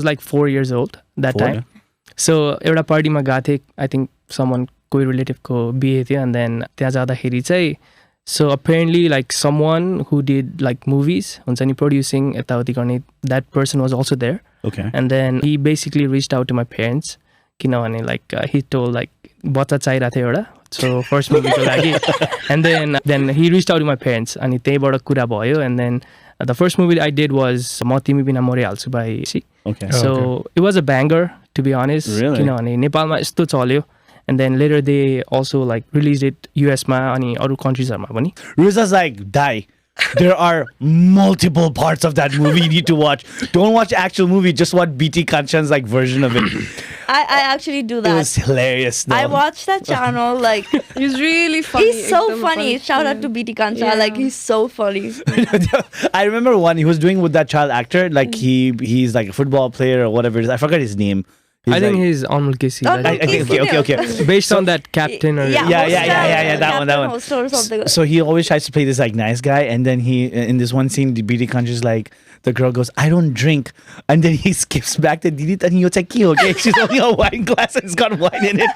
was like 4 years old that time. So एउटा पार्टीमा गएको थिएँ, I think someone कोही रिलेटिभको बिहे थियो, and then त्यहाँ जाँदाखेरि चाहिँ so apparently like someone who did like movies हुन्छ नि producing यताउति गर्ने, that person was also there. Okay. And then he basically reached out to my parents किनभने like he told like बच्चा चाहिरहेको थियो एउटा, so first movie को लागि. And then he reached out to my parents अनि त्यहीबाट कुरा भयो. And then the first movie I did was म तिमी बिना मरिहाल्छु by C. Okay. So it was a banger, to be honest. Really? किनभने नेपालमा यस्तो चल्यो. And then later they also like released it US मा अनि अरू countries-हरुमा पनि. Rizza's like, die. There are multiple parts of that movie you need to watch. Don't watch the actual movie, just watch BT Kanchan's like version of it. I actually do that. It was hilarious though. I watched that channel like He's really funny. he's so funny. Shout out to BT Kancha. Yeah. Like he's so funny. I remember one he was doing with that child actor, like he's like a football player or whatever it is. I forgot his name. I think like, he's Anmol Kesi. Oh, I think. okay. Based on that captain or Yeah, that one. Host or something. So he always tries to play this like nice guy, and then he in this one scene, the BT Kancha is like, the girl goes, I don't drink, and then he skips back to Didi and he's like, okay, she's only a wine glass and it's got wine in it.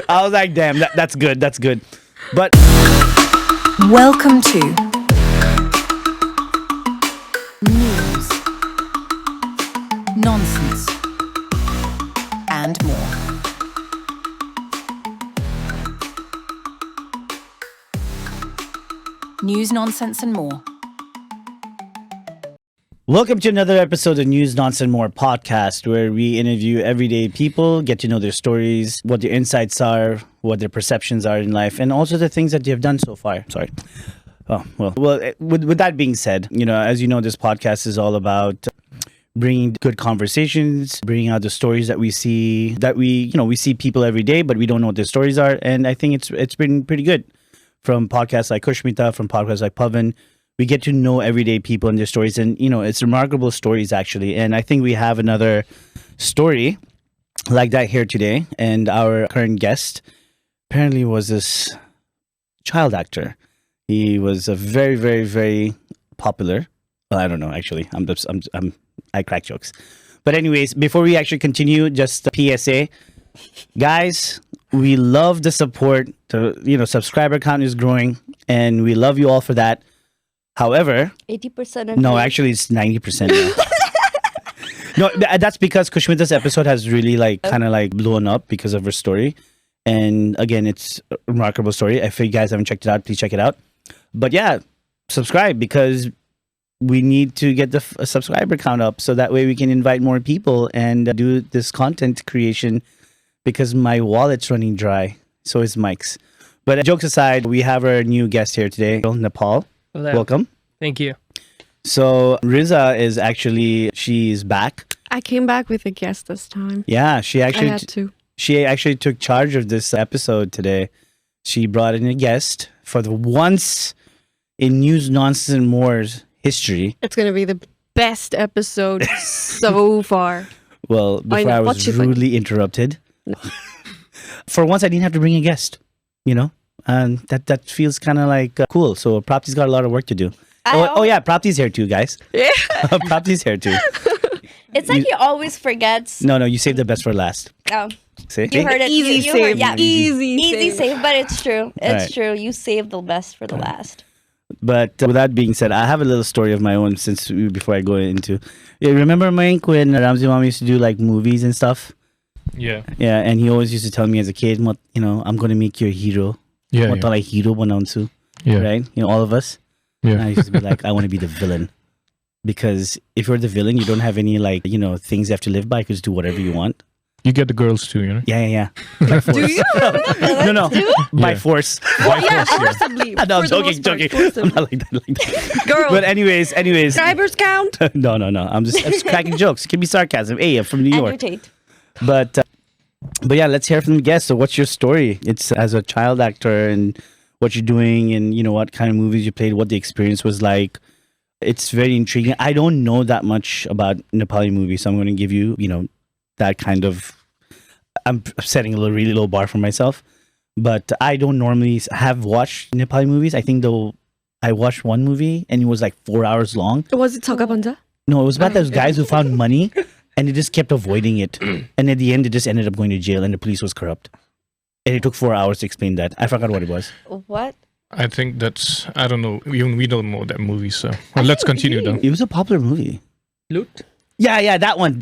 I was like, damn, that's good. But Welcome to News, Nonsense, and more. News, Nonsense, and more. welcome to another episode of News, Nonsense, More podcast, where we interview everyday people, get to know their stories, what their insights are, what their perceptions are in life, and also the things that they have done so far. Sorry. Oh, well, with that being said, as you know, this podcast is all about bringing good conversations, bringing out the stories that we see, we see people every day, but we don't know what their stories are. And I think it's been pretty good. From podcasts like Kushmita, from podcasts like Pavan, we get to know everyday people and their stories. And, it's remarkable stories, actually. And I think we have another story like that here today. And our current guest apparently was this child actor. He was a very, very, very popular. Well, I don't know, actually. I crack jokes. But anyways, before we actually continue, just a PSA. Guys, we love the support. The subscriber count is growing, and we love you all for that. However, 80% of no, you. actually it's 90% now. No, that's because Kushmita's episode has really kind of blown up because of her story. And again, it's a remarkable story. If you guys haven't checked it out, please check it out. But yeah, subscribe because we need to get the subscriber count up so that way we can invite more people and do this content creation, because my wallet's running dry. So is Mike's. But jokes aside, we have our new guest here today, Nepal. Hello. Welcome. Thank you. So Rizzza is she's back. I came back with a guest this time. Yeah, she I actually had to. she actually took charge of this episode today. She brought in a guest for the once in News, Nonsense, and More's history. It's going to be the best episode so far. Well, before I was rudely interrupted. No. For once, I didn't have to bring a guest, and that feels kind of cool. So Prapti's got a lot of work to do. Oh yeah, Prapti's here too, guys. Yeah. Prapti's here too. It's like he always forgets. No, you saved the best for last. Oh, See? you heard it. Easy you save. Heard, yeah. Easy save, but it's true. It's Right. true. You saved the best for the last. But with that being said, I have a little story of my own before I go into. Yeah, remember, Mike, when Ramzi Mama used to do movies and stuff? Yeah. Yeah, and he always used to tell me as a kid, I'm going to make you a hero. Yeah. Like hero banaunchu. Yeah. Right? All of us. Yeah. And I used to be like, I want to be the villain. Because if you're the villain, you don't have any things you have to live by. You can just do whatever you want. You get the girls too, Yeah. By force. Do you? No. By Yeah. force. Yeah, forcibly. No, I'm For the most part, joking. I'm forcibly. not like that. Girl. But anyways. Subscribers count? No. I'm just cracking jokes. It can be sarcasm. Hey, I'm from New York. Entertained. But yeah, let's hear from the guest. So what's your story? It's as a child actor and what you're doing and, what kind of movies you played, what the experience was like. It's very intriguing. I don't know that much about Nepali movies, so I'm going to give you, that kind of... I'm setting a really low bar for myself. But I don't normally have watched Nepali movies. I think, though, I watched one movie and it was 4 hours long. Was it Sakabanja? No, it was about those guys who found money and they just kept avoiding it. And at the end, they just ended up going to jail, and the police was corrupt. And it took 4 hours to explain that. I forgot what it was. What? I think that's, I don't know. Even we don't know that movie, so well, let's continue though. It was a popular movie. Loot? Yeah, that one.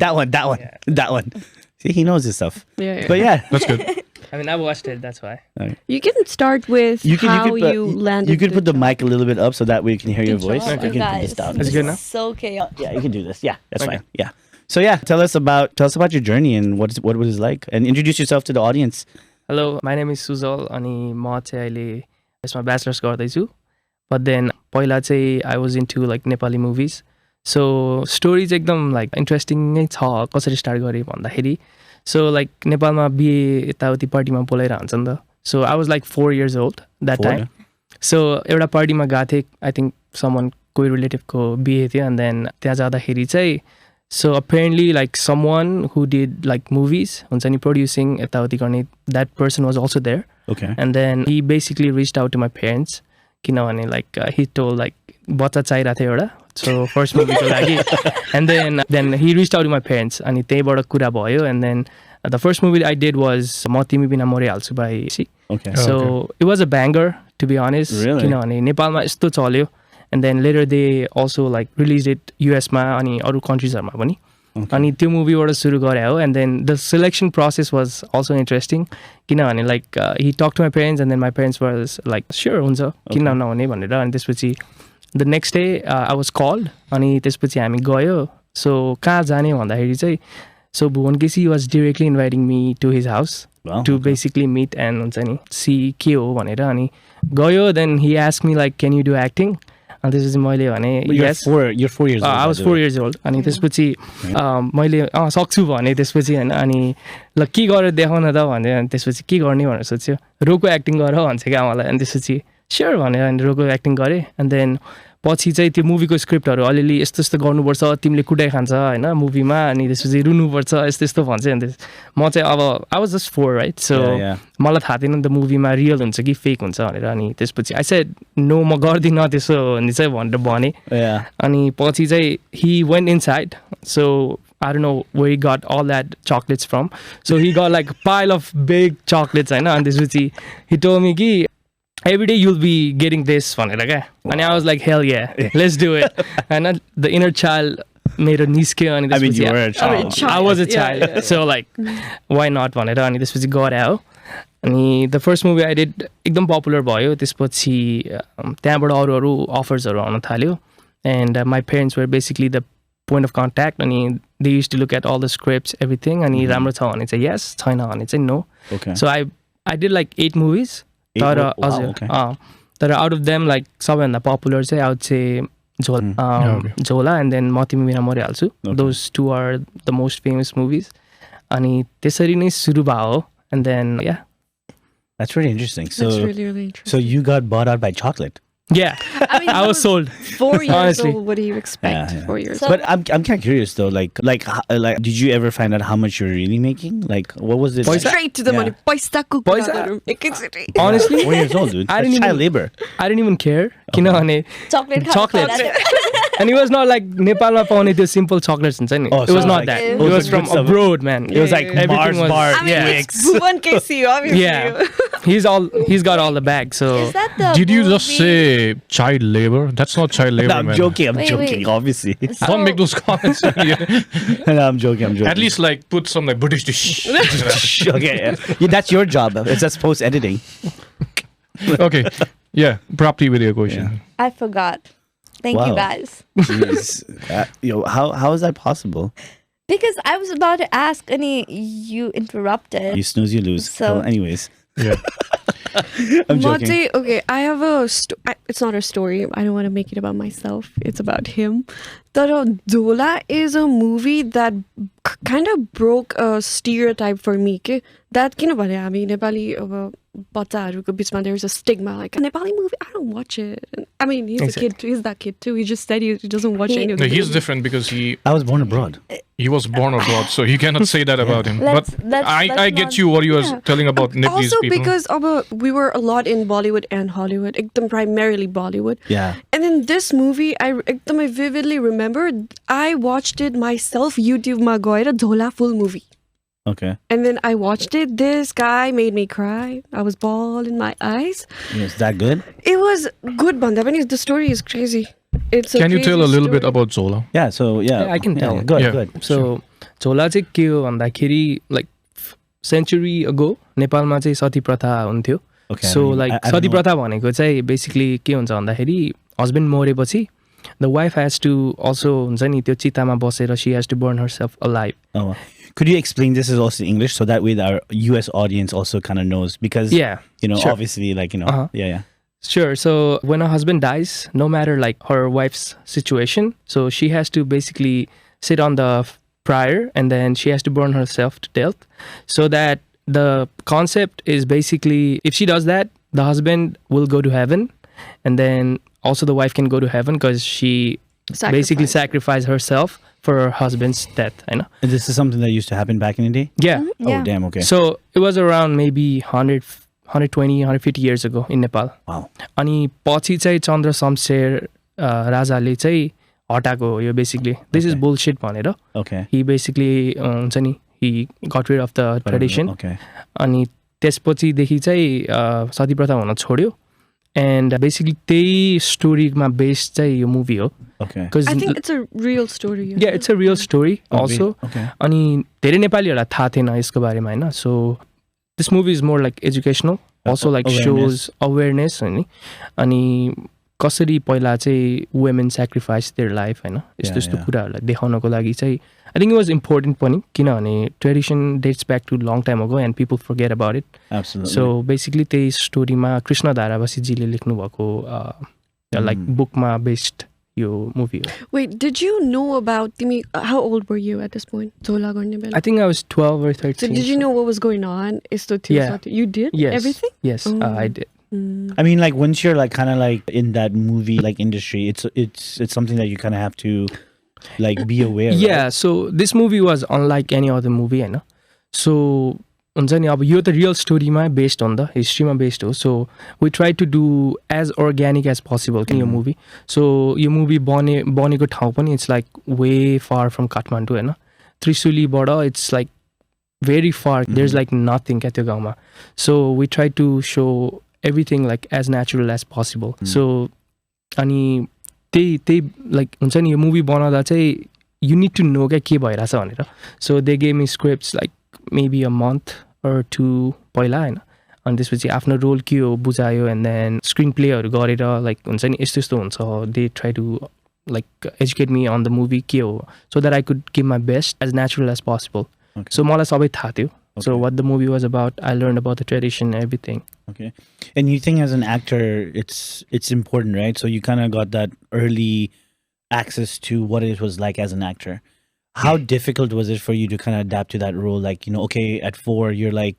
See, he knows his stuff. Yeah. But yeah, That's good. I mean, I watched it, that's why. You can start with how you landed. You could put the mic a little bit up so that way you can hear your voice. Oh, You can put guys, this down. Is it good now? So chaotic. Yeah, you can do this. Yeah, that's Okay. fine. Yeah. So yeah, tell us about your journey and what it was like, and introduce yourself to the audience. Hello, my name is Sujal अनि म चाहिँ अहिले यसमा bachelors गर्दैछु. But then पहिला चाहिँ I was into like Nepali movies. So story चाहिँ एकदम like interesting नै छ कसरी स्टार्ट गरेँ भन्दाखेरि. So like नेपालमा बिहे यताउति पार्टीमा बोलाइरहन्छ हुन्छ नि त. So I was like 4 years old that 4? time. So एउटा पार्टीमा गएको थिएँ. I think someone कोही रिलेटिभको बिहे थियो and then त्यहाँ जाँदाखेरि चाहिँ so apparently like someone who did like movies हुन्छ नि producing यताउति गर्ने that person was also there. Okay. And then he basically reached out to my parents किनभने like he told like बच्चा चाहिरहेको थियो एउटा so first movie को लागि and then he reached out to my parents अनि त्यहीबाट कुरा भयो and then the first movie I did was म तिमी बिना मरिहाल्छु by C. Okay. So it was a banger to be honest. Really? किनभने नेपालमा यस्तो चल्यो and then later they also like released it US मा अनि अरू countries-हरुमा पनि. अनि त्यो मुभीबाट सुरु गरे हो and then the selection process was also interesting किनभने like he talked to my parents and then my parents was like sure हुन्छ किन नहुने भनेर अनि त्यसपछि the next day I was called अनि त्यसपछि हामी गयो so कहाँ जाने भन्दाखेरि चाहिँ so Bhuvan Kesi was directly inviting me to his house Wow, to basically meet and हुन्छ नि see के हो भनेर अनि गयो then he asked me like can you do acting अनि त्यसपछि मैले भने yes You're 4 years old. I was 4 years old अनि त्यसपछि मैले सक्छु भने त्यसपछि होइन अनि ल के गरेर देखाउन त भने अनि त्यसपछि के गर्ने भनेर सोच्यो रोको एक्टिङ गर भन्छ क्या मलाई अनि त्यसपछि स्योर भनेर अनि रोको एक्टिङ गरेँ एन्ड देन पछि चाहिँ त्यो मुभीको स्क्रिप्टहरू अलिअलि यस्तो यस्तो गर्नुपर्छ तिमीले कुटाइ खान्छ होइन मुभीमा अनि त्यसपछि रुनुपर्छ यस्तो यस्तो भन्छ अनि म चाहिँ अब आई वाज जस्ट 4 राइट सो मलाई थाहा थिएन नि त मुभीमा रियल हुन्छ कि फेक हुन्छ भनेर अनि त्यसपछि आई सेड नो म गर्दिनँ त्यसो भने चाहिँ भनेर भने अनि पछि चाहिँ he went inside so I don't know where he got all that chocolates from. So he got like a pile of big chocolates, I know. And this was he told me ki every day you'll be getting this one. And I was like, hell yeah, let's do it. And the inner child made a niske. I mean, you were a child. I was a child. Yeah. So like, why not? And this was got out. And the first movie I did, ekdam popular bhayo. त्यसपछि त्यहाँबाट अरू offers-हरु आउन थाल्यो. And my parents were basically the point of contact and they used to look at all the scripts everything and राम्रो छ भने चाहिँ yes छैन भने चाहिँ no. Okay. So I did like 8 movies. तर out of them like सबैभन्दा popular चाहिँ I would say Jhola and then म तिमी बिना मरिहाल्छु. Those two are the most famous movies. अनि त्यसरी नै सुरु भयो and then yeah. That's really interesting. So That's really interesting. So you got bought out by chocolate. Yeah, I mean, I was sold. 4 years Honestly. old. What do you expect? Yeah. 4 years. So- But I'm kind of curious though. Like, did you ever find out how much you're really making? Like, what was it? Straight to the money. Paisa ko Paisa? Paisa. Honestly, 4 years old, dude. I That's didn't child even- labor. I didn't even care. किनभने Chocolates. and it was not like Nepalमा पाउने त्यो simple chocolates हुन्छ नि. Oh, It so was not like- that. it It was was the from good stuff. abroad, man. It was like Everything Mars was- bar I mean, Twix. Bhuvan Kesi, obviously. Yeah, he's got all the bags. So Is that the Did you just movie- say child labor? That's not child labor, No, I'm man. joking. I'm Wait, joking. wait. Obviously. So- Don't make those comments. No, I'm joking. I'm joking. At least like put some like British dish. Okay. Yeah, that's your job. It's just post editing. Okay. Yeah. Property video question. I forgot. Thank Wow. you guys. Jeez. How is that possible? Because I was about to ask and you interrupted. You snooze, you lose. So- Well, anyways, Yeah. I'm joking. Mate, okay, I have a it's not a story. I don't want to make it about myself. It's about him. Jhola is a movie that kind of broke a stereotype for me. That किनभने हामी नेपाली अब बच्चाहरूको बिचमा there's a stigma like Nepali movie I don't watch it. I mean he's Exactly. a kid too. He's that kid too. He just said he doesn't watch any of No, the he's movies. different because I was born abroad. he was born abroad, so you cannot say that about him. Let's- But let's I get not- you what you were Yeah. telling about Nepalese Also people. because we were a lot in Bollywood and Hollywood, primarily Bollywood. Yeah. And then this movie, I vividly remember, I watched it myself, YouTube ma gaera Jhola full movie. Okay. And then I watched it. This guy made me cry. I was bawling in my eyes. Is that good? It was good, Banda. The story is crazy. It's a Can you tell a crazy little bit story. about Jhola? Yeah. So yeah, Yeah, I can tell. Good. Yeah. Good. So झोला चाहिँ के हो भन्दाखेरि like century अगो नेपालमा चाहिँ सती प्रथा हुन्थ्यो. Okay. So like I don't sati know. प्रथा भनेको चाहिँ बेसिकली के हुन्छ भन्दाखेरि हस्बेन्ड मरेपछि the wife has to also हुन्छ नि त्यो चितामा बसेर she has to burn herself alive. Oh. Could you explain this is also English so that way our US audience also kind of knows because Yeah, sure. obviously like Uh-huh. yeah. Sure. So when a husband dies, no matter like her wife's situation, so she has to basically sit on the pyre and then she has to burn herself to death. So that the concept is basically if she does that, the husband will go to heaven, and then also the wife can go to heaven because she basically sacrificed herself for her husband's death. I know. And this is something that used to happen back in the day? Yeah. Oh Yeah. damn, okay. So it was around maybe 120, 150 years ago in Nepal. Wow. अनि पछि चाहिँ चन्द्र शमशेर राजाले चाहिँ हटाएको हो यो basically this is Okay. Bullshit भनेर Okay. He basically हुन्छ नि he got rid of the tradition. Okay. अनि त्यसपछिदेखि चाहिँ सती प्रथा हुन छोड्यो एन्ड बेसिकली त्यही स्टोरीमा बेस्ड चाहिँ यो मुभी हो. Okay. Because I think it's a real story. या it's a real story Oh, also. really? Okay. अनि धेरै नेपालीहरूलाई थाहा थिएन यसको बारेमा होइन. So this movie is more like educational also like Awareness. Shows awareness होइन. अनि कसरी पहिला चाहिँ वुमेन सेक्रिफाइस देयर लाइफ होइन यस्तो यस्तो yeah. कुराहरूलाई देखाउनको लागि चाहिँ I think it was important पनि किनभने tradition dates back to long time ago and people forget about it. Absolutely. So basically त्यही स्टोरीमा कृष्ण धारावासीजीले लेख्नुभएको लाइक बुकमा बेस्ड यो मुभी हो. Wait, did you know about how old were you at this point? Jhola गर्ने बेला? I think I was 12 or 13. So did you know what was going on? Yeah. You did? Yes. Everything? Yes, I did. I mean, like once you're like kind of like in that movie like industry, it's something that you kind of have to like be aware. Yeah, Right? so this movie was unlike any other movie, होइन. So हुन्छ नि अब यो त real स्टोरीमा based हो नि त हिस्ट्रीमा based हो. So we try to do as organic as possible कि यो मुभी. सो यो मुभी बनेको ठाउँ पनि it's like way far from Kathmandu होइन. त्रिशुलीबाट it's like very far there is like nothing क्या त्यो गाउँमा. So we try to show everything like as natural as possible. So अनि त्यही लाइक हुन्छ नि यो मुभी बनाउँदा चाहिँ यु निड टु नो क्या के भइरहेछ भनेर. So they gave me scripts like maybe a month or 2 पहिला होइन. अनि त्यसपछि आफ्नो रोल के हो बुझायो एन्ड देन स्क्रिन प्लेहरू गरेर लाइक हुन्छ नि यस्तो यस्तो हुन्छ they try to like educate me on the movie के हो so that I could give my best as natural as possible. So मलाई सबै थाहा थियो. So what the movie was about I learn about the tradition everything. Okay. And you think as an actor, it's important, right? So you kind of got that early access to what it was like as an actor. How difficult was it for you to kind of adapt to that role? Like, okay, at 4, you're like,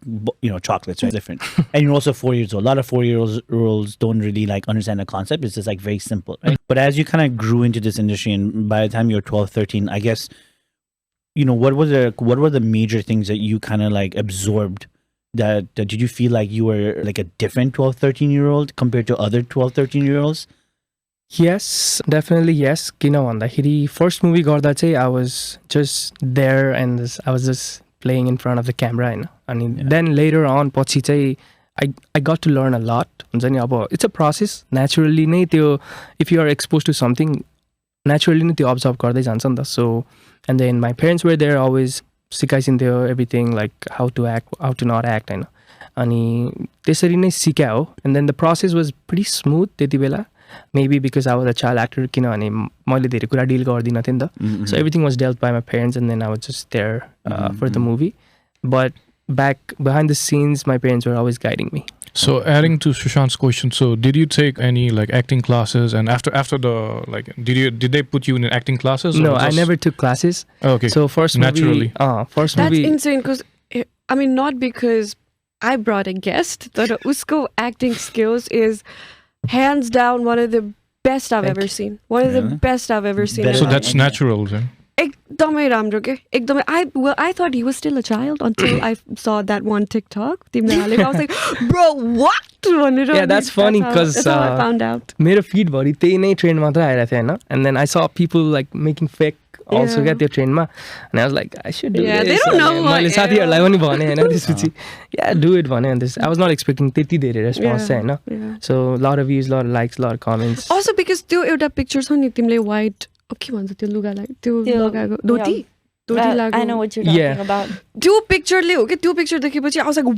chocolates, right? Different. And you're also 4 years old. A lot of 4-year-olds don't really like understand the concept. It's just like very simple, right? But as you kind of grew into this industry and by the time you're 12, 13, I guess, what were the major things that you kind of like absorbed that did you feel like you were like a different 12, 13-year-old compared to other 12, 13-year-olds? Yes, definitely yes. किन भन्दाखेरि first movie गर्दा चाहिँ I was just there and I was just playing in front of the camera होइन. अनि then later on पछि चाहिँ I got to learn a लट हुन्छ नि. अब इट्स अ प्रोसेस नेचुरली नै त्यो if you are expose to something naturally नै त्यो अब्जर्भ गर्दै जान्छ नि त. So and then my parents were there always सिकाइसिन्थ्यो everything like how to act how to not act होइन. अनि त्यसरी नै सिक्या हो. And then the process was pretty smooth त्यति बेला. Maybe because I was a child actor, किनभने मैले धेरै कुरा डिल गर्दिनँ थिएँ नि त. So everything was dealt by my parents and then I was just there for the movie. But back behind the scenes, my parents were always guiding me. So adding to Sushant's question, so did you take any like acting classes? And after the like, did they put you in acting classes? No, or I just- never took classes. Okay. So first Naturally. movie, first That's movie. insane because, I mean, not because I brought a guest. तर उसको acting skills is hands down one of the best I've ever seen. One of the best I've ever seen. Better So than that's any- natural then. एकदमै राम्रो के एकदमै I thought he was still a child until I saw that one TikTok तिमीले हालेको. I was like, bro, what? भनेर Yeah, that's funny because that's how I found out. मेरो फिडभरि त्यही नै ट्रेन्ड मात्र आइरहेको थियो होइन end then I saw people like making fake also क्या त्यो ट्रेन्डमा and I was like I should Yeah, they don't know what- मैले साथीहरूलाई पनि भने होइन त्यसपछि या डु इट भने अनि आई वाज नट एक्सपेक्टिङ त्यति धेरै रेस्पोन्स चाहिँ होइन Yeah. So lot of views लट लाइक्स लट कमेन्ट्स Also because त्यो एउटा पिक्चर छ नि तिमीले white के भन्छ त्यो लुगालाई त्यो लगाएको धोती धोती I know लगाएको what you're talking Yeah. about. त्यो पिक्चरले हो कि त्यो पिक्चर देखेपछि I was like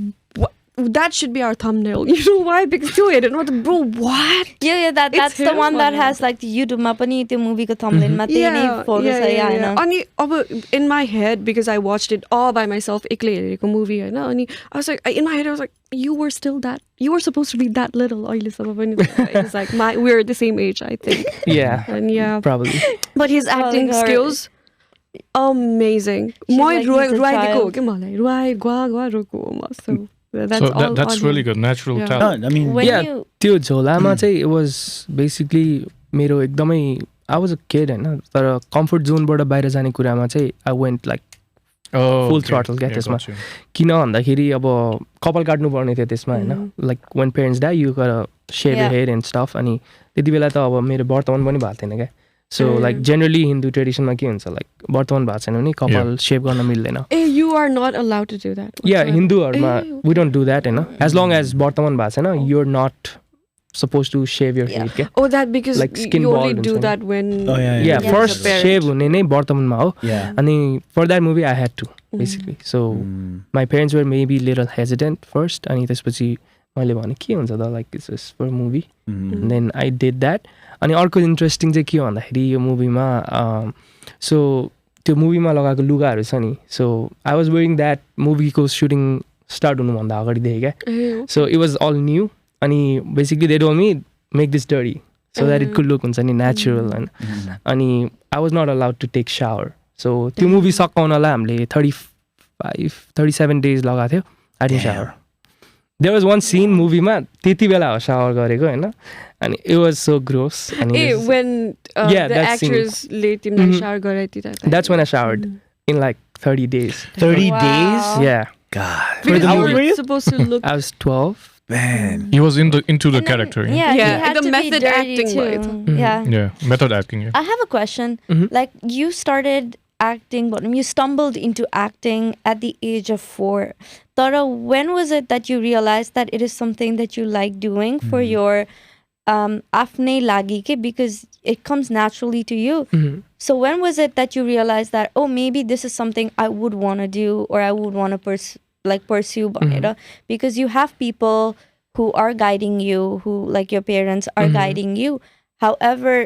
that should be our thumbnail. You know why? Because त्यो हेरेर म त bro what? Yeah, that's the him one that भनेर. has like the YouTube मा पनि त्यो movie को thumbnail मा त्यही नै photo छ या हैन. अनि अब in my head because I watched it all by myself एक्लै हेरेको movie हैन अनि I was like in my head I was like you were still that you were supposed to be that little अहिलेसम्म पनि it's like we're the same age I think. या And yeah, probably but his acting her. skills amazing. She's म like, he's a रुवाइदिएको हो child. कि मलाई रुवाइ गुवा गुवा रोको हो म so that's So all that's on really him. good. Natural Yeah. talent. No, I mean, When Yeah. you त्यो झोलामा चाहिँ it was basically मेरो एकदमै आई वाज अ किड होइन तर कम्फर्ट जोनबाट बाहिर जाने कुरामा चाहिँ I went like Oh, Full okay. throttle क्या Yeah, त्यसमा got you. किन भन्दाखेरि अब कपाल काट्नु पर्ने थियो त्यसमा होइन लाइक वेन पेरेन्ट्स डा यु गर सेभ Yeah. हेयर एन्ड स्टफ अनि त्यति बेला त अब मेरो वर्तमान पनि भएको थिएन क्या सो लाइक जेनरली हिन्दू ट्रेडिसनमा के हुन्छ लाइक वर्तमान भएको छैन भने कपाल सेभ गर्न मिल्दैन Eh, you are not allowed to do that. या whatsoever. हिन्दूहरूमा ए, वी डोन्ट डु द्याट होइन एज लङ एज वर्तमान भएको छैन you're not suppose to shave your hair क्या Oh, that because Like skin you only bald do हुन्छ नि। that when Oh, yeah, या Yeah. First as a parent. Shave हुने नै वर्तमानमा हो yeah. अनि for that movie I had to basically so my parents were maybe little hesitant first अनि त्यसपछि मैले भने के हुन्छ त like it's just for movie then I did that अनि अर्को इन्ट्रेस्टिङ चाहिँ के भन्दाखेरि यो मुभीमा सो त्यो मुभीमा लगाएको लुगाहरू छ नि so I was wearing that मुभीको सुटिङ स्टार्ट हुनुभन्दा अगाडिदेखि क्या Eh, so it was all new अनि basically they told me make this dirty so that it could look हुन्छ नि नेचुरल होइन अनि I was not allowed to take shower so त्यो मुभी सकाउनलाई हामीले 37 डेज लगाएको थियो I didn't shower there was one scene मुभीमा त्यति बेला हो सावर गरेको होइन अनि इट वाज सो ग्रोस अनि Eh, when Yeah, the that scene. actress ले तिमीलाई shower गराइदिँदा that's when I showered in like 30 days 30 Wow. days? yeah God. Because How you old were were you? supposed to look I was 12 Man. He was into the and then- character. Yeah, Yeah, he had the to method be dirty acting too. right. Yeah. Yeah, method acting. Yeah. I have a question. Mhm. Like you started acting, but you stumbled into acting at the age of 4. Tara, when was it that you realized that it is something that you like doing for your afne lagi ke, because it comes naturally to you? Mhm. So when was it that you realized that, oh, maybe this is something I would want to do or I would want to pursue bhanera? Because you have people who are guiding you, who like your parents are guiding you. However,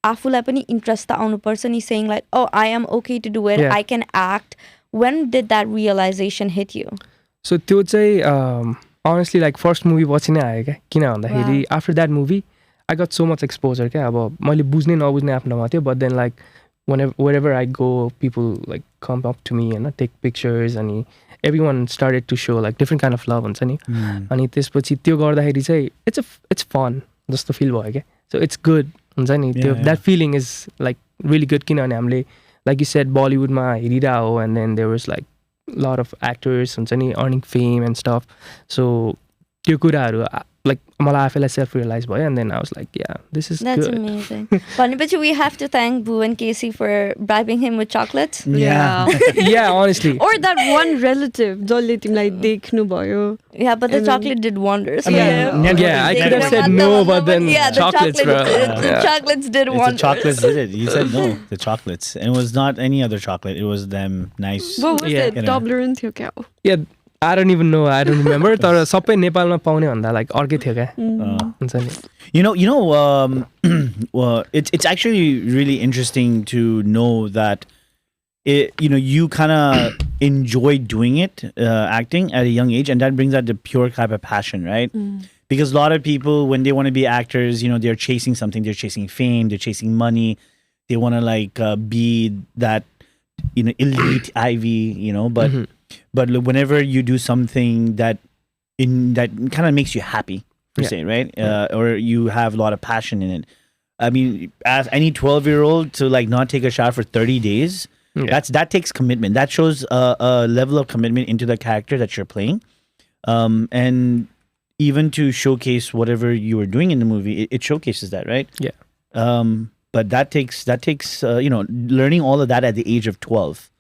आफूलाई पनि interest त आउनुपर्छ नि saying like, oh, I am okay to do it, Yeah. I can act. When did that realization hit you? so त्यो चाहिँ honestly like first movie पछि नै आयो क्या किन भन्दाखेरि after that movie I got so much exposure क्या अब मैले बुझ्ने नबुझ्ने आफ्नोमा थियो but then like wherever I go people like come up to me and take pictures अनि everyone started to show like different kind of love हुन्छ नि अनि त्यसपछि त्यो गर्दाखेरि चाहिँ it's fun जस्तो फिल भयो क्या so it's good हुन्छ नि त्यो Yeah, that feeling is like really good किनभने हामीले like you said बलिउडमा हेरिरह हो and then there was like lot of actors हुन्छ नि earning fame and stuff so त्यो कुराहरू like मलाई आफैलाई self realize भयो and then I was like yeah this is That's good amazing. भनेपछि we have to thank Boo and Casey for bribing him with chocolates. Yeah. yeah honestly or that one relative जसले तिमीलाई देख्नु भयो. Yeah, but the And then- chocolate did wonders. I mean, Yeah. networking- yeah I They could have didn't said want no the but then yeah, the chocolates bro the yeah. chocolates did It's the wonders. chocolates did it. You said no. The chocolates. And it was not any other chocolate. It was them nice. What was Yeah. it? You know. Toblerone थियो क्या? yeah I don't even know I don't remember तर सबै नेपालमा पाउने भन्दा like अर्कै थियो क्या हुन्छ नि Well, it's actually really interesting to know that you kind of enjoy doing it, acting at a young age, and that brings out the pure type of passion, right? Because a lot of people, when they want to be actors, they're chasing something. They're chasing fame. They're chasing money. They want to like be that elite Ivy, but look, whenever you do something that that kind of makes you happy, per Yeah. se, right? Or you have a lot of passion in it. I mean, as any 12-year-old to like not take a shower for 30 days, Yeah. that takes commitment. That shows a level of commitment into the character that you're playing. And even to showcase whatever you were doing in the movie, it showcases that, right? Yeah. But that takes learning all of that at the age of 12.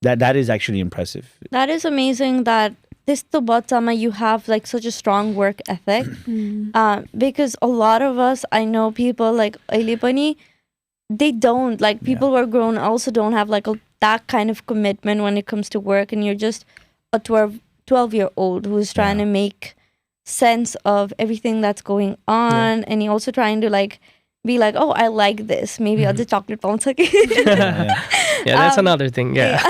That is actually impressive. That is amazing that this to Botsama you have like such a strong work ethic. Because a lot of us, I know people like अहिले पनि, they don't, like people who are grown also don't have like that kind of commitment when it comes to work, and you're just a 12-year-old who's trying to make sense of everything that's going on, and you're also trying to like be like, oh, I like this, maybe I'll just chocolate paunch कि. Yeah, that's another thing. Yeah.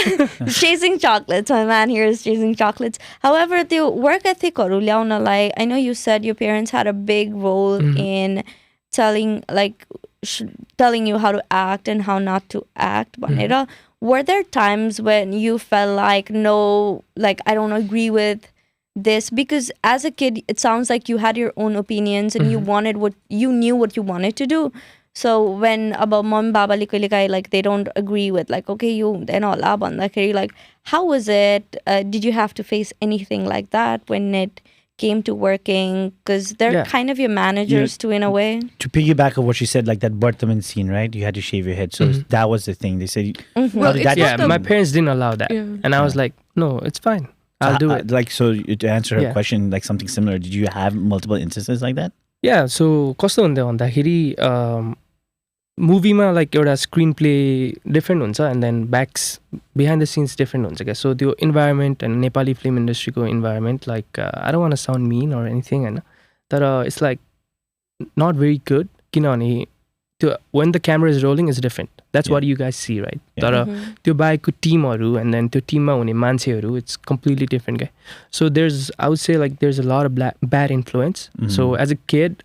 He's chasing chocolates. My man here is chasing chocolates. However, the work ethic like, I know you said your parents had a big role in telling you how to act and how not to act. Were there times when you felt like, no, like I don't agree with this? Because as a kid, it sounds like you had your own opinions and you knew what you wanted to do. So when about mom baba like they don't agree with like, okay, you then all like, how was it? Did you have to face anything like that when it came to working? Because they're kind of your managers too, in a way. To piggyback on what she said, like that Bartaman scene, right? You had to shave your head. So that was the thing. They said, Well, it's Yeah, not my parents didn't allow that. Yeah. And I was like, no, it's fine. I'll do it. Like, so to answer her Yeah. question, like something similar, did you have multiple instances like that? Yeah, so कस्तो हुन्थ्यो भन्दाखेरि मुभीमा like एउटा screen play different हुन्छ and then backs behind the scenes different हुन्छ क्या. So त्यो environment and Nepali film इन्डस्ट्रीको environment like I don't want to sound mean or anything होइन, तर it's like not very good किनभने त्यो when the camera is rolling is different. That's what you guys see right. तर त्यो बाहेकको टिमहरू and then त्यो टिममा हुने मान्छेहरू इट्स कम्प्लिटली डिफ्रेन्ट क्या. So I would say like there is a lot of bad influence. So as a kid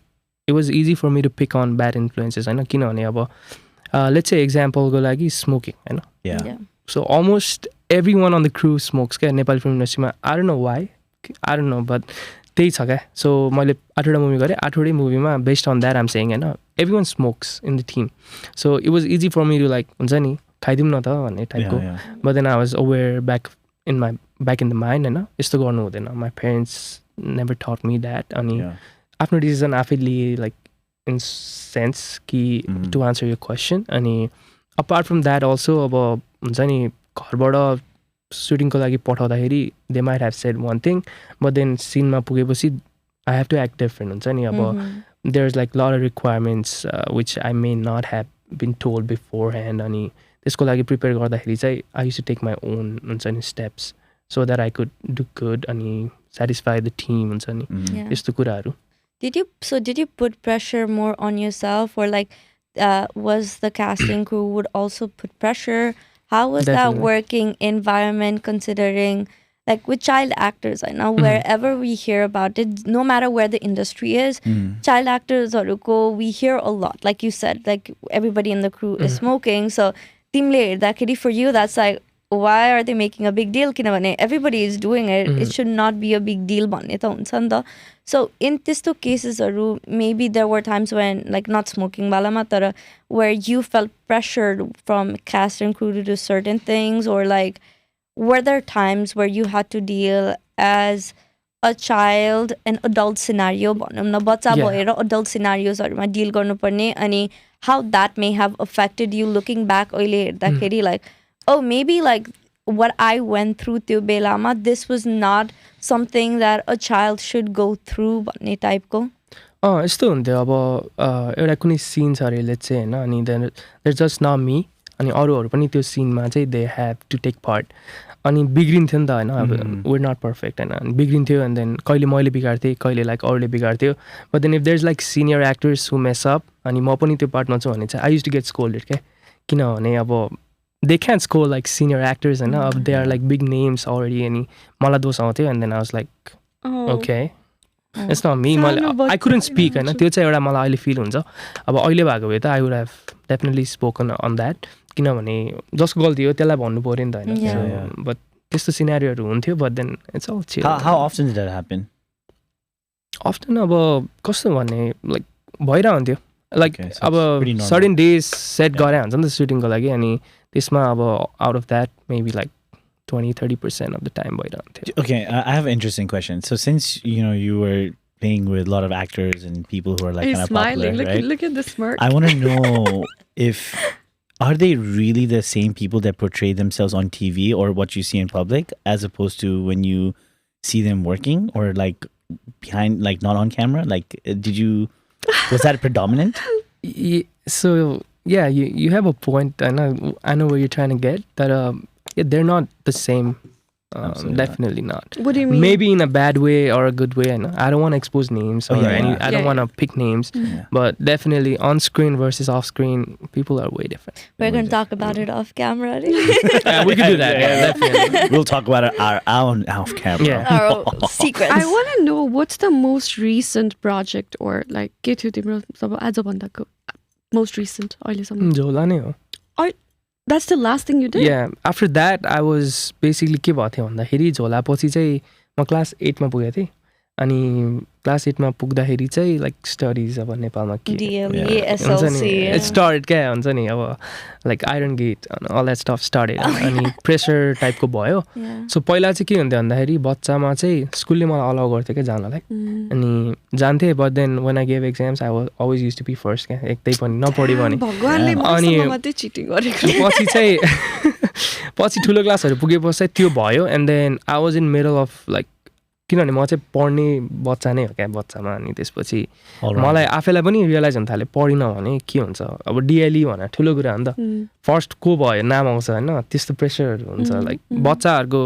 it was easy for me to pick on bad influences होइन, किनभने अब let's say exampleको लागि smoking होइन. Yeah. So almost everyone on the crew smokes क्या Nepali film इन्डस्ट्रीमा. I don't know why, I don't know, but त्यही छ क्या. So मैले 8वटा मुभी गरेँ, 8वटै मुभीमा based on that I'm saying होइन, everyone smokes in the team. So it was easy for me to like हुन्छ नि खाइदिउँ न त भन्ने टाइपको. But then I was aware back in the mind होइन, यस्तो गर्नु हुँदैन. My parents never taught me that. अनि आफ्नो डिसिजन आफै लिए लाइक इन सेन्स कि टु आन्सर यर क्वेसन. अनि अपार्ट फ्रम द्याट अल्सो अब हुन्छ नि घरबाट सुटिङको लागि पठाउँदाखेरि they might have said one thing but then सिनमा पुगेपछि I have to act different हुन्छ नि. अब there is like lot of requirements which I may not have been told beforehand. अनि त्यसको लागि प्रिपेयर गर्दाखेरि चाहिँ I use to take my own हुन्छ नि steps so that I could do good अनि सेटिस्फाई द टिम हुन्छ नि यस्तो कुराहरू. Did you put pressure more on yourself, or like was the casting crew would also put pressure? How was that working environment, considering like with child actors? I know wherever we hear about it, no matter where the industry is, child actors we hear a lot. Like you said, like everybody in the crew is smoking. So for you, that's like, why are they making a big deal? Everybody is doing it. It should not be a big deal. So in these two cases, maybe there were times when, like not smoking, where you felt pressured from cast and crew to do certain things, or like were there times where you had to deal as a child, an adult scenario, adult scenarios deal garनुपर्ने, अनि how that may have affected you looking back like, oh, maybe like what I went through त्यो बेलामा, this was not something that a child should go through भन्ने टाइपको. यस्तो हुन्थ्यो. अब एउटा कुनै सिन छ अरे लेट्स चाहिँ होइन, अनि देयर जस्ट नट मी, अनि अरूहरू पनि त्यो सिनमा चाहिँ they have to take part. अनि बिग्रिन्थ्यो नि त होइन, अब वेयर नट पर्फेक्ट होइन, अनि बिग्रिन्थ्यो. एन्ड देन कहिले मैले बिगार्थेँ, कहिले लाइक अरूले बिगार्थ्यो. But then if there is like senior actors who mess up, अनि म पनि त्यो पार्टमा छु भने चाहिँ I use to get scolded क्या. किनभने अब they can't score like senior actors and they are like big names already, and mala dos aunthyo, and then I was like, okay, it's not me. I couldn't speak and त्यो चाहिँ एउटा मलाई अहिले fill हुन्छ. अब अहिले भएको भए त I would have definitely spoken on that, किनभने जसको गल्ती हो त्यसलाई भन्नु पर्यो नि त होइन. बट त्यस्तो सिनेरियोहरू हुन्थ्यो. But then it's all chill. How often did that happen? Often अब कस्तो भन्ने लाइक भइरहन्थ्यो लाइक Okay, so अब it's pretty normal. Certain days set गरे हुन्छ नि त सुटिङको लागि अनि त्यसमा अब out of that maybe like 20-30% of the time भइरहन्थ्यो. Okay, I have an interesting question. So since you were playing with a lot of actors and people who are like He's kind of popular, smiling. right? Look at the smirk. I want to know if are they really the same people that portray themselves on TV or what you see in public, as opposed to when you see them working or like behind, like not on camera? Like, was that predominant? So yeah, you have a point. I know where you're trying to get that. Yeah, they're not the same. Absolutely Definitely not. What do you mean? Maybe in a bad way or a good way. I don't want to expose names. Oh, or yeah, any, yeah. I don't Yeah, want to pick names. Yeah. But definitely on screen versus off screen, people are way different. We're going to talk about it off camera. Yeah, we could do that. Yeah, definitely. We'll talk about it our own off camera. Yeah. Our secrets. I want to know what's the most recent project or like के थियो तिम्रो अब आजभन्दाको most recent अहिलेसम्म? Jhola नै हो. That's the last thing you did? Yeah, after that I was basically के भएको थियो भन्दाखेरि झोला पछि चाहिँ म क्लास 8 मा पुगेको थिएँ अनि क्लास 8 मा पुग्दाखेरि चाहिँ लाइक स्टडिज अब नेपालमा के DME, हुन्छ SLC. नि इट स्टार्टेड क्या हुन्छ नि अब like iron gate Al that stuff started अनि प्रेसर टाइपको भयो Yeah. सो पहिला चाहिँ के हुन्थ्यो भन्दाखेरि बच्चामा चाहिँ स्कुलले मलाई अलाउ गर्थ्यो क्या जानलाई अनि जान्थेँ but then when I gave exams I was always used to be first क्या एकतै पनि नपढ्यो भने भगवानले अनि मसँग मात्रै चिटिङ गरेको पछि चाहिँ पछि ठुलो क्लासहरू पुगेपछि चाहिँ त्यो भयो and then I was in middle of like किनभने म चाहिँ पढ्ने बच्चा नै हो क्या बच्चामा अनि त्यसपछि मलाई आफैलाई पनि रियलाइज हुन थाल्यो पढिनँ भने के हुन्छ अब डिएलई भनेर ठुलो कुरा हो नि त फर्स्ट को भयो नाम आउँछ होइन त्यस्तो प्रेसरहरू हुन्छ लाइक बच्चाहरूको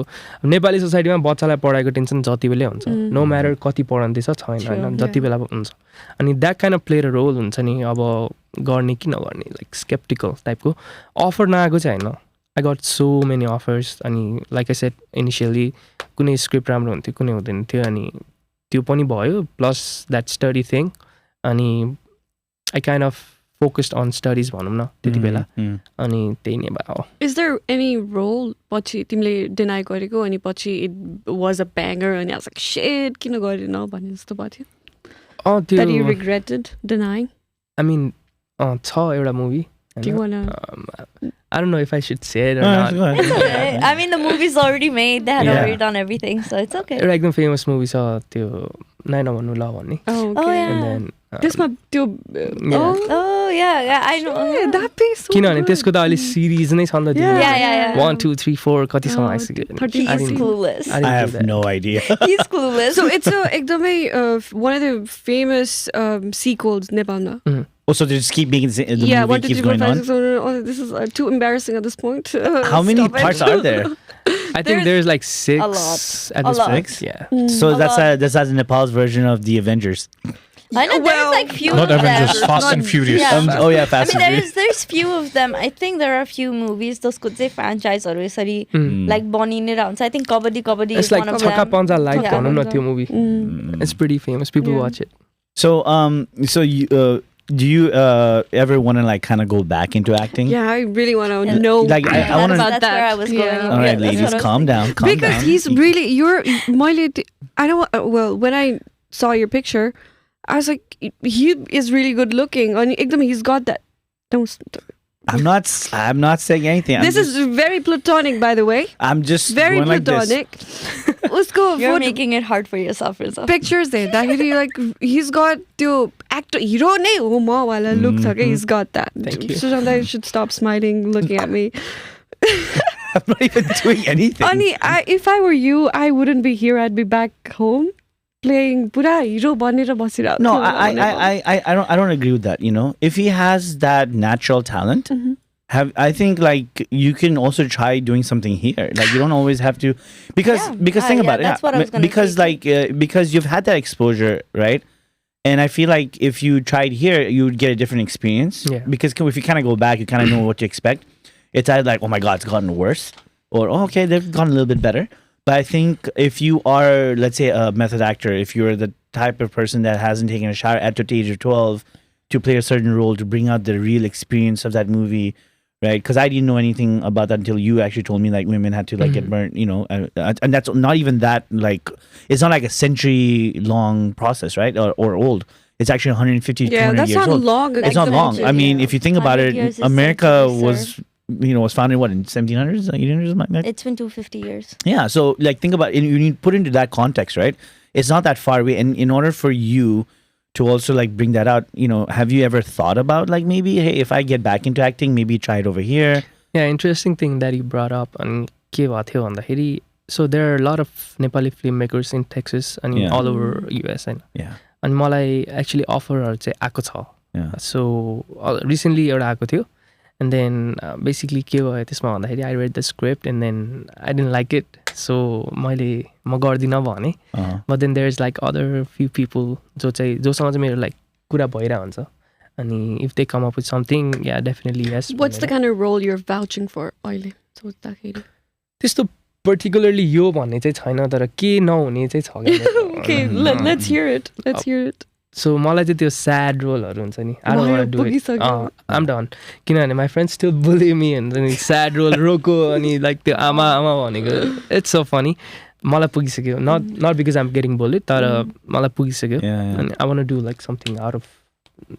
नेपाली सोसाइटीमा बच्चालाई पढाइको टेन्सन जति बेलै हुन्छ नो म्याटर कति पढाउँदैछ छैन होइन जति बेला हुन्छ अनि that kind of player role हुन्छ नि अब गर्ने कि नगर्ने लाइक स्केप्टिकल टाइपको अफर नआएको चाहिँ होइन I got so many offers अनि like I said initially कुनै स्क्रिप्ट राम्रो हुन्थ्यो कुनै हुँदैन थियो अनि त्यो पनि भयो प्लस द्याट स्टडी थिङ अनि I kind of focused on studies भनौँ न त्यति बेला अनि त्यही नै भयो Is there any role पछि तिमीले डिनाइ गरेको अनि पछि it was a banger अनि I was like shit किन गरेन भन्ने जस्तो भयो थियो त्यो that you regretted denying? I mean छ एउटा movie Do you wanna I don't know if I should say it or No, not go ahead. It's okay. I mean, the movie's already made. They had Yeah. already done everything, so it's okay. एउटा एकदम famous movie छ त्यो नाइ नभन्नु ल भन्ने Oh, okay. Oh, yeah. and then त्यसमा त्यो yeah. Oh, yeah, I know. yeah, that pays so किनभने good. त्यसको त अहिले सिरिज नै छ नि त Yeah. 1 2 3 4 कतिसम्म Oh, आइसक्यो 30 I He's didn't- clueless. I didn't I do have that. no idea. He's clueless. So it's a एकदमै one of the famous sequels नेपालमा. Oh, so they just keep making the Yeah, movie 1 2 keeps 3 4 going 5 on. 6 7 8. Oh, this is too embarrassing at this point. How many Stop it. parts are there? I think there's like 6 A lot. at A this lot. point. Yeah. So A that's lot. Nepal's version of the Avengers. I know Well, there's like few Not of Avengers, them. Fast and Furious. Yeah. Oh yeah, I Fast mean, and Furious. there's few of them. I think there are few movies. Those could say franchiseहरू यसरी like बनिनेर हुन्छ. I think Kabaddi It's is like one of Chaka them. Panza like Yeah. भनौँ न त्यो movie. It's pretty famous. People Yeah. watch it. So you do you ever want to like kind of go back into acting? Yeah, I really want to Yeah. know Like, I wanna- about That's that. where I was going. Yeah. All right, Yeah, that's ladies, what I was calm down. Calm Because down. he's really I don't well when I saw your picture I was like he is really good looking and ekdam he's got that don't I'm not saying anything. this is very platonic by the way I'm just very going like this. platonic usko You're making it hard for yourself, Rizzza. pictures there that he like he's got the actor hero nahi ho ma wala look cha ke he's got that Thank you. Sujal, you should stop smiling looking at me I'm not even doing anything. Ani if I were you I wouldn't be here I'd be back home playing pura hero banera basira No, I don't agree with that. You know, if he has that natural talent, I think like you can also try doing something here. Like you don't always have to, because think about it. That's what I was gonna because say. like because you've had that exposure, right? And I feel like if you tried here, you would get a different experience. Yeah. Because if you kind of go back, you kind of know what to expect. It's either like, oh my God, it's gotten worse, or oh, okay, they've gotten a little bit better. But I think if you are, let's say, a method actor, if you're the type of person that hasn't taken a shower at the age of 12 to play a certain role, to bring out the real experience of that movie, right? Because I didn't know anything about that until you actually told me like women had to like get burnt, you know, and that's not even that like it's not like a century long process, right? Or old. It's actually 150 Yeah, 200 that's years not old. long. It's not long. I mean, if you think about 100 it, years is America centuries, was sir. was founded what in 1700s, 1800s, something like that. It's been 250 years. Yeah, so like think about it, you need to put into that context, right? It's not that far away, and in order for you to also like bring that out, you know, have you ever thought about like maybe hey, if I get back into acting, maybe try it over here? Yeah, interesting thing that you brought up and के भएको थियो भन्दाखेरि so there are a lot of Nepali filmmakers in Texas and Yeah. all over US and Yeah, मलाई actually offerहरू चाहिँ आएको छ. yeah. So recently एउटा आएको थियो and then basically के भयो त्यसमा भन्दाखेरि I read the script and then I didn't like it, so म गर्दिनँ भने. But then there's like other few people जोसँग चाहिँ मेरो like कुरा भइरहेको हुन्छ अनि if they come up with something, yeah, definitely yes. What's the kind of role you're vouching for, अहिले? So what's that, Katie? त्यस्तो particularly यो भन्ने चाहिँ छैन तर के नहुने चाहिँ छ क्या. Okay, let's hear it. Let's hear it. So मलाई चाहिँ त्यो sad roleहरू हुन्छ नि. I don't want to do it. पुगिसक्यो. I'm done. किनभने my friends still bully me and then sad role रोको अनि like त्यो आमा भनेको it's so funny. मलाई पुगिसक्यो. Not because I'm getting bullied तर मलाई पुगिसक्यो. Yeah. And I want to do like something out of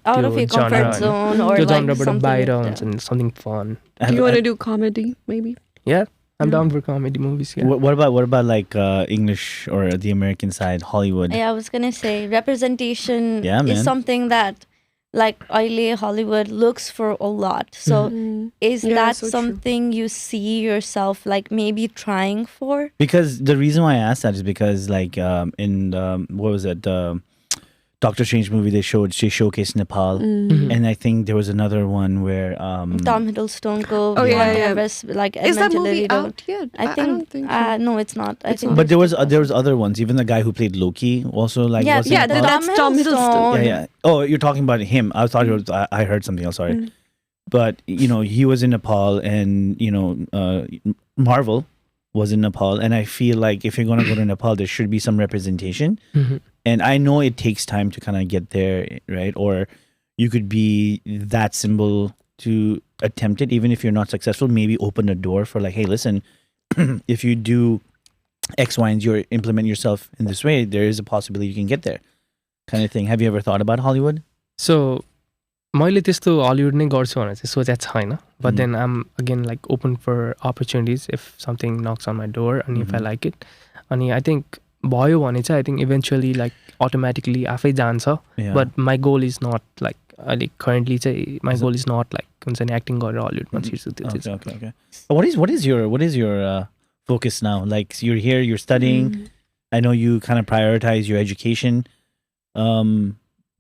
Out of your genre comfort zone or त्यो like genreबाट something. बाहिर Yeah. हुन्छ नि something fun. Do you want to do comedy, maybe? Yeah, I'm down for comedy movies. Yeah. What about like English or the American side, Hollywood? Yeah, I was gonna say representation Yeah, man. is something that like Aile Hollywood looks for a lot. So is Yeah, that so true. something you see yourself like maybe trying for? Because the reason why I asked that is because like in what was it? Doctor Strange movie they showcased Nepal, and I think there was another one where Tom Hiddleston go Oh, yeah, Mount yeah. Everest, like Is that movie mentally out yet? I think, don't think so. no, it's not. I It's think not. but there was other ones. Even the guy who played Loki also like yeah, was in yeah, Nepal. that's Tom Hiddleston. Yeah, yeah. Oh, you're talking about him. I thought it was, I heard something else. Sorry, but you know he was in Nepal, and you know Marvel was in Nepal, and I feel like if you're gonna go to Nepal, there should be some representation. And I know it takes time to kind of get there, right? Or you could be that symbol to attempt it, even if you're not successful. Maybe open a door for like, hey, listen, if you do X, Y, and Z, or implement yourself in this way, there is a possibility you can get there, kind of thing. Have you ever thought about Hollywood? So मैले त्यस्तो Hollywood नै गर्छु भनेर चाहिँ सोचेको छैन. But then I'm again like open for opportunities if something knocks on my door and if I like it. अनि I think भयो भने चाहिँ I think eventually like automatically आफै जान्छ. Yeah. But my goal is not like अहिले currently चाहिँ my goal is not like हुन्छ नि एक्टिङ गरेर हलिउडमा छिर्छु त्यो चाहिँ. Okay. What is your focus now? Like you're here, you're studying. I know you kind of prioritize your education.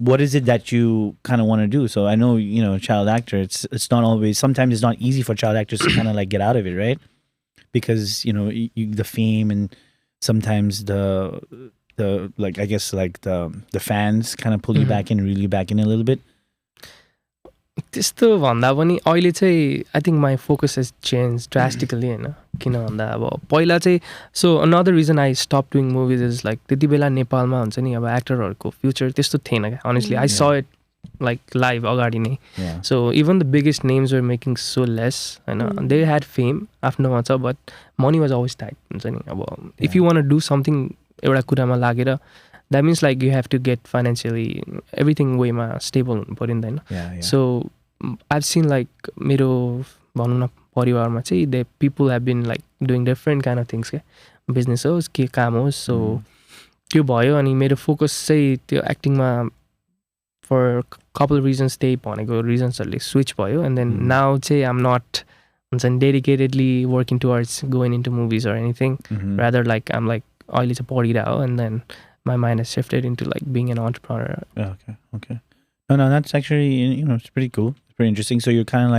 What is it that you kind of want to do? So I know, you know, child actor, it's not always, sometimes it's not easy for child actors to kind of like get out of it, right? Because, you know, the fame and sometimes the like, I guess like the fans kind of pull you back in, reel you back in a little bit. त्यस्तो भन्दा पनि अहिले चाहिँ I think my focus hedge change drastically होइन. किन भन्दा अब पहिला चाहिँ सो अनदर रिजन आई स्टप डुइङ मुभिज इज लाइक त्यति बेला नेपालमा हुन्छ नि अब एक्टरहरूको फ्युचर त्यस्तो थिएन क्या. अनेस्टली आई स इट लाइक लाइभ अगाडि नै. So even the biggest names were making so less होइन. दे ह्याड फेम आफ्नोमा छ but money was always tight हुन्छ नि. अब if you want do something एउटा कुरामा लागेर that means like you have to get financially everything वेमा स्टेबल हुनु पऱ्यो नि त होइन. सो आइभ सिन लाइक मेरो भनौँ न परिवारमा चाहिँ they people have been like doing different kind of things क्या. बिजनेस होस् के काम होस्. सो त्यो भयो अनि मेरो फोकस चाहिँ त्यो एक्टिङमा फर कपल रिजन्स त्यही भनेको रिजन्सहरूले स्विच भयो. एन्ड देन नाउ चाहिँ आम नट हुन्छ नि dedicatedly working towards going into movies or anything. Rather like I'm like अहिले चाहिँ पढिरहेको हो and then my mind has shifted into like being an entrepreneur. Okay. No, that's actually, you know, it's pretty cool. It's pretty interesting. So you're kind of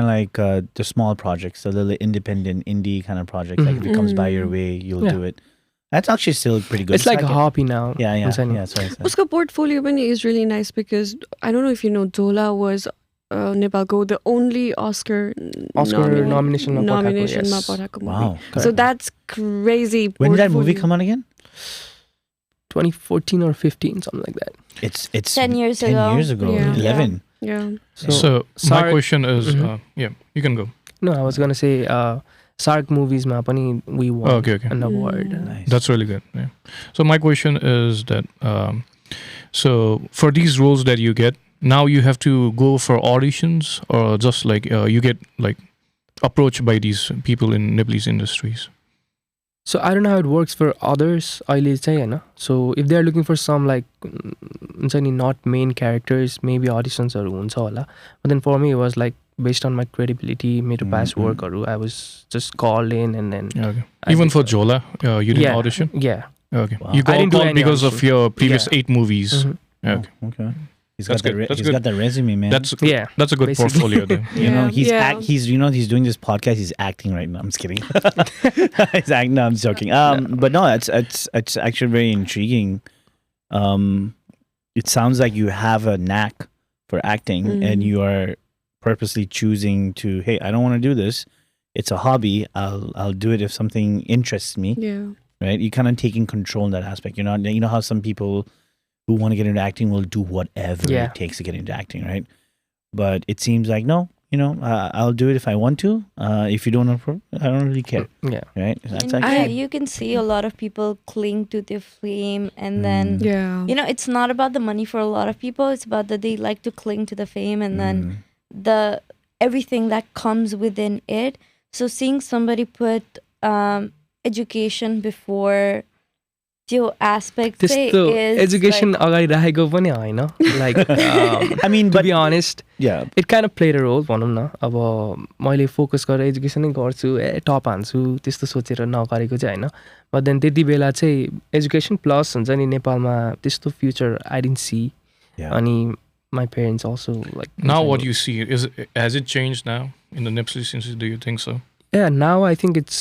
like the small projects, the little independent indie kind of projects. Like if it comes by your way, you'll do it. That's actually still pretty good. It's like a hobby now. Yeah. Sorry. Uska portfolio pani is really nice because I don't know if you know, Jhola was Nepal Go the only Oscar nomination ma patako movie. Wow. So that's crazy. When did that movie come out again? 2014 or 15, something like that. It's 10 years 10 ago. years ago. Yeah. 11. Yeah. So my Sark- question is, Mhm. yeah, you can go. No, I was gonna say Sark movies ma pani we won Okay. an award. Nice. That's really good. Yeah. So my question is that, so for these roles that you get, now you have to go for auditions, or just like you get like approached by these people in Nepalese industries? So I don't know how it works for others. अहिले चाहिँ हैन. So if they are looking for some like हुन्छ नि not main characters, maybe auditions हरू हुन्छ होला. But then for me it was like based on my credibility, मेरो past work हरू, I was just called in and then Okay. I Even did for that. Jhola, you did Yeah. audition? Yeah. Okay. Wow. You I got didn't do called any because of audition. your previous Yeah. 8 movies. Mhm. Okay. Okay. He's That's got good. that. That's He's good. got that resume, man. That's Yeah. That's a good Basically. portfolio there. you know Yeah. Yeah. he's he's doing this podcast. He's acting right now. I'm just kidding. He's acting. No, I'm just joking. But no, it's actually very intriguing. It sounds like you have a knack for acting, and you are purposely choosing to. Hey, I don't want to do this. It's a hobby. I'll do it if something interests me. Yeah. Right? You're kind of taking control in that aspect. You're not. You know how some people who want to get into acting will do whatever Yeah. it takes to get into acting, right? But it seems like no. You know, I'll do it if I want to. If you don't approve, I don't really care. Yeah. Right? That's And actually yeah, you can see a lot of people cling to their flame, and then Yeah. you know, it's not about the money for a lot of people. It's about that they like to cling to the fame, and then the everything that comes within it. So seeing somebody put education before त्यो aspect चाहिँ त्यस्तो is education like, अगाडि राखेको पनि होइन like I mean, to but be honest yeah, it kind of played a role भनौँ न. अब मैले फोकस गरेर एजुकेसनै गर्छु, टप हान्छु त्यस्तो सोचेर नगरेको चाहिँ होइन. बट देन त्यति बेला चाहिँ एजुकेसन प्लस हुन्छ नि नेपालमा त्यस्तो future I didn't see. yeah. अनि my parents also like Now what you see has it changed now in the Nepalese industry? Do you think so? Yeah, now I think it's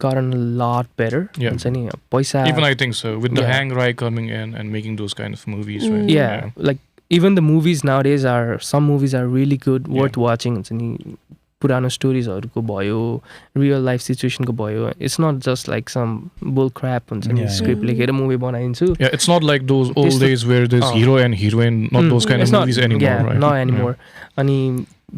gotten a lot better. Yeah. हुन्छ नि पैसा Even I think so. With the Yeah. hang Rai coming in and making those kind of movies, right? Yeah, like even the movies nowadays are, some movies are really good, Yeah. worth watching. हुन्छ नि पुरानो स्टोरिजहरूको भयो, real life सिचुएसनको भयो. It's not just like some bull crap हुन्छ नि Yeah, script लेखेर movie बनाइदिन्छु. Yeah, it's not like those old This the- days where there's hero and heroine, not those kind of It's not- movies anymore, yeah, right? not anymore. Ani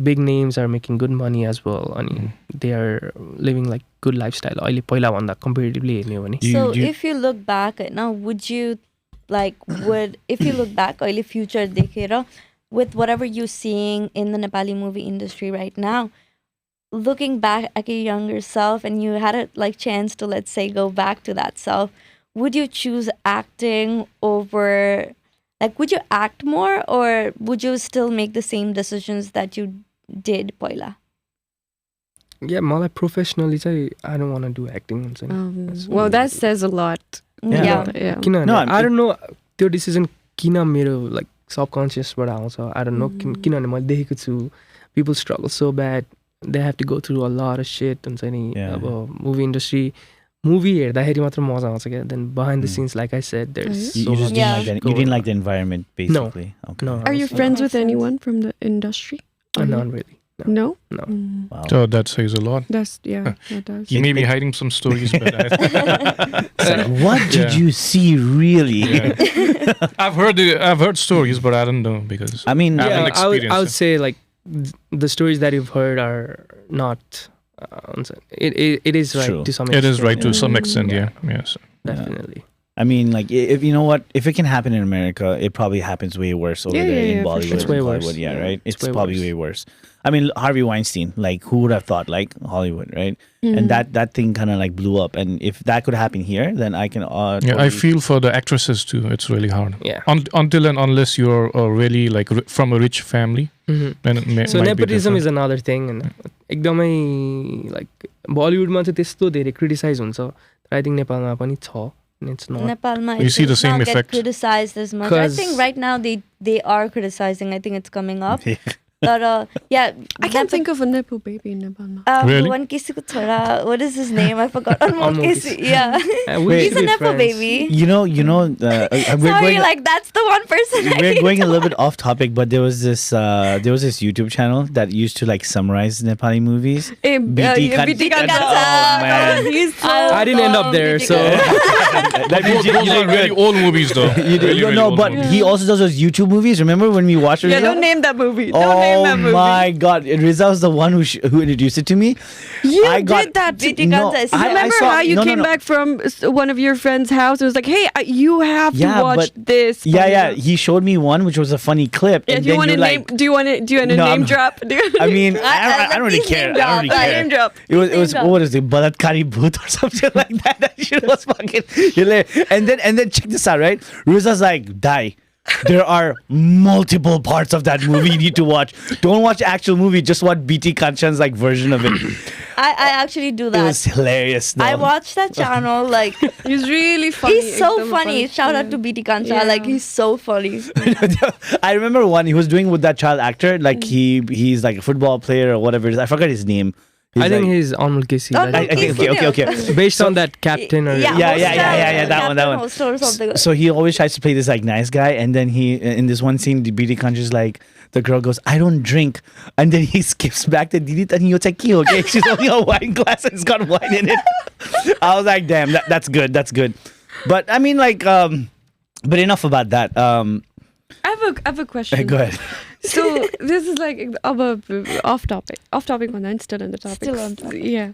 big names are making good money as well. Ani they are living like good lifestyle. अहिले पहिला भन्दा comparatively हेर्ने हो भने. So Do you- if you look back now, would you if you look back early future देखेर with whatever you're seeing in the Nepali movie industry right now, looking back at your younger self and you had a like chance to, let's say, go back to that self, would you choose acting over, like, would you act more, or would you still make the same decisions that you did पहिला? Yeah, मलाई professionally चाहिँ I don't want to do acting हुन्छ नि. Well, that says a lot. Yeah. Yeah. किनभने No, I don't know त्यो decision किन मेरो like सबकन्सियसबाट आउँछ. I don't know किनभने मैले देखेको छु people struggle so bad, they have to go through a lot of shit हुन्छ नि. Yeah. अब मुभी इन्डस्ट्री मुभी हेर्दाखेरि मात्र मजा आउँछ क्या. Then behind the scenes, like I said, there's You, so you just much didn't like that. You going didn't on. like the environment, basically. Okay. No, Are you honestly. friends with Makes sense. anyone from the industry? Not really. No? No. Wow. So that says a lot. That's, yeah, that does. You may be hiding some stories, but It's like, what did Yeah. you see, really? yeah. I've heard stories, but I don't know because I mean, I haven't Yeah, I would experienced it. say like the stories that you've heard are not. It is right True. to some It extent. is right to some extent, yeah. Yes. Definitely. I mean, like, if you know what, if it can happen in America, it probably happens way worse over Yeah, there yeah, in yeah, for Bollywood. sure. It's way and worse. Hollywood, yeah, Yeah, right? it's It's way probably worse. way worse. I mean, Harvey Weinstein, like, who would have thought, like, Hollywood, right? And that thing kind of like blew up. And if that could happen here, then I can. Yeah, I totally- feel for the actresses too. It's really hard. Yeah. Until and unless you're really like from a rich family, Mhm. then it may, So might be nepotism different. is another thing, and एकदमै like बलिउडमा चाहिँ त्यस्तो धेरै criticise हुन्छ. I think नेपालमा पनि छ. And it's not. Nepalma, You it see the does same not get effect. criticized as much. I 'Cause- think right now they are criticizing. I think it's coming up. But yeah, I can't think of a Nepo baby in Nepal now. Really? One Kisiku Thora, what is his name? I forgot. Anmol Anmol Kisi. Kisi. Yeah. We He's should a be Nepo friends. baby. You know, we're Sorry, going. like that's the one person. I We're need going to a little bit off topic, but there was this YouTube channel that used to like summarize Nepali movies. BT BT Kancha. Oh, man. He's so I didn't end up dumb, there, BT so Kancha. That means you Those did are really good. old movies, though. You did, Really, really no, old but movies. he also does those YouTube movies. Remember when we watched it? Yeah, don't name that movie. Don't name that movie. Oh my God, Rizzza was the one who introduced it to me. You I got- did that. BT No, Kancha is- I Remember saw- how you no, no, came no. back from one of your friend's house and was like, "Hey, you have to Yeah, watch but- this." Yeah. He showed me one which was a funny clip. Yeah, and do you then want to you're name? like, Do you want to No, name I'm- drop? I mean, I let don't really these care. name I don't really drop. care. Name drop. It was Name what is it, Balatkari Bhoot or something like that. That shit was fucking hilarious. And then check this out, right? Rizza's like, die. There are multiple parts of that movie you need to watch. Don't watch the actual movie, just watch BT Kanchan's like version of it. I actually do It that. was hilarious. Though. I watched that channel. Like, He's really funny. he's so Ekdam funny. Shout out to BT Kancha. Yeah. Like, he's so funny. I remember one he was doing with that child actor. Like he's like a football player or whatever it is. I forgot his name. He's I think like- he's Anmol Kesi. Oh, I no, think. I think okay. Based on that captain or Yeah, Yeah, that one, that Captain one. Host or something. So he always tries to play this like nice guy, and then he in this one scene, the BT Kanchan's like the girl goes, "I don't drink," and then he skips back to Didi and he goes like, "Okay, she's only a wine glass and it's got wine in it." I was like, "Damn, that's good, that's good." But I mean, like, but enough about that. I have a question. Go ahead. So this is like off topic but then still on the topic. Still on topic. Yeah.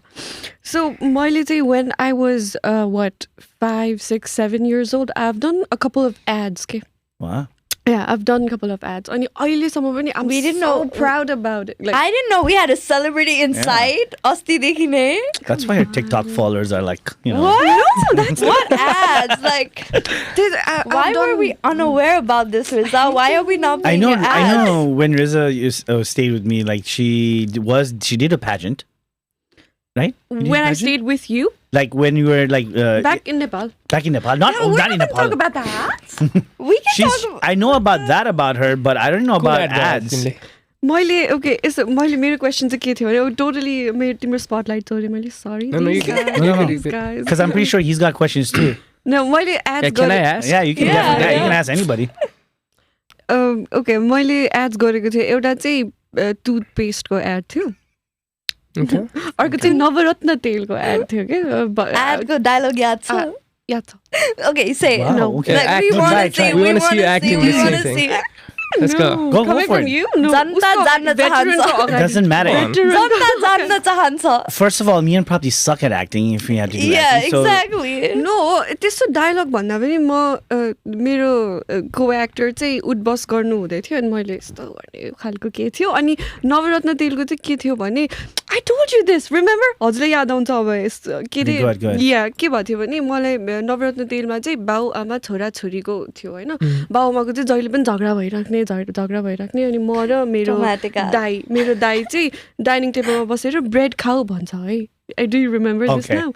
So मैले चाहिँ when I was 5, 6, 7 years old, I've done a couple of ads. Okay. Wow. Yeah, I've done a couple of ads. अनि अहिलेसम्म पनि I'm We didn't so know- proud about it. Like, I didn't know we had a celebrity inside. Asti dekhi ne. That's why your TikTok followers are like, you know. What? What ads? Like, I've why done- were we unaware about this, Rizzza? Why are we not I paying know. your ads? I know. When Rizzza stayed with me, like she did a pageant, right? You did When I pageant? stayed with you like when you were like back in Nepal. back in Nepal, not we're not in not gonna Nepal. talk about that. We can She's. talk. I know about that about her, but I don't know about ads. मैले okay यसो मैले मेरो question चाहिँ के थियो भने totally मेरो तिम्रो spotlight चोरे मैले सरी No, you can- No, no. guys Because I'm pretty sure he's got questions too. no मैले Yeah, एड्स can I गरे ask? Yeah, you can. Yeah, definitely, you yeah. can ask anybody. Okay मैले ads गरेको थिएँ एउटा चाहिँ टुथपेस्टको add थियो Okay. अर्को चाहिँ नवरत्न तेलको एड थियो कि Ad ko dialogue yaad cha? याद छ Okay, say it. Wow, No. okay. Like, Act- we no, want try, to try. see. We We wanna want see to you see. acting We the want same to thing. see. Let's go. Go Coming for from it. you no जनता जान्न veteran चाहन्छ। को अगाडि- It doesn't matter. veteran को जनता जान्न चाहन्छ। First of all, me and probably suck at acting if we had to do Yeah, acting. So exactly. No त्यस्तो dialogue भन्दा पनि म मेरो को एक्टर चाहिँ उठबस गर्नु हुँदै थियो अनि मैले यस्तो गर्ने खालको के थियो अनि नवरत्न तेलको चाहिँ के थियो भने I told you this remember हजुरलाई याद आउँछ अब यस्तो के Go ahead, go अरे ahead. या के भएको थियो भने मलाई नवरत्न तेलमा चाहिँ बाउ आमा छोरा छोरीको थियो होइन बाउ आमाको चाहिँ जहिले पनि झगडा भइराख्ने अनि म र मेरो Dramatic ad. मेरो दाई चाहिँ डाइनिङ टेबलमा बसेर ब्रेड खाऊ भन्छ है I do remember this Okay. Now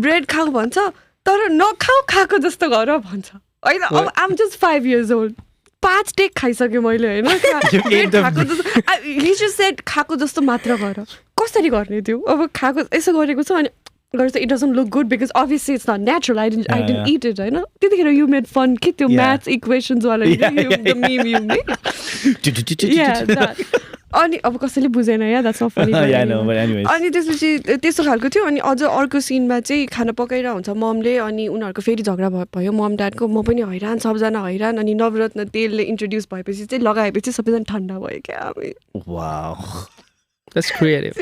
bread खाऊ भन्छ तर नखाऊ खाएको जस्तो गर भन्छ होइन अब आम जस्ट 5 years old 5 टेक खाइसकेँ मैले होइन ate the- खाएको जस्तो हि जस्ट सेड खाएको जस्तो मात्र गर कसरी गर्ने त्यो अब खाएको यसो गरेको छ अनि गर्छ it doesn't look good because obviously it's not natural I Yeah, didn't yeah. It it होइन त्यतिखेर यु मेड फन कि त्यो Yeah. म्याथ्स इक्वेसन्सवाला द मिम यु मेड अनि अब कसैले बुझेन या that's not funny Yeah, I know, but anyways. अनि त्यसपछि त्यस्तो खालको थियो अनि अझ अर्को सिनमा चाहिँ खाना पकाइरहेको हुन्छ ममले अनि उनीहरूको फेरि झगडा भयो मम ड्याडको म पनि हैरान सबजना हैरान अनि नवरत्न तेलले इन्ट्रोड्युस भएपछि चाहिँ लगाएपछि सबैजना ठन्डा भयो क्या Wow. That's creative.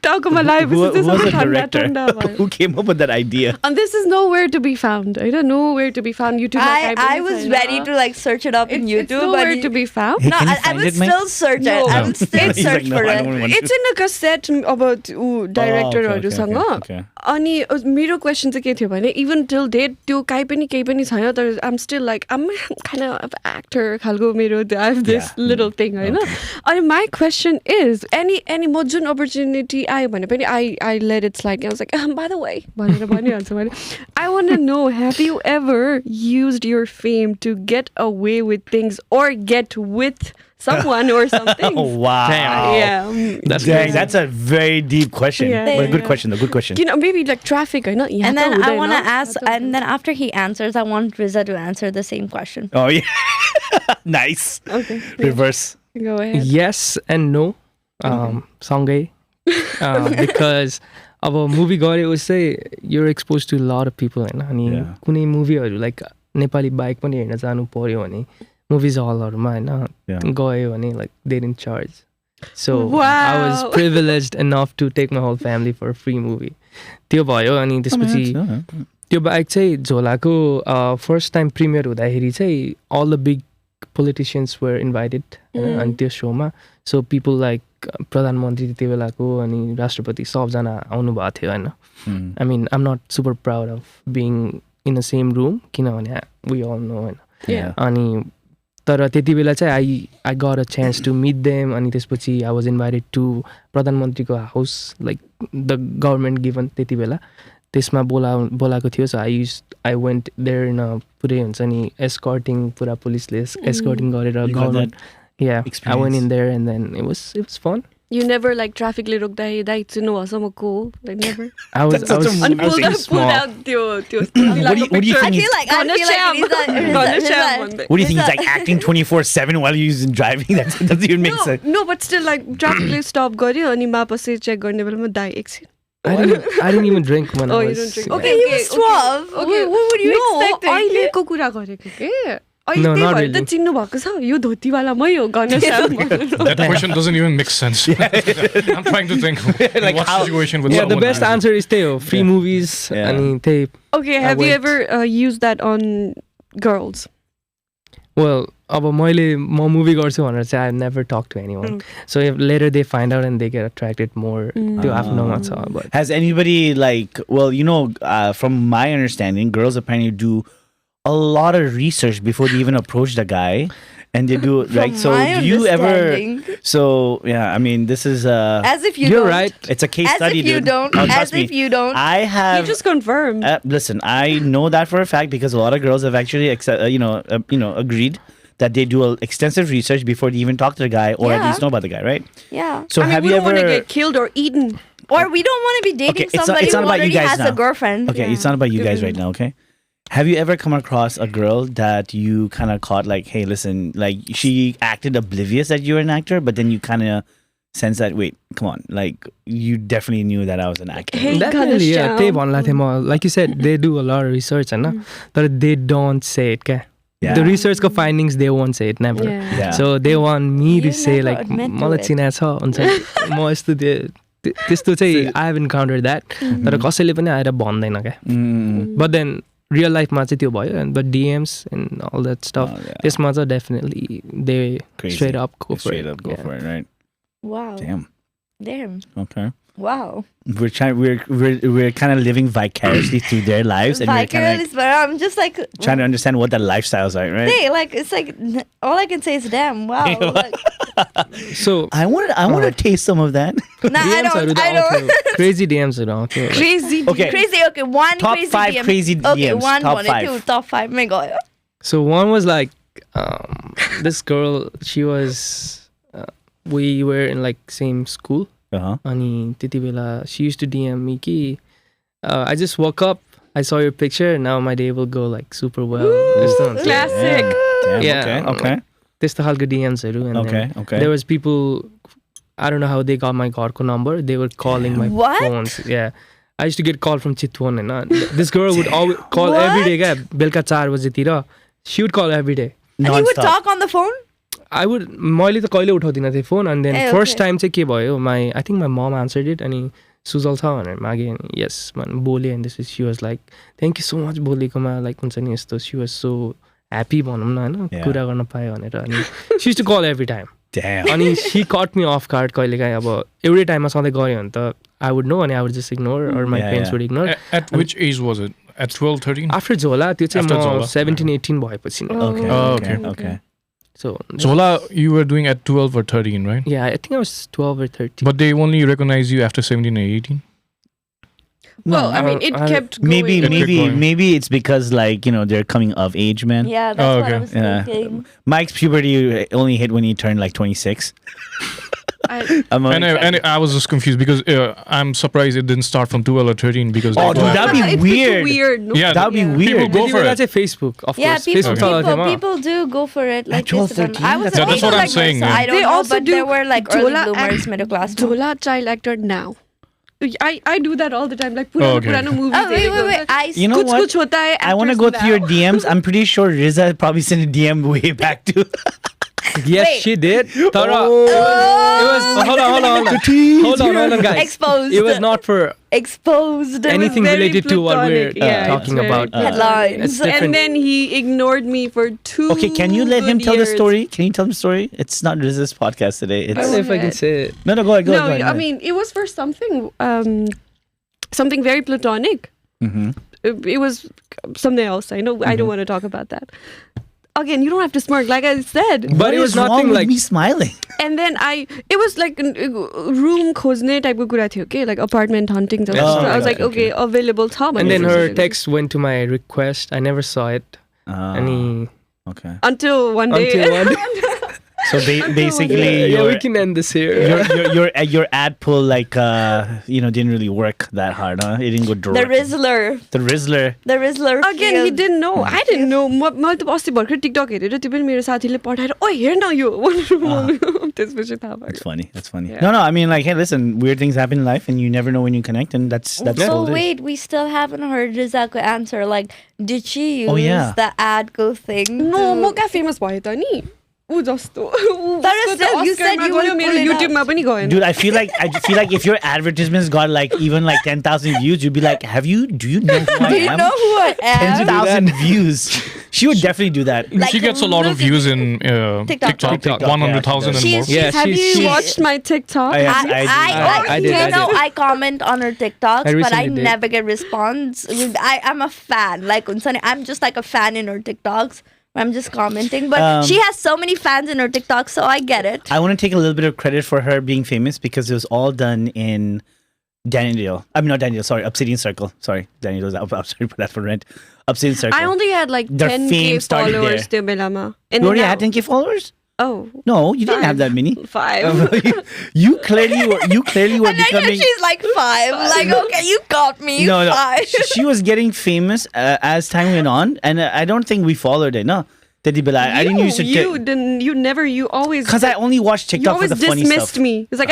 टाउकोमा लगाएपछि Who चाहिँ was सबै the ठन्डा director? ठन्डा भयो Who came up with that idea? And this is nowhere to be found. Nowhere to be found. YouTube. I was ready to like search it up in It's YouTube, nowhere but to be found. Hey, no, can you I find will it, Mike? still search No. it. I will still He's search like, no, for I it. don't want It's in a cassette about डाइरेक्टरहरूसँग okay. अनि मेरो question चाहिँ के थियो भने even till date त्यो काहीँ पनि केही पनि छैन तर आम स्टिल लाइक आम kind of एक्टर खालको मेरो I have this Yeah. Little thing होइन अनि माई क्वेसन इज एनी म जुन अपर्च्युनिटी आयो भने पनि I let it's like like by the way भनेर भनिहाल्छु मैले I want to know have you ever used your fame to get away with things or get with someone or something Oh, wow. Damn. yeah That's Dang, crazy. that's a very deep question. Yeah. But good Yeah. question, though. Good question. you know maybe like traffic होइन And then I want to ask, and then after he answers, I want Rizzza to answer the same question. Oh, yeah. Nice. okay Reverse. go ahead Yes and no. सँगै. Because अब movie गरेपछि चाहिँ you're exposed to a lot of people होइन अनि Yeah. कुनै मुभीहरू like Nepali bike पनि हेर्न जानु पर्यो भने मुभिज हलहरूमा होइन Yeah. गयो भने like there in charge so I Wow. Was privileged enough to take my whole family for free movie त्यो भयो अनि त्यसपछि त्यो बाहेक चाहिँ झोलाको फर्स्ट टाइम प्रिमियर हुँदाखेरि चाहिँ all the big politicians were invited अनि त्यो सोमा सो पिपल लाइक प्रधानमन्त्री त्यति बेलाको अनि राष्ट्रपति सबजना आउनुभएको थियो होइन I mean I'm not super proud of being in a same room किनभने वी अल नो होइन Yeah. अनि तर त्यति बेला चाहिँ I got a chance to meet them अनि त्यसपछि आई वाज इन्भाइटेड टु प्रधानमन्त्रीको house like the government given त्यति बेला त्यसमा बोलाएको थियो सो आई वेन्ट देयर इन पुरै हुन्छ नि एस्कर्टिङ पुरा पुलिसले एस्कर्टिङ गरेर गभर्मेन्ट या I went in there and then it was fun You never like traffic le rukda hey dai chinu asama cool like never. I was And pulled out त्यो What do you I think? feel like What do you think? He's like acting 24/7 while he's driving. That doesn't even make sense. No, but still like traffic le stop गर्यो अनि मापसे check गर्ने बेलामा दाइ एकछिन. I didn't even drink when Oh, I you was don't drink. Okay, he was 12. Okay. What would you No, expect? अहिलेको कुरा गरेको के No, अहिले त्यही not भएर त really. चिन्नु भएको छ यो धोतीवाला मै हो Ghanshyam That question doesn't even make sense. I'm trying to think Like what how- situation would Yeah, the someone best answer. answer is त्यही हो free movies Yeah. अनि त्यही Okay, have you went. ever used that on girls? well अब म movie गर्छु भनेर चाहिँ I never talk to anyone so if later they find out and they get attracted more त्यो आफ्नोमा छ but Has anybody like? Well, from my understanding, girls apparently do a lot of research before they even approach the guy, and they do right. So my do you ever? understanding. So yeah, I mean, this is As if you you're don't. right it's a case As study, if you dude. don't. Oh, As trust me. if you don't. I You have. just confirmed. Listen, I know that for a fact because a lot of girls have actually, agreed that they do extensive research before they even talk to the guy or at Yeah. least know about the guy, right? Yeah. So I mean, have we you don't want ever? to get killed or eaten. Or we don't want to be dating Okay, it's not- somebody it's who not about you already guys has now. a girlfriend. Okay, it's not about you guys right now, okay? Have you ever come across a girl that you kind of caught like, hey, listen, like she acted oblivious that you were an actor, but then you kind of sense that, wait, come on, like you definitely knew that I was an actor. Hey, Definitely, yeah, Ghanshyam. त्यही भन्ला थिएँ म like you said they do a lot of research होइन तर they don't say it क्या Yeah. The रिसर्चको findings they won't say it never Yeah. Yeah. So they want me to You say never like admit to मलाई it. चिनाएको छ हुन्छ म यस्तो त्यस्तो चाहिँ आई हेभ इन्काउन्टर द्याट तर कसैले पनि आएर भन्दैन क्या बट देन रियल लाइफमा चाहिँ त्यो भयो but DMs and all that stuff Oh, yeah. त्यसमा चाहिँ definitely they Crazy. Straight up go for Straight up go for it, right? Wow. Damn. Damn. Okay. Wow. We're kind of living vicariously through their lives, and we're kind of Vicarious, but I'm just like trying to understand what their lifestyles are, right? Hey, like it's like all I can say is damn. Wow. Like, so I want to taste some of that. nah, I don't. I don't. Crazy डिएम्सहरू आउँथ्यो Crazy. Okay. Crazy. Okay, one Top crazy 5 DM. crazy Okay, DMs, one top one, 5. two, top 5. My God. So one was like this girl. She was we were in like same school. Uh-huh. Ani त्यति बेला she used to DM me कि I just woke up. I saw your picture. Now my day will go like super well. त्यस्तो हुन्छ। Classic. Damn. Yeah, Okay. त्यस्तो खालको DMsहरू and Okay, then okay. there was people. I don't know how they got my घरको number. They were calling my What? phones. Yeah. I used to get call from Chitwan and this girl would always call What? every day. क्या बेलुका 4 बजेतिर she would call every day. And you would Non-stop. talk on the phone? I would मैले त कहिले उठाउँदिनँ थिएँ phone and then A, first okay. time चाहिँ के भयो I think my mom answered it अनि सुजल छ भनेर मागे अनि yes बोले and she was like thank you so much बोलेकोमा like हुन्छ नि यस्तो she was so happy भनौँ न होइन Yeah. कुरा गर्न पायो भनेर अनि she used to call every time Damn. अनि she caught me off guard कहिलेकाहीँ अब एउटै टाइममा सधैँ गऱ्यो भने त I would know अनि I would just ignore or my Yeah, parents yeah. would ignore At which age was it? At 12, 13? after Jhola त्यो चाहिँ After म Jhola. 17-18 भएपछि नै Okay. Oh, okay. okay. Okay. so Zola, you were doing at 12 or 13, right? yeah I think I was 12 or 13 But they only recognize you after 17 or 18? Well, I mean, it I- kept going. Maybe it's because like they're coming of age, man. Yeah, that's Oh, what I okay. was Yeah. thinking. Mike's puberty only hit when he turned like 26. I'm And I was just confused because I'm surprised it didn't start from 12 or 13 because Oh, they dude, go that'd be It's too weird. weird. No? Yeah, That'd be Yeah. weird. People go for त्यति बेला it. चाहिँ Facebook of Yeah, course people, Facebook people, चलाउँथेँ म people do go for it. Like At 12, this one. 13? I was That's also what I'm like saying, this, so yeah. I don't They know, also but do there were like early Jhola bloomers, and middle class. Jhola child actor now. I do that all the time. Like purano movies. Oh, wait. You know what? Kuch hota hai, I want to actors go through your now. DMs. I'm pretty sure Rizzza probably sent a DM way back to. Yes, Wait. she did. Tara, it was hold on, guys. Exposed. It was not for Exposed. anything very related to what we're platonic. Yeah, talking it's very about. Headlines. It's different. And then he ignored me for 2 Okay, can you let him good tell the years. story? Can you tell him the story? It's not Rizza's podcast today. I don't know It's if I can say it. no, go ahead. Go No, ahead. I mean it was for something very platonic. Mm-hmm. It was something else. I know. I don't want to talk about that. Again, you don't have to smirk, like I said. But What it was is wrong nothing with like me smiling. And then it was like room खोज्ने type of कुरा थियो, okay, like apartment hunting. So Oh, I was like, okay. okay, available था. and then भनेर her सोचेको. text went to my request. I never saw it. Any Okay. Until one day. until one So basically, yeah, we your, can end this here. your ad pull didn't really work that hard, huh? It didn't go The direct. Rizzler. The Rizzler. The Rizzler. Again, he failed. didn't know. I didn't know. मैले त अस्ति भर्खर TikTok हेरेर त्यो पनि मेरो साथीले पठाएर ओइ हेर न यो त्यसपछि थाहा भयो. That's funny. That's funny. Yeah. No, I mean, like, hey, listen, weird things happen in life, and you never know when you connect, and that's So all it is. wait, we still haven't heard Rizzako answer. Like, did she use yeah. the ad go thing? No, to- म कहाँ famous भयो त नि ऊ जस्तो तर still, you said you would मेरो pull it युट्युबमा up. पनि गएन. Dude, I feel like if your advertisements got like even like 10,000 views, you'd be like, do you know who I Do you am? know who I am? 10,000 views. She would definitely do that. Like, she gets a lot of views in TikTok. TikTok, 100,000 and more. She's- Yeah, Have she's- you watched my TikTok? I did. I comment on her TikToks, I but I recently did. never get response. I'm a fan. Like, I'm just like a fan in her TikToks. I'm just commenting, but she has so many fans in her TikTok, so I get it. I want to take a little bit of credit for her being famous because it was all done in Daniel. I mean, not Daniel. Sorry, Obsidian Circle. Sorry, Daniel was up. Sorry, put that for rent. Obsidian Circle. I only had like Their 10K fame started followers there. त्यो बेलामा. You already had 10K followers? Oh, No, you didn't have that many. 5. You clearly were And I know becoming. she's like 5. Like, okay, you got me. No. 5. She was getting famous as time went on, and I don't think we followed it. No, I didn't used to. You always. Because I only watched you TikTok for always the funny dismissed stuff. me. It's like,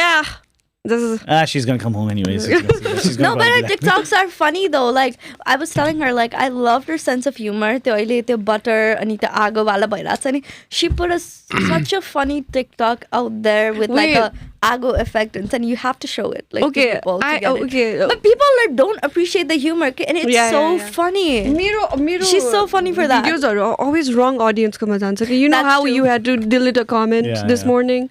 this is. She's gonna come home anyways. She's gonna No, but her probably be like- TikToks are funny though. Like, I was telling her, like, I loved her sense of humor. त्यो अहिले त्यो butter अनि त्यो आगो वाला भइरहेछ नि. She put such a funny TikTok out there with like Wait. a ago effect, and you have to show it. Like, to Okay, people to get it. okay. But people don't appreciate the humor, and it's so funny. मेरो She's so funny for that. Videos are always wrong audience को मा जान्छ. You know That's how true. you had to delete a comment Yeah, this yeah. morning?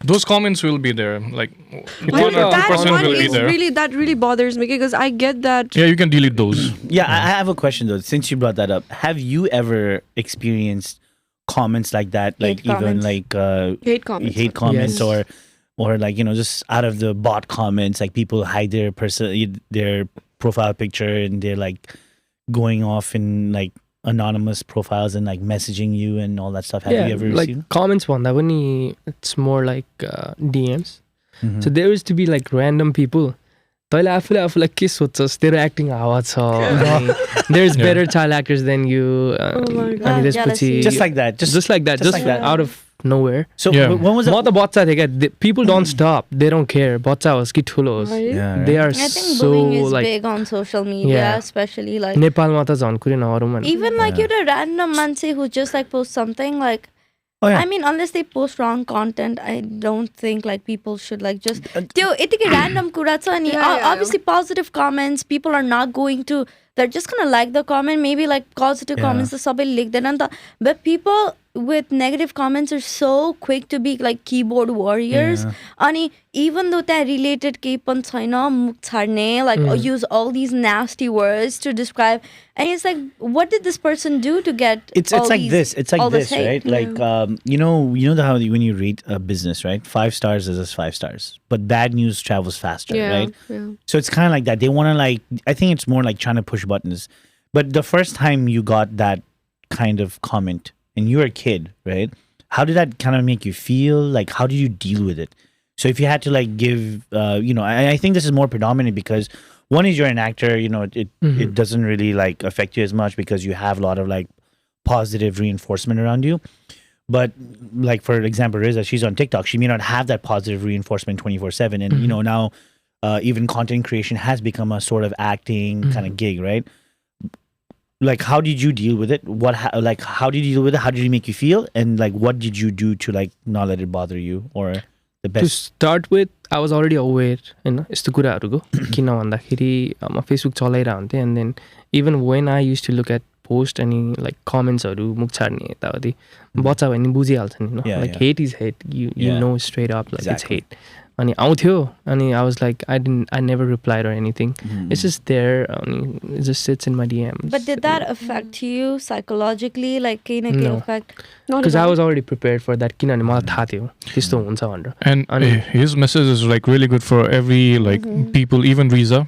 Those comments will be there. Like 1 Well, or that 2% one will be is there. That really bothers me because I get that. Yeah, you can delete those. Yeah, I have a question though. Since you brought that up, have you ever experienced comments like that? Like Hate even comments. like Hate comments. hate comments Yes. or like just out of the bot comments, like people hide their profile picture and they're like going off in like anonymous profiles and like messaging you and all that stuff. Have you ever like received? comments भन्दा पनि it's more like DMs. Mhm. So there used to be like random people. तैँले आफूलाई के सोच्छस् तेरो acting हावा छ अनि there's Yeah. better child actors than you my God. अनि त्यसपछि Jealousy. Just like that. just like that just just like that. out of nowhere. So Yeah. when was it? म त बच्चा थिएँ क्या people don't stop, they don't care बच्चा होस् कि ठुलो होस्, Right? Yeah, right. they are I think so bullying is like big on social media, Yeah. especially like नेपालमा त झन् कुरै नगरौँ भने even like you're a random manse who just like posts something like. Oh, yeah. I mean, unless they post wrong content, I don't think like people should like just त्यो यतिकै random कुरा छ अनि obviously positive comments people are not going to, they're just gonna like the comment, maybe like positive Yeah. comments त सबैले लेख्दैन नि त, but people with negative comments are so quick to be like keyboard warriors. अनि even though that related केही पनि छैन मुख छाड्ने like use all these nasty words to describe, and it's like what did this person do to get It's all like these, this. It's like all this, hate? right? Like you know how when you rate a business, right? 5 stars is just 5 stars, but bad news travels faster, right? Yeah. So it's kind of like that. They want to like. I think it's more like trying to push buttons. But the first time you got that kind of comment, and you were a kid, right? How did that kind of make you feel? Like, how did you deal with it? So if you had to like give, I think this is more predominant because one is you're an actor. It doesn't really like affect you as much because you have a lot of like positive reinforcement around you. But like for example, Rizzza, she's on TikTok. She may not have that positive reinforcement 24/7, and now even content creation has become a sort of acting kind of gig, right? Like, how did you deal with it? How did you deal with it? How did it make you feel? And like, what did you do to like not let it bother you? Or the To best? start with, I was already aware होइन यस्तो कुराहरूको किन भन्दाखेरि म Facebook चलाइरहेको हुन्थेँ and then even when I use to look at post अनि like कमेन्ट्सहरू मुख छाड्ने यताउति बच्चा भयो भने बुझिहाल्छ नि Yeah, like yeah. Hate is hate you Yeah. No straight up like it's Exactly. Hate अनि आउँथ्यो अनि I was like I never replied or anything it's just there अनि it just sits in my DMs But did that affect you psychologically? Like, केही न केही No. effect? Not because at I all. Was already prepared for that किनभने मलाई थाहा थियो त्यस्तो हुन्छ भनेर And And- his message is like really good for every like people, even Rizzza.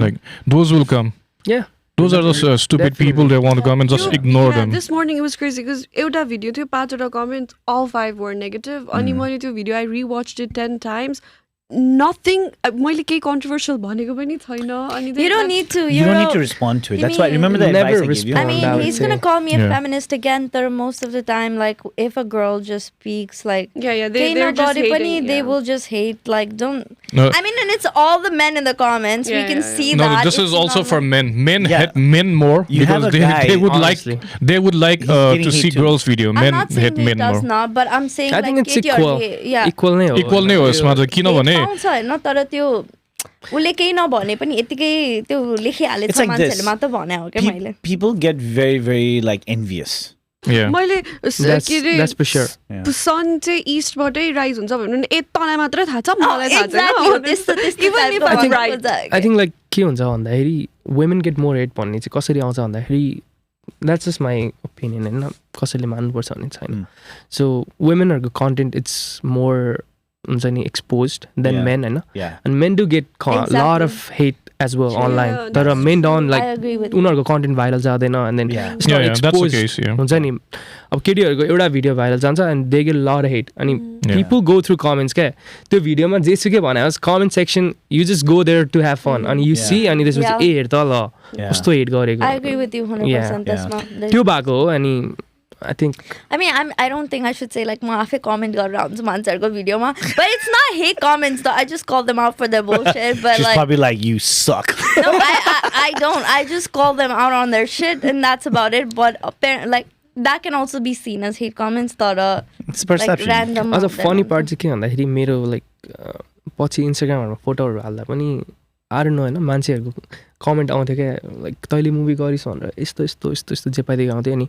Like those will come. Yeah. Those are just stupid people. They want to come and just Yo, ignore yeah, them. This morning it was crazy because एउटा video थियो 5 वटा comment, all 5 were negative. अनि मैले त्यो video I rewatched it 10 times. Nothing. मैले केही controversial भनेको पनि छैन. अनि You don't need to. You don't need to respond to it. you That's why. mean- Remember the Never advice I gave you. I mean, I would he's say. gonna call me a Yeah. feminist again. There most of the time, like if a girl just speaks like Yeah, "Kehi they're na just body pani," hating. they yeah. will just hate. Like, don't. No, I mean, and it's all the men in the comments. We Yeah, can yeah, see no, that. this is It's also not for like- men. Men Yeah. hate men more You have because a guy, they would honestly. like He's getting to see hate too. girls' video. I'm Men not saying hate he men does more. not, but I'm saying I like think it's केटीहरूले- equal. Yeah. Equal नै हो Equal नै हो यसमा त किनभने hate पाउँछ होइन तर त्यो उसले केही नभने पनि यतिकै त्यो लेखिहालेछ It's like this. मान्छेले मात्र भने हो क्या मैले People get very, very like envious. yeah. मैले That's for sure. Yeah. सन चाहिँ ईस्टबाटै राइज हुन्छ भन्नु नि तँलाई मात्रै थाहा छ मलाई थाहा Exactly, हो, छैन त्यस्तो- त्यस्तो Even type if of I'm people right. हुन्छ I think like के हुन्छ भन्दाखेरि वुमेन गेट मोर हेट भन्ने चाहिँ कसरी आउँछ भन्दाखेरि द्याट्स जस्ट माई ओपिनियन होइन कसैले मान्नुपर्छ भन्ने छैन सो वुमेनहरूको कन्टेन्ट इट्स मोर हुन्छ नि एक्सपोज देन Yeah. मेन होइन Yeah. and men do get Exactly. lot of hate as well Yeah, online that's तर men don't I like agree with you. उनीहरूको content viral जाँदैन and then Yeah. it's not Yeah, that's the exposed case, yeah. हुन्छ नि अब केटीहरूको एउटा video viral जान्छ and they get lot of hate अनि Yeah. people go through comments क्या त्यो भिडियोमा जेसुकै भने होस् comment section you just go there to have fun अनि you Yeah. see अनि त्यसपछि Yeah. ए हेर त ल Yeah. कस्तो हेट गरेको I agree with you 100% Yeah. त्यसमा There's- त्यो भएको हो अनि I think I mean, I don't think I should say like म आफै comment गरेर आउँछु मान्छेहरूको भिडियोमा but it's not hate comments though I just call them out for their bullshit but She's like probably like, you suck. no I don't I just call them out on their shit and that's about it but apparently like that can also be seen as hate comments तर It's like perception. random अझ out there funny हुन्छ। Part चाहिँ के भन्दाखेरि मेरो like पछि इन्स्टाग्रामहरूमा फोटोहरू हाल्दा पनि आएर न होइन मान्छेहरूको कमेन्ट आउँथ्यो क्या लाइक तैँले मुभी गरिस् भनेर यस्तो यस्तो यस्तो यस्तो जे पाइदिएको आउँथ्यो अनि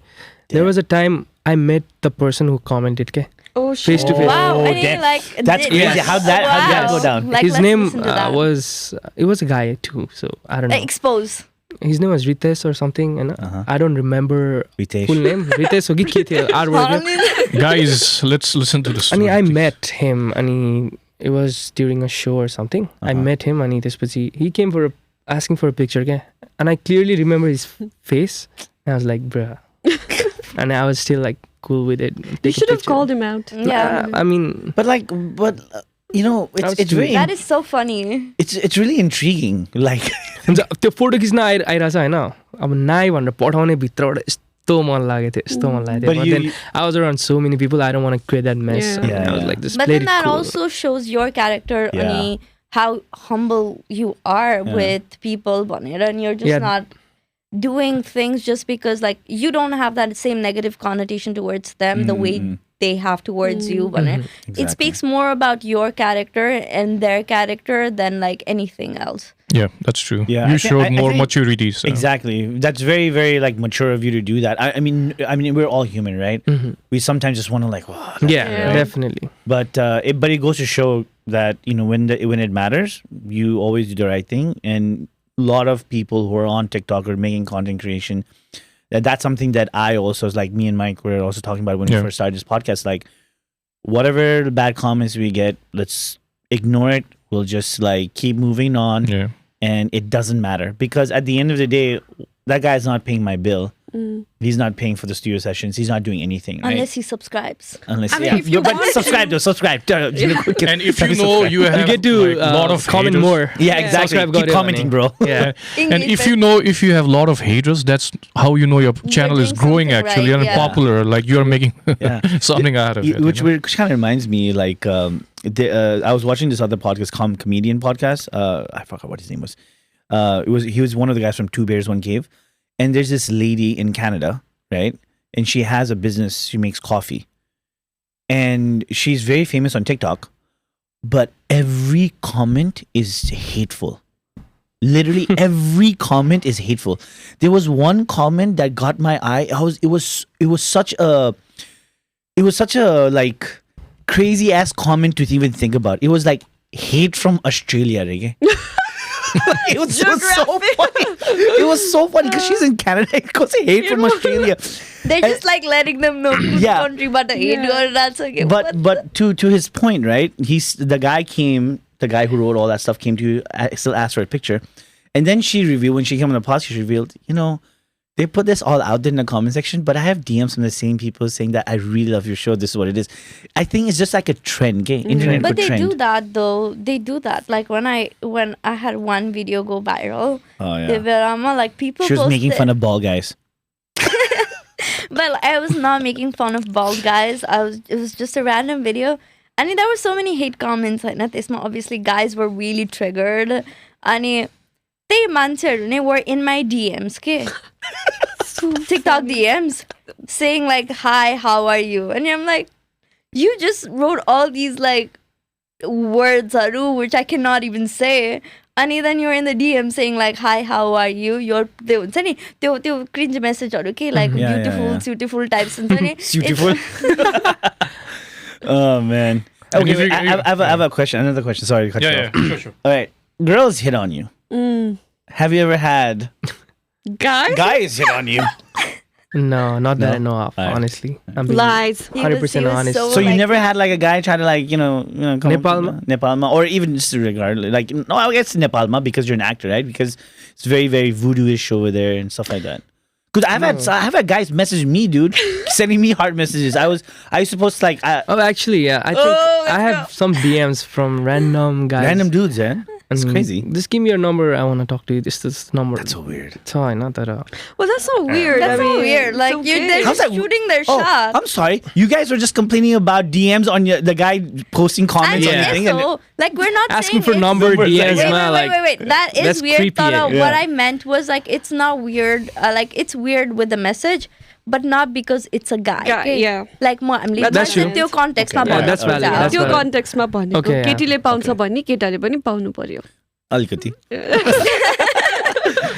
there was a time I met the person who commented क्या Oh shit. Face to face. Wow, I damn. mean, like That's crazy. How'd that go down? Like, his let's name listen to that. it was a guy too so I don't know Expose. his name was Rizzza or something and I don't remember Ritesh. full name Ritesh हो कि के थियो R word Guys, let's listen to this. अनि I met him अनि it was during a show or something I met him अनि त्यसपछि he came for asking for a picture क्या and I clearly remember his face and I was like bruh and I was still like cool with it You take a should have picture. called him out. Yeah. I mean But you know, That's it's true. very, That is so funny. it's really intriguing. Like, हुन्छ त्यो photo खिच्न आइरहेछ होइन अब नाइ भनेर पठाउने भित्रबाट यस्तो मन लागेको थियो यस्तो मन लागेको But थियो you- then I was around so many people I don't want to create that mess Yeah. and I was Yeah. like this But played then it that cool. also shows your character Yeah. अनि how humble you are Yeah. with people भनेर and you're just Yeah. not doing things just because like you don't have that same negative connotation towards them the way they have towards you भनेर Exactly. it speaks more about your character and their character than like anything else. Yeah, that's true. Yeah, You I thi- showed I more think- maturity. So. Exactly. That's very, very like mature of you to do that. I mean, we're all human, right? We sometimes just want to like, wow. yeah, Yeah. definitely But it goes to show that when it matters, you always do the right thing. And a lot of people who are on TikTok or making content creation, that's something that I also, like me and Mike were also talking about when we Yeah. first started this podcast. Like, whatever bad comments we get, let's ignore it. We'll just like keep moving on. Yeah. And it doesn't matter because at the end of the day, that guy's not paying my bill. He's not paying for the studio sessions. He's not doing anything, right? Unless he subscribes. Unless, I mean, if you but want subscribe though. Subscribe. And if you know you have You get to like, lot of comment haters, more. Yeah, exactly. Subscribe Keep गर्यो commenting, भने. bro. Yeah. And if you have a lot of haters, that's how you know your channel is doing growing something actually right, and yeah. popular. Like you're making Yeah. something out of it. Which you know? kind of reminds me, like, I was watching this other podcast, comedian podcast. I forgot what his name was. He was one of the guys from Two Bears One Cave, and there's this lady in Canada, right? And she has a business. She makes coffee, and she's very famous on TikTok. But every comment is hateful. Literally every comment is hateful. There was one comment that got my eye. It was such a like crazy ass comment to even think about. It was like hate from Australia, okay? It was so funny. It was so funny because she's in Canada. It goes hate from Australia. They're just like letting them know which Yeah. country, but that's okay. But to his point, right? The guy who wrote all that stuff came to you, still asked for a picture, and then she revealed, when she came on the podcast, she revealed, they put this all out there in the comment section, but I have DMs from the same people saying that I really love your show. This is what it is. I think it's just like a trend, okay? Internet But they trend. do that though. They do that. Like when I had one video go viral, Oh yeah. like people. She was making posted- fun of bald guys. Well, I was not making fun of bald guys. It was just a random video. I mean, there were so many hate comments. Like, obviously, guys were really triggered. And they were in my DMs, okay? TikTok DMs, saying like, "Hi, how are you?" And I'm like, you just wrote all these like words, which I cannot even say. And then you're in the DM saying like, "Hi, how are you?" You're the cringe message or okay, like Yeah, beautiful types and Beautiful. Oh man. And Okay, if wait, you- I have a question. Another question. Sorry to cut you Yeah, off. sure. All right, girls hit on you. Have you ever had guys hit on you? No, not that No? I know of, Alright. honestly. I'm being Lies. 100% honest. So you never had like a guy try to like come Nepalma, or even just regardless, like no, I guess Nepalma because you're an actor, right? Because it's very very voodoo-ish over there and stuff like that. Because I've had guys message me, dude, sending me heart messages. I used supposed to like Oh, actually, yeah. I think I have some DMs from random guys. random dudes, eh? It's crazy. Just give me your number. I want to talk to you. This number. That's so weird. It's fine, not that. Well, that's so weird. That's I mean, so weird. Like it's they're okay. How's just that- shooting their Oh, shot. I'm sorry. You guys were just complaining about DMs on the guy posting And comments on your Yeah. thing. so, like we're not Asking saying for it's- number Numbers, DMs, like- man. Like, wait. That is that's weird. creepy, Tara. yeah. What I meant was like it's not weird. Like it's weird with the message, but not because it's a guy. Yeah, okay? yeah. Like I'm That's true. त्यो context मा Okay, yeah, that's valid, that's त्यो valid. कन्टेक्स्टमा भनेको Okay, yeah. केटीले पाउँछ भने केटाले पनि पाउनु पर्यो Alikati.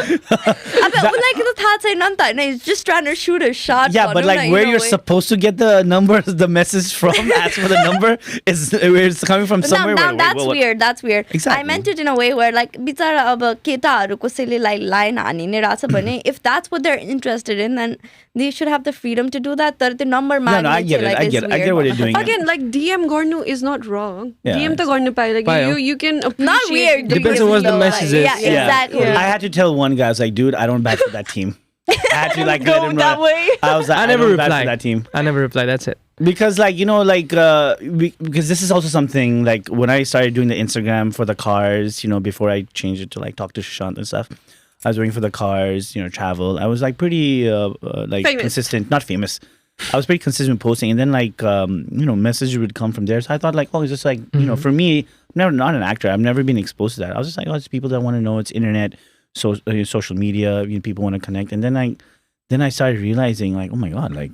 like the थाहा छैन नि त हैन. He's just trying to shoot a shot. Yeah, but भनौँ like न, where in a you're way. supposed to get the number, the message from, ask for the number, is where it's coming from somewhere. Now where, that's what- weird. That's weird. Exactly. I meant it in a way where like बिचारा अब केटाहरू कसैले like line हानि नै रहेछ भने if that's what they're interested in, then they should have the freedom to do that. तर त्यो number No, no, I माग्ने get चाहिँ, it. like, I is get it. I weird. get what you're doing. Again, like DM गर्नु is not wrong. Yeah. DM त गर्नु पायो. Like Payo. you can appreciate. Not weird. Depends on what the message is. Yeah, Yeah. exactly. I had to tell one guy, I was like, dude, I don't back for that team. I had to like let Go him that know. way. I was like, I never don't back for replied. that team. I never reply. That's it. Because like because this is also something like when I started doing the Instagram for the cars, before I changed it to like talk to Shashant and stuff, I was doing for the cars, travel. I was like pretty like Famous. consistent, not famous. I was pretty consistent with posting, and then like messages would come from there. So I thought like, oh, it's just like for me, I'm not an actor. I've never been exposed to that. I was just like, oh, it's people that want to know. It's internet, social media. People want to connect, and then I started realizing like, oh my god, like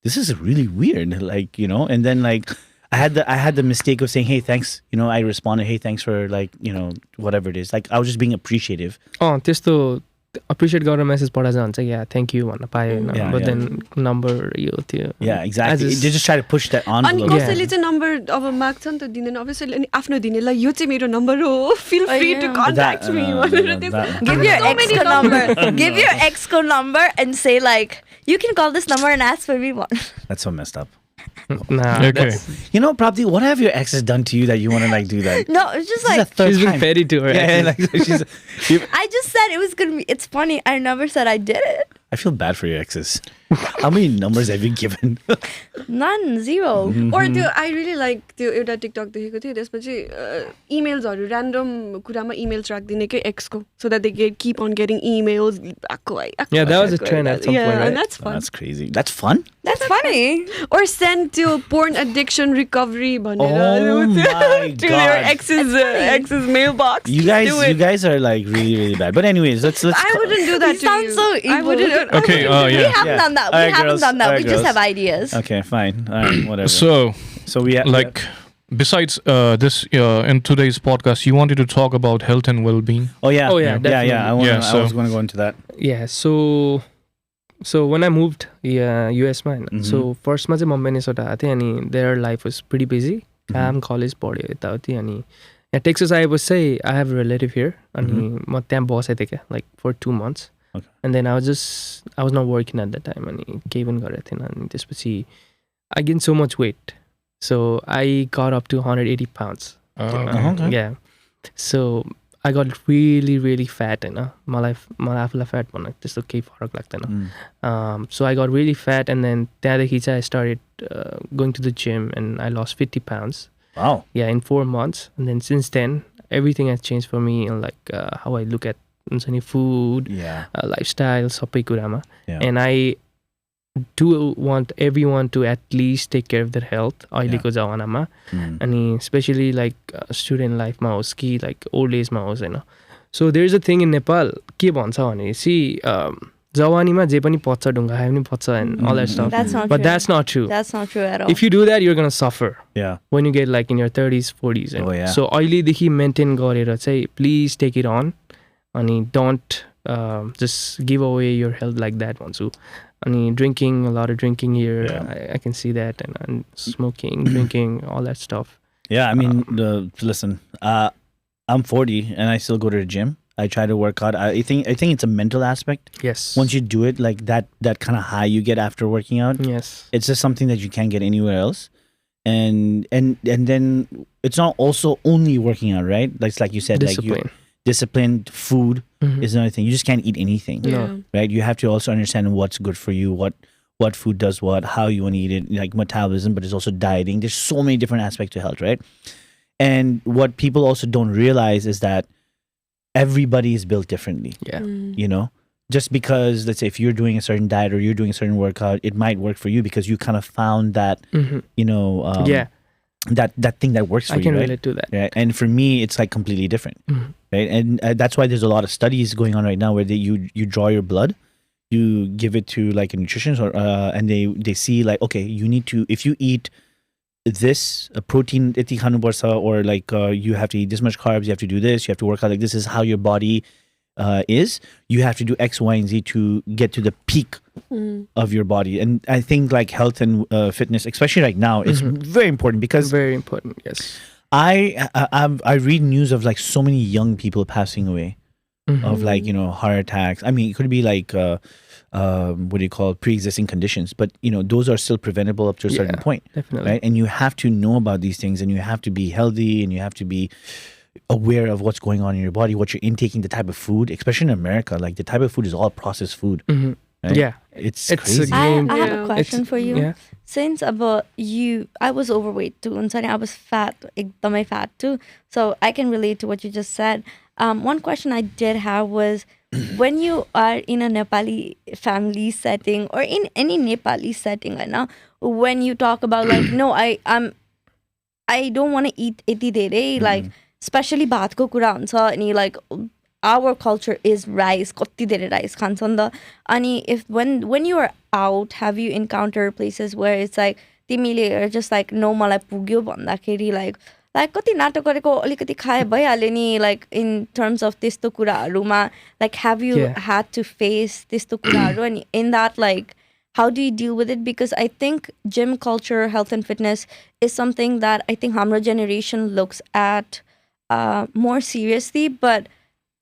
this is really weird, like and then like I had the mistake of saying, hey, thanks, I responded, hey, thanks for like whatever it is, like I was just being appreciative. त्यस्तो appreciate गरेर message पठाउँछ भन्छ yeah thank you भन्न पायो होइन Yeah, but yeah. then number यो त्यो Yeah, exactly. I just- They just try to push that अनि envelope. कसैले चाहिँ नम्बर अब माग्छ नि त दिँदैन अभियसली अनि आफ्नो दिने ल यो चाहिँ मेरो नम्बर हो feel free to yeah. contact That- me भनेर त्यसो Give your So ex many co number. numbers. Give your ex co number and say like, you can call this number and ask for me one. That's so messed up. nah Okay. that's- Prabdi, what have your exes done to you that you want to like do that? No, it's just This is like the third she's been time. petty to her Yeah, exes. like she's. I just said it was gonna be. It's funny. I never said I did it. I feel bad for your exes. How many numbers have you given? None, zero. Or त्यो I really like त्यो एउटा TikTok देखेको थिएँ त्यसपछि इमेल्सहरू random कुरामा emails राखिदिने के एक्सको so that they keep on getting emails Yeah, that was a trend at some point, right? and that's fun. That's crazy. That's fun? That's funny. Or send to porn addiction recovery भनेर Oh my to their God. ex's mailbox. You guys are like really, really bad. But anyways, let's I wouldn't do that You to sound you. so I evil. wouldn't. Okay, We yeah. haven't Yeah. done that. All We right, haven't girls. done that. All We right, just girls. have ideas. Okay, fine. All right, whatever. So we have like besides this in today's podcast, you wanted to talk about health and well-being. Oh yeah. Oh, yeah, Yeah. definitely. I was going to go into that. Yeah, so when I moved US man, so first ma चाहिँ Minnesota आएको थिएँ अनि their life was pretty busy. काम college पढ्यो यताउति अनि यहाँ Texas आएपछि I have a relative here अनि म त्यहाँ बसेको थिएँ क्या like for 2 months. Okay. And then I was not working at that time अनि केही पनि गरेको थिएन अनि त्यसपछि I gained so much weight. So I got up to 180 pounds. Okay. Yeah. So I got really, really fat, मलाई आफूलाई fat भन्न त्यस्तो केही फरक लाग्दैन. So I got really fat and then त्यहाँदेखि चाहिँ I started going to the gym and I lost 50 pounds. Wow. Yeah, in 4 months. And then since then, everything has changed for me and like how I look at food, Yeah. Lifestyle, सबै कुरामा. Yeah. And I do want everyone to at least take care of their health अहिलेको जमानामा अनि specially like student लाइफमा होस् कि like old एजमा होस् होइन. So there is a thing in Nepal के भन्छ भनेपछि जवानीमा जे पनि पच्छ ढुङ्गा खाए पनि पच्छ and all that stuff That's not but true. That's not true. That's not true at all. If you do that, you're gonna suffer Yeah. when you get like in your 30s, 40s. Oh, yeah. So अहिलेदेखि maintain गरेर चाहिँ please take it on अनि don't just give away your health like that भन्छु. अनि drinking, a lot of drinking here, Yeah. I can see that, and smoking, drinking, all that stuff. Yeah, I mean, listen, I'm 40 and I still go to the gym. I try to work out. I think it's a mental aspect. Yes. Once you do it, like that kind of high you get after working out, Yes. it's just something that you can't get anywhere else. And then it's not also only working out, right? Like you said, Discipline. like disciplined food Mhm. is another thing. You just can't eat anything, No. right? You have to also understand what's good for you, what food does what, how you want to eat it, like metabolism, but it's also dieting. There's so many different aspects to health, right? And what people also don't realize is that everybody is built differently. Yeah. You know, just because, let's say, if you're doing a certain diet or you're doing a certain workout, it might work for you because you kind of found that, Mhm. you know, Yeah. that thing that works for I can you, right? relate to that. Right? And for me, it's like completely different, Mhm. right? And that's why there's a lot of studies going on right now where you draw your blood, you give it to like a nutritionist, or and they see like, okay, you need to, if you eat this protein yati khanu parcha, or like you have to eat this much carbs, you have to do this, you have to work out, like this is how your body is. You have to do X, Y, and Z to get to the peak of your body. And I think like health and fitness, especially right now, is very important because Very important. Yes. I read news of like so many young people passing away Mhm. of like, you know, heart attacks. I mean, it could be like what do you call it, pre-existing conditions, but you know, those are still preventable up to a certain Yeah, point, Definitely. right? And you have to know about these things, and you have to be healthy, and you have to be aware of what's going on in your body, what you're intaking, the type of food, especially in America. Like the type of food is all processed food. Mhm. Right? Yeah. It's It's a crazy. game. I have Yeah. a question for you. Yeah. Since about you, I was overweight too, and I was fat, ekdamai fat too. So I can relate to what you just said. One question I did have was, when you are in a Nepali family setting or in any Nepali setting, right now, when you talk about like, no, I don't want to eat eti dere, like especially bhat ko kura huncha ani like our culture is rice, kati dere rice khन्छ नि त. अनि if when you are out, have you encountered places where it's like तिमीले are just like no मलाई पुग्यो भन्दाखेरि like कति नाटक गरेको अलिकति खाए भइहाल्यो नि, like in terms of त्यस्तो कुराहरुमा, like have you Yeah. had to face त्यस्तो कुराहरु, and in that like how do you deal with it? Because I think gym culture, health and fitness is something that I think हाम्रो generation looks at more seriously, but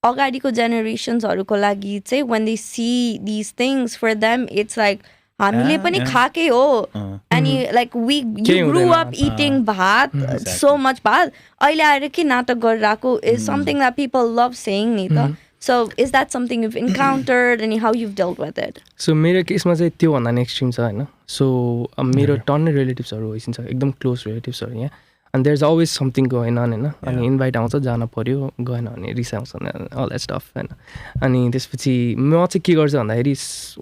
अगाडिको generations-हरुको लागि चाहिँ when they see these things, for them it's like हामीले पनि खाकै हो अनि like you grew up eating भात, so much भात, अहिले आएर के नाटक गरिरहेको is something that people love saying नि त. So is that something you've encountered and how you've dealt with it? सो मेरो केसमा चाहिँ त्योभन्दा नि एक्सट्रिम छ होइन सो मेरो टन्नै रिलेटिभ्सहरू भइसिन्छ एकदम क्लोज रिलेटिभ्सहरू यहाँ अनि there is always something going on होइन अनि इन्भाइट आउँछ जान पऱ्यो गएन भने रिसाउँछ अल द्याट स्टफ होइन अनि त्यसपछि म चाहिँ के गर्छु भन्दाखेरि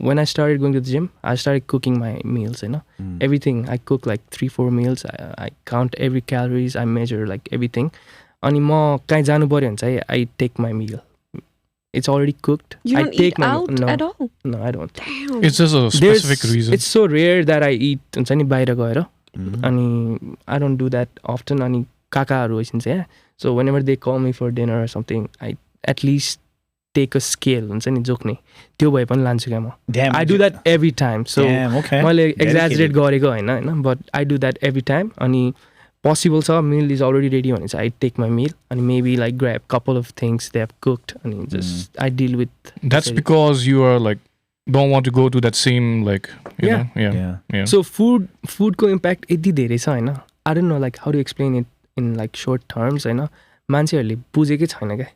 when I started going to the gym I started cooking my meals होइन everything I cook like 3-4 meals I count every calories I measure like everything अनि म कहीँ जानु पऱ्यो भने चाहिँ I take my meal It's already cooked. You I don't take eat my out no, at all? No, I don't. Damn. It's just a specific reason. It's so rare that I eat हुन्छ नि बाहिर गएर अनि I don't do that often अनि काकाहरू होइसिन्छ यहाँ so whenever they call me for dinner or something I at least take a scale हुन्छ नि जोख्ने त्यो भए पनि लान्छु क्या म I do that every time so मैले exaggerate गरेको होइन but I do that every time अनि possible छ meal is already ready भने चाहिँ I take my meal and maybe like grab couple of things they have cooked and just I deal with That's because you are like don't want to go to that same like you know yeah so food ko impact यति धेरै छ हैन I don't know like how to explain it in like short terms हैन मान्छेहरुले बुझेकै छैन के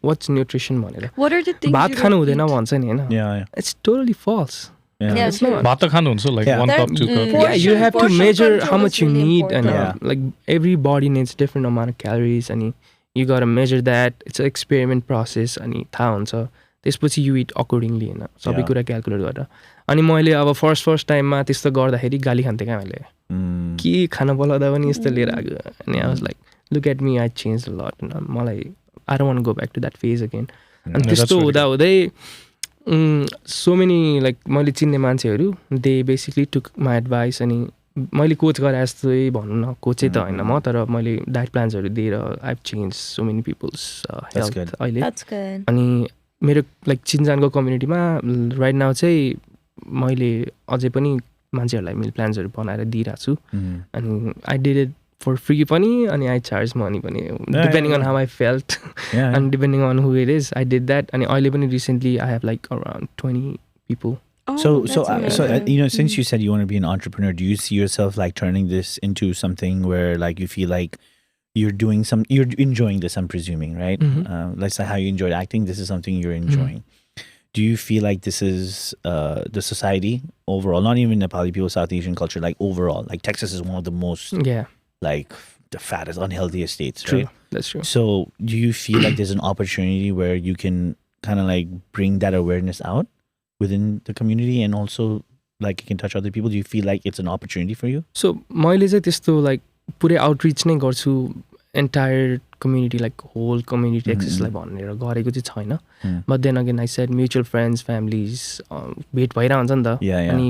what's nutrition भनेर What are the things भात खानु हुँदैन भन्छ नि हैन it's totally false Yeah, sure. भात त खानु हुन्छ like 1 cup 2 cup yeah you have to measure control how is much you really need and important. like every body needs different amount of calories and you got to measure that it's an experiment process अनि थाहा हुन्छ त्यसपछि you eat accordingly हैन सबै कुरा calculate गरेर अनि मैले अब फर्स्ट टाइममा त्यस्तो गर्दाखेरि गाली खान्थे क्या मैले के खान बोलाउँदा पनि यस्तो लिएर आएको अनि I was like look at me I changed a lot मलाई I don't want to go back to that phase again अनि त्यस्तो हुँदै so many like मैले चिन्ने मान्छेहरू they basically took my advice अनि मैले कोच गरे जस्तै भनौँ न कोचै त होइन म तर मैले डाइट प्लान्सहरू दिएर I've changed so many people's health अहिले अनि मेरो लाइक चिनजानको कम्युनिटीमा राइट नाउ चाहिँ मैले अझै पनि मान्छेहरूलाई मिल प्लान्सहरू बनाएर दिइरहेको छु अनि I did it for free पनि अनि आई चार्ज मनी पनि depending on how I felt and depending on who it is I did that and अहिले पनि recently I have like around 20 people So you know, since you said you want to be an entrepreneur, do you see yourself like turning this into something where like you feel like you're enjoying this? I'm presuming, right? Let's say how you enjoyed acting. This is something you're enjoying. Do you feel like this is the society overall, not even Nepali people, South Asian culture, like overall, like Texas is one of the most like the fattest, unhealthiest states, true. right? That's true. So do you feel like there's an opportunity where you can kind of like bring that awareness out within the community and also like you can touch other people? Do you feel like it's an opportunity for you? So मैले चाहिँ त्यस्तो like पुरै outreach नै गर्छु entire community like whole community एक्सेसलाई भनेर गरेको चाहिँ छैन but then again I said mutual friends families भेट भइरहन्छ नि त अनि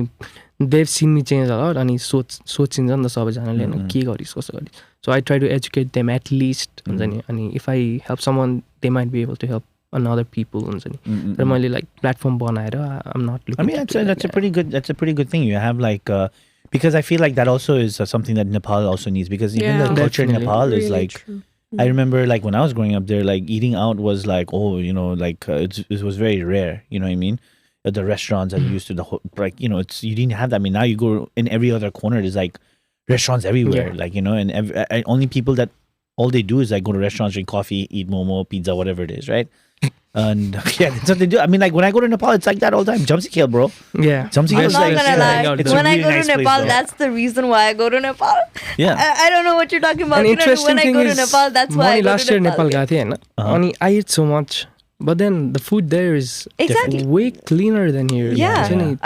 देव सिन मी चेन्ज अलट अनि सोचिन्छ नि त सबैजनाले के गरिस् कसो गरिस् so I try to educate them at least हुन्छ नि अनि if I help someone they might be able to help another people हुन्छ नि तर मैले like platform बनाएर I'm not looking I mean that's a pretty good thing you have like because I feel like that also is something that Nepal also needs because even the culture in Nepal really is like true. I remember like when I was growing up there like eating out was like you know like it was very rare you know what I mean at the restaurants that used to the whole, like you know it's you didn't have that I mean now you go in every other corner there's like restaurants everywhere like you know and only people that all they do is like go to restaurants drink coffee eat momo pizza whatever it is right and yeah that's what they do I mean like when I go to Nepal it's like that all the time Jamsi Khel bro Jamsi Khel I'm not gonna lie it's when I really go nice to Nepal place, that's the reason why I go to Nepal I don't know what you're talking about An interesting when I go to Nepal that's why I go last to year Nepal गएको थिएँ हैन अनि I ate so much but then the food there is exactly way cleaner than here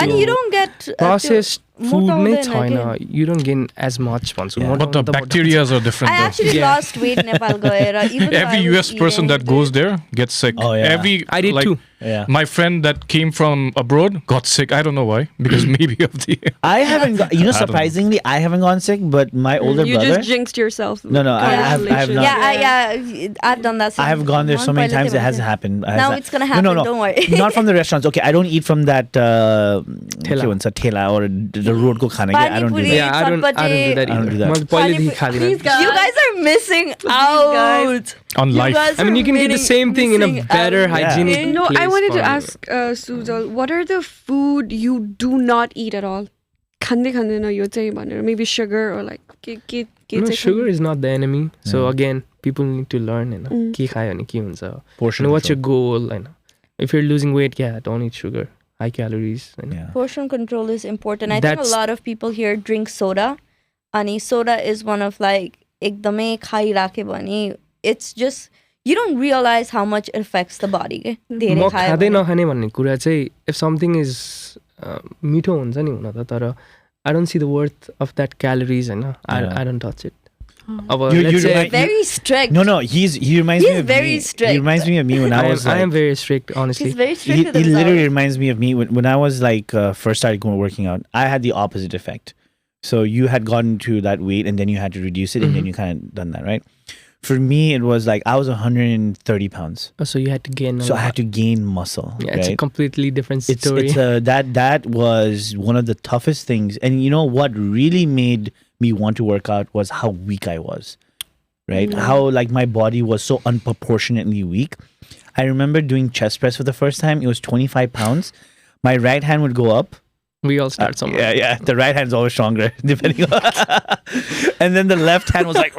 and you don't get processed food नै छैन you don't gain as much but the bacteria are different I actually lost weight in Nepal गएर even every US person that goes there gets sick every I did too my friend that came from abroad got sick I don't know why because maybe of the I haven't got, you know surprisingly I haven't gone sick but my older you brother just jinxed yourself no I have not I've done that I have gone there so many times it hasn't happened now it's gonna happen don't worry not from the restaurants okay I don't eat from that thela or the road ko khana I don't do that I don't do that either you guys are missing out on life I mean you can get the same thing in a better hygienic no place I wanted to ask Sujal what are the food you do not eat at all maybe sugar or like no sugar is not the enemy so again people need to learn होइन के खायो भने के हुन्छ Portion and what's your control. goal होइन if you're losing weight yeah don't eat sugar high calories होइन Yeah. Portion control is important. I think a That's- lot of people here drink soda. And soda is one of like ekdamai खाइराख्यो भने it's just you don't realize how much it affects the body. के धेरै म खायो खाँदै भने। नखाने भन्ने कुरा चाहिँ if something is मिठो हुन्छ नि हुन त तर I don't see the worth of that calories होइन Yeah. I don't touch it अब You let's say remind- Very strict. No, he reminds He's me of very me. strict. He reminds me of me when I was I am like, very strict honestly He's very strict he with himself. literally reminds me of me when I was like first started going working out. I had the opposite effect. So you had gotten to that weight and then you had to reduce it and then you kind of done that, right? For me, it was like I was 130 pounds. so you had to gain a So I lot. had to gain muscle. yeah it's a right? completely different story That was one of the toughest things. And you know what really made me want to work out was how weak I was. Right? How like my body was so unproportionately weak. I remember doing chest press for the first time. It was 25 pounds. My right hand would go up. we all start somewhere Yeah. The right hand's always stronger, depending on. And then the left hand was like.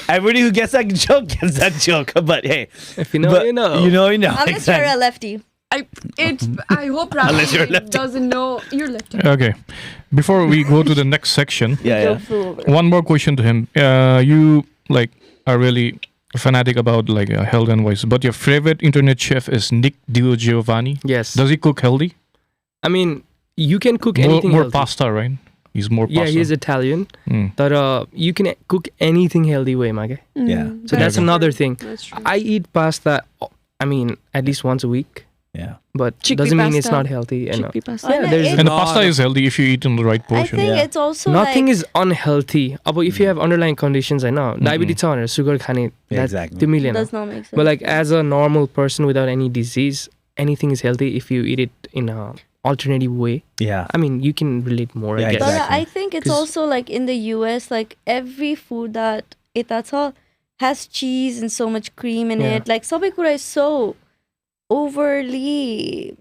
Everybody who gets that joke gets that joke. But hey, if you know but you know you know. Unless Exactly. you're a lefty. I hope Unless you're Rafi lefty. doesn't know you're lefty. Okay. Before we go to the next section, Yeah. one more question to him. You like are really fanatic about like health and wise, but your favorite internet chef is Nick DiGiovanni. yes Does he cook healthy? I mean you can cook More, anything more healthy. pasta, right? He's more pasta. yeah he's Italian Mm. but you can cook anything healthy way ma ke Yeah. so that's another thing That's true. I eat pasta I mean at least once a week Yeah. but Chickpea doesn't mean it's pasta. not healthy and Chickpea pasta. Yeah, there's it- And the lot pasta of- is healthy if you eat in the right I portion. think Yeah. it's also nothing like, is unhealthy अब if you have underlying conditions होइन diabetes छ भनेर sugar खाने Exactly. त्यो मिलेन does not make sense. but like as a normal person without any disease anything is healthy if you eat it in a alternative way Yeah. I mean you can relate more Yeah, I guess But exactly. I think it's 'Cause- also like in the US, like every food that that's all has cheese and so much cream in Yeah. it. Like sabai kura is so overly.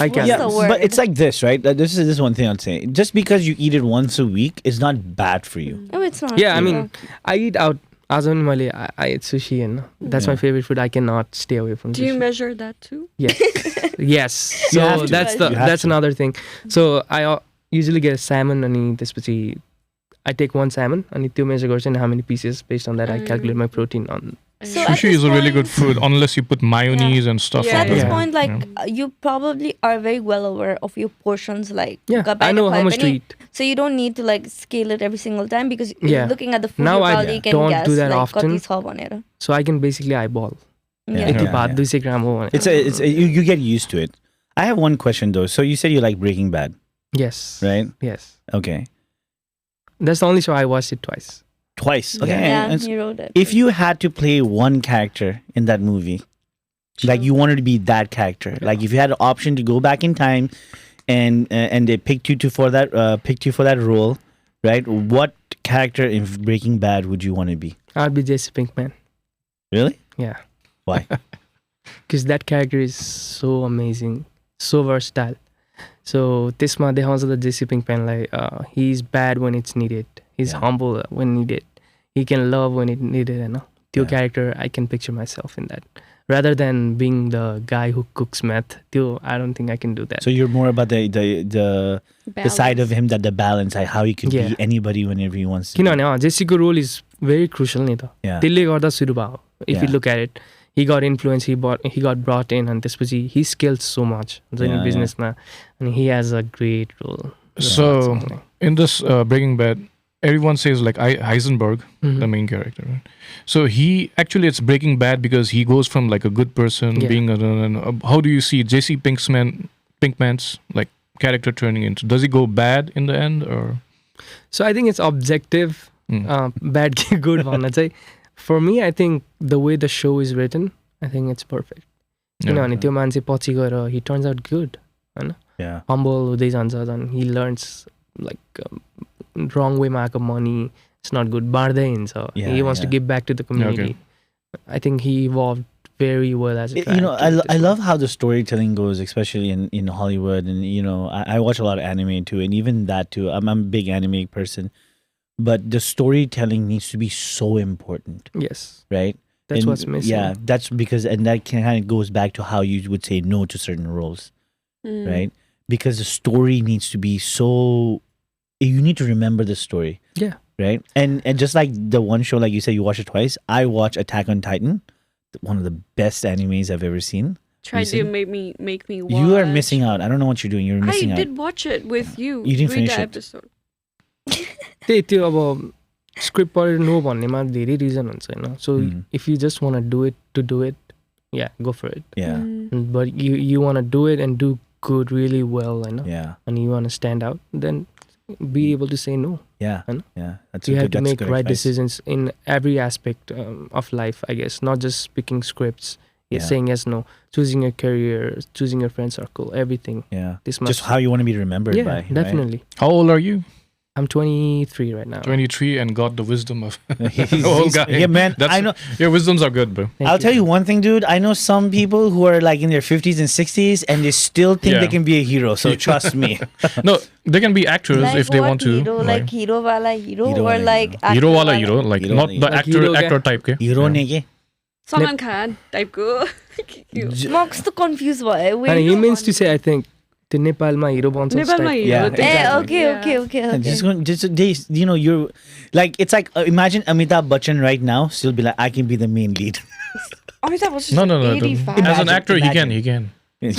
I What's guess Yeah, the but word? it's like this, right? This is one thing I'd say. Just because you eat it once a week is not bad for you. No, it's not. yeah I mean I eat out आज पनि मैले I eat sushi and that's my Yeah. favorite food I cannot stay away from Do you sushi measure that too? yes yes You have so to. that's You have that's to. another thing so I usually get a salmon अनि त्यसपछि I take one salmon अनि त्यो measure गर्छु and how many pieces based on that I calculate my protein on So at Sushi this is a really good point- food unless you put mayonnaise and stuff Yeah, So like at this that. point, like Yeah. you probably are very well aware of your portions. Like yeah I gabai know na how khaya much to pani. eat So you don't need to like scale it every single time because Yeah. looking at the food Now you I probably can don't guess do that like often. कति छ भनेर. so I can basically eyeball Yeah. Yati Yeah, भात yeah. 200 ग्राम हो भने You get used to it. I have one question though. So you said you like Breaking Bad, yes right? yes Okay. that's the only show I watched it twice Twice. Okay. Yeah, And you wrote it. if you had to play one character in that movie, like you wanted to be that character, like if you had an option to go back in time and they picked you for that role, right? What character in Breaking Bad would you want to be? I'd be Jesse Pinkman Really? yeah Why? because that character is so amazing so versatile so त्यसमा देखाउँछ the Jesse Pinkmanलाई he's bad when it's needed he's Yeah. humble when needed he can love when it needed होइन त्यो Yeah. character I can picture myself in that rather than being the guy who cooks meth त्यो I don't think I can do that So you're more about the side of him that the balance, like how he could Yeah. be anybody whenever he wants to. किनभने जेसीको role is very crucial नि त Yeah. त्यसले गर्दा सुरु भयो if Yeah. You look at it he got influence he got brought in and त्यसपछि he scaled so much हुन्छ नि Yeah, बिजनेसमा अनि he has a great role So in this Breaking Bad, everyone says like Heisenberg, Mhm. the main character. Right? So it's Breaking Bad because he goes from like a good person Yeah. being how do you see Jesse Pinkman's like character turning into? Does he go bad in the end or? so I think it's objective bad कि good भन्न चाहिँ for me I think the way the show is written I think it's perfect किनभने त्यो मान्छे पछि गएर he turns out good होइन Yeah. humble हुँदै जान्छ then he learns like wrong way मा आएको money it's not good बाँड्दै हिँड्छ Yeah, he wants to yeah. give back to the community I think he evolved very well as a You know, character. I love how the storytelling goes, especially in Hollywood, and you know, I watch a lot of anime too, and even that too. I'm a big anime person, but the storytelling needs to be so important, Yes, right? that's And what's missing. Yeah, that's because, and that kind of goes back to how you would say no to certain roles, right? Because the story needs to be so, you need to remember the story, Yeah. right? And just like the one show, like you said, you watched it twice. I watched Attack on Titan, one of the best animes I've ever seen. Tried to make me watch. You are missing out. I don't know what you're doing. You're missing I out. did watch it with you. You didn't finish दुईटा it. episode. त्यही त्यो अब script पढेर no भन्नेमा धेरै reason हुन्छ होइन so if you just want do it to do it या go for it Yeah, but you want do it and do good really well होइन yeah, अनि you want stand out then be able to say no yeah, I know. yeah. That's you a have good, to that's make good right advice. decisions in every aspect of life, I guess, not just picking scripts, Yeah. saying yes, no, choosing your career, choosing your friend circle, everything. Yeah, This just much. how you want to be remembered Yeah, by. right? definitely. How old are you? I'm 23 right now. 23 and got the wisdom of He's- old he's- guy. Yeah, man. I know. Your wisdoms are good, bro. Thank I'll tell you one thing, dude. I know some people who are like in their 50s and 60s, and they still think Yeah. they can be a hero. So trust me. No, they can be actors Like if they what want to. hero? Like hero wala hero, Hero or wala like hero. hero actor wala wala? hero, like Hero not wala the hero. actor Like hero actor type ke. Hero ne ke? Salman Khan type को. म कस्तो confused भयो. And he means to say, I think, the Nepal ma hero bन्छ नेपालमा type. hero. Yeah. त्यही Eh, type. okay, Yeah. okay, okay, okay. Just you know, you're like, it's like imagine Amitabh Bachchan right now still be like, I can be the main lead. Amitabh was just No, no, no. 85. As an Imagine, actor, imagine. he can.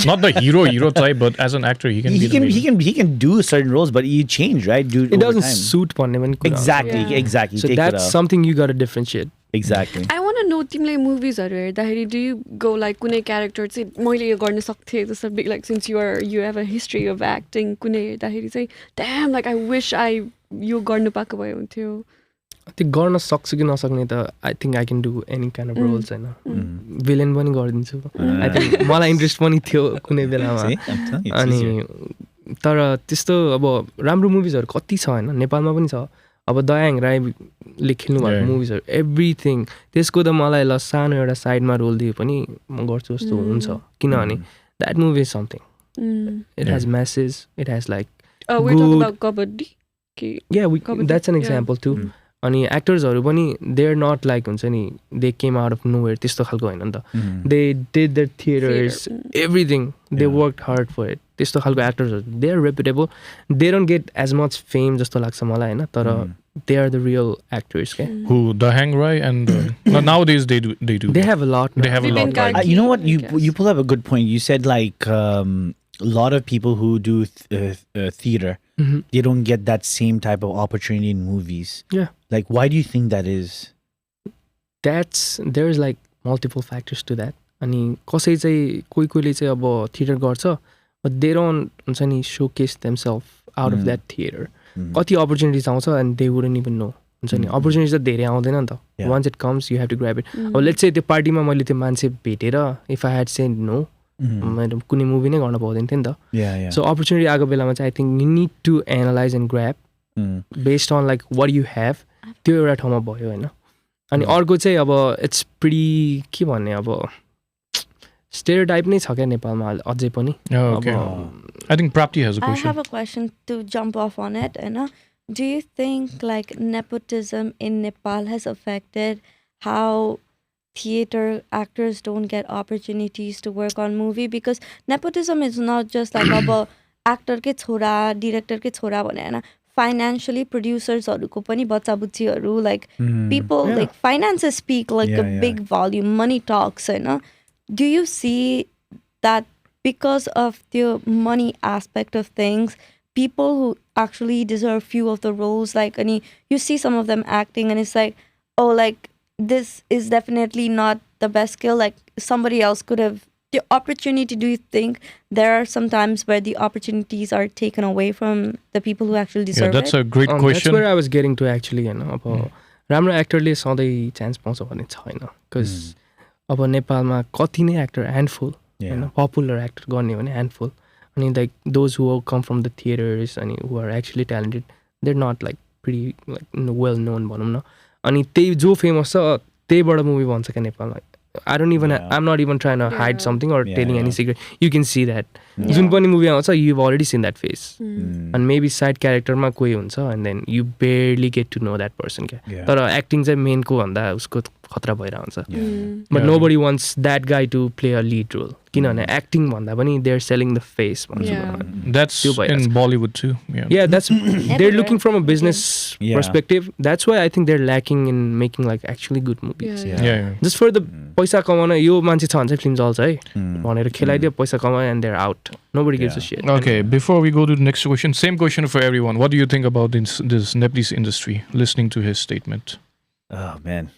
Not the hero type, but as an actor, he can. He be the can main. he can do certain roles, but he change, right, dude? It over doesn't time. suit भन्ने पनि कुरा हुन्छ. Exactly, Yeah. exactly. So Take it that's out. something you got to differentiate. Exactly. I want to know तिमीले मुभिजहरु हेर्दाखेरि do you go like कुनै character चाहिँ मैले यो गर्न सक्थे जस्तो big like since you have a history of acting कुनै हेर्दाखेरि चाहिँ damn like I wish I यो गर्नु पाएको भए हुन्थ्यो. त्यो गर्न सक्छु कि नसक्ने त I think I can do any kind of roles होइन भिलेन पनि गरिदिन्छु आई थिङ्क मलाई इन्ट्रेस्ट पनि थियो कुनै बेलामा See? I'm telling you, it's अनि easier. तर त्यस्तो अब राम्रो मुभिजहरू कति छ होइन नेपालमा पनि छ अब दयाङ राईले खेल्नु भएको मुभिजहरू एभ्रिथिङ त्यसको त मलाई ल सानो एउटा साइडमा रोल दिए पनि म गर्छु जस्तो हुन्छ किनभने that movie is something it has message it has like We're talking good- about kabaddi कि या Comedy, that's an yeah. Example to अनि एक्टर्सहरू पनि दे आर नट लाइक हुन्छ नि they came out of nowhere त्यस्तो खालको होइन नि त they did there theatres everything they work hard for it त्यस्तो खालको एक्टर्सहरू they are reputable they don't get as much fame जस्तो लाग्छ मलाई होइन तर they are the real actors क्या Who the Hang Rai and no, nowadays they do. They have a लट They have a Vipin lot. Right? Karki. You know what? I You guess. you pull up a good point. You said like a lot of people who do theater, they don't get that same type of opportunity in movies. Yeah. Like, why do you think that is? There is like multiple factors to that अनि कसै चाहिँ कोहीले चाहिँ अब theatre गर्छ but they don't हुन्छ नि showcase themselves out of that theatre कति अपर्च्युनिटिज आउँछ and they wouldn't even know हुन्छ नि अपर्च्युनिटिज त धेरै आउँदैन नि त Yeah. Once it comes you have to grab it अब लेट्स चाहिँ त्यो पार्टीमा मैले त्यो मान्छे भेटेर if I had said no मैले कुनै मुभी नै गर्न पाउँदैन थिएँ नि त Yeah, yeah. सो अपर्च्युनिटी आएको बेलामा चाहिँ I think you need to analyse and grab based on like what you have त्यो एउटा ठाउँमा भयो होइन अनि अर्को चाहिँ अब इट्स प्रिटी के भन्ने अब स्टेरियोटाइप नै छ क्या नेपालमा अझै पनि Oh, okay. I think Prapti has a I question. have a question to jump off on it. Do you think like nepotism in Nepal has affected how theater actors don't get opportunities to work on movie? Because nepotism is not just like about actor ke chhora, director ke chhora bhane haina. Financially, producers haruko pani bacha buchhiharu like people Yeah. like finances speak like Yeah, a yeah. big volume. Money talks, Do you see that because of the money aspect of things, people who actually deserve few of the roles, like, you see some of them acting and it's like, oh, like, this is definitely not the best skill, like, somebody else could have the opportunity. Do you think there are some times where the opportunities are taken away from the people who actually Yeah, deserve that's it? a great That's question. where I was getting to actually अब राम्रो एक्टरले सधैँ chance पाउँछ भन्ने छैन because अब नेपालमा कति नै एक्टर ह्यान्डफुल होइन पपुलर एक्टर गर्ने भने ह्यान्डफुल अनि like those who come from the theatres अनि who are actually talented they're not like pretty like well known भनौँ न अनि त्यही जो फेमस छ त्यहीबाट मुभी भन्छ क्या नेपालमा I don't even Yeah. I'm not even trying to hide Yeah. something or Yeah, telling yeah. any secret. You can see that. Yeah. जुन पनि मुभी आउँछ you've already seen that face. Mm. And maybe side character मा कोही हुन्छ and then you barely get to know that person क्या. Yeah. तर acting चाहिँ main को भन्दा उसको खतरा भइरहेको हुन्छ. Yeah. But Yeah. nobody wants that guy to play a lead role. किनभने acting भन्दा पनि they're selling the face भन्छु Yeah. म. That's Still biased. in Bollywood too. Yeah. Yeah, that's they're looking from a business Yeah. perspective. That's why I think they're lacking in making like actually good movies. Yeah. Yeah. Yeah. Just for the पैसा कमाउन यो मान्छे छ भने चाहिँ film चल्छ है Mm. भनेर खेलाइदियो पैसा कमायो and they're out. Nobody gives a Yeah. shit. Okay, before we go to the next question, same question for everyone. What do you think about this Nepalese industry? Listening to his statement, Oh man.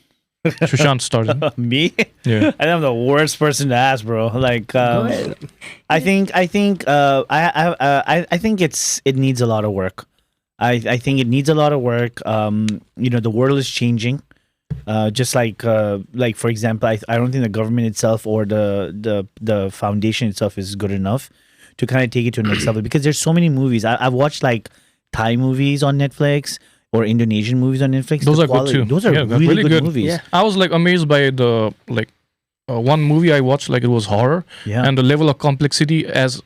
Sushant started. Me? Yeah. I think I'm the worst person to ask, bro. Like, Go ahead. I think it needs a lot of work. I think it needs a lot of work. The world is changing. Just like for example, I don't think the government itself or the foundation itself is good enough to kind of take it to the next level, because there's so many movies. I've watched like Thai movies on Netflix or Indonesian movies on Netflix. Those The are good quality- too. Those are Yeah, they're really really good good. movies. Yeah. I was like amazed by the one movie I watched. Like it was horror, Yeah. and the level of complexity as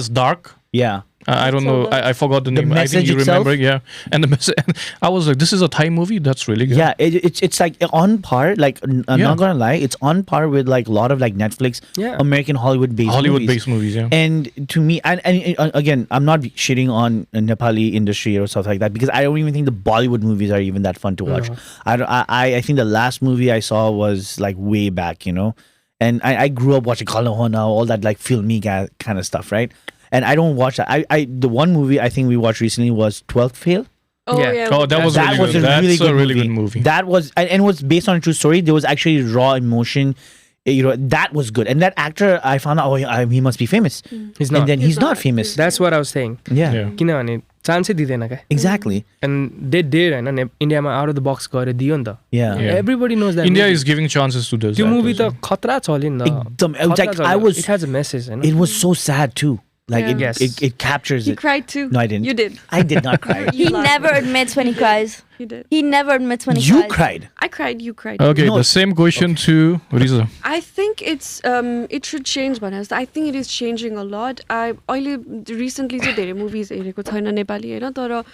dark. Yeah. I don't know. I forgot the The name. I think message you itself? remember. Yeah. And the message. I was like, this is a Thai movie. That's really good. Yeah, it's like on par. Like I'm Yeah. not gonna lie, it's on par with like a lot of like Netflix, Yeah. American Hollywood-based Hollywood-based movies. Yeah. And to me, and again, I'm not shitting on Nepali industry or stuff like that, because I don't even think the Bollywood movies are even that fun to watch. No. I think the last movie I saw was like way back, and I grew up watching Kalahona, all that like filmy kind of stuff, right? And I don't watch that. The one movie I think we watched recently was 12th Fail. Oh Yeah. yeah. Oh, that was That really was good. a really That's good a really movie. good movie. That was, and it was based on a true story. There was actually raw emotion. That was good. And that actor, I found out, he must be famous. He's And not. then he's He's not not. famous. That's what I was saying. Yeah. Yeah. किनभने चान्सै दिँदैन क्या. Exactly. And they did हैन इन्डियामा out of the बक्स गएर दियो नि त. Yeah. Yeah. Everybody knows that. India movie. is giving chances to those. त्यो movie actors, त खतरा चल्यो नि त. एकदम- it was like, खतरा I चल्यो. was- It has a message Hahn. It was so sad too. Like Yeah. Yes. it captures He it. cried too. No, I didn't. You did. I did not cry. He never admits when he cries. You did. He never admits when he You cries. cried. I cried. You cried. Okay, No. the same question to Rizzza. I think it should change, Banas. I think it is changing a lot. I recently चाहिँ धेरै movies हेरेको छैन नेपाली हैन, तर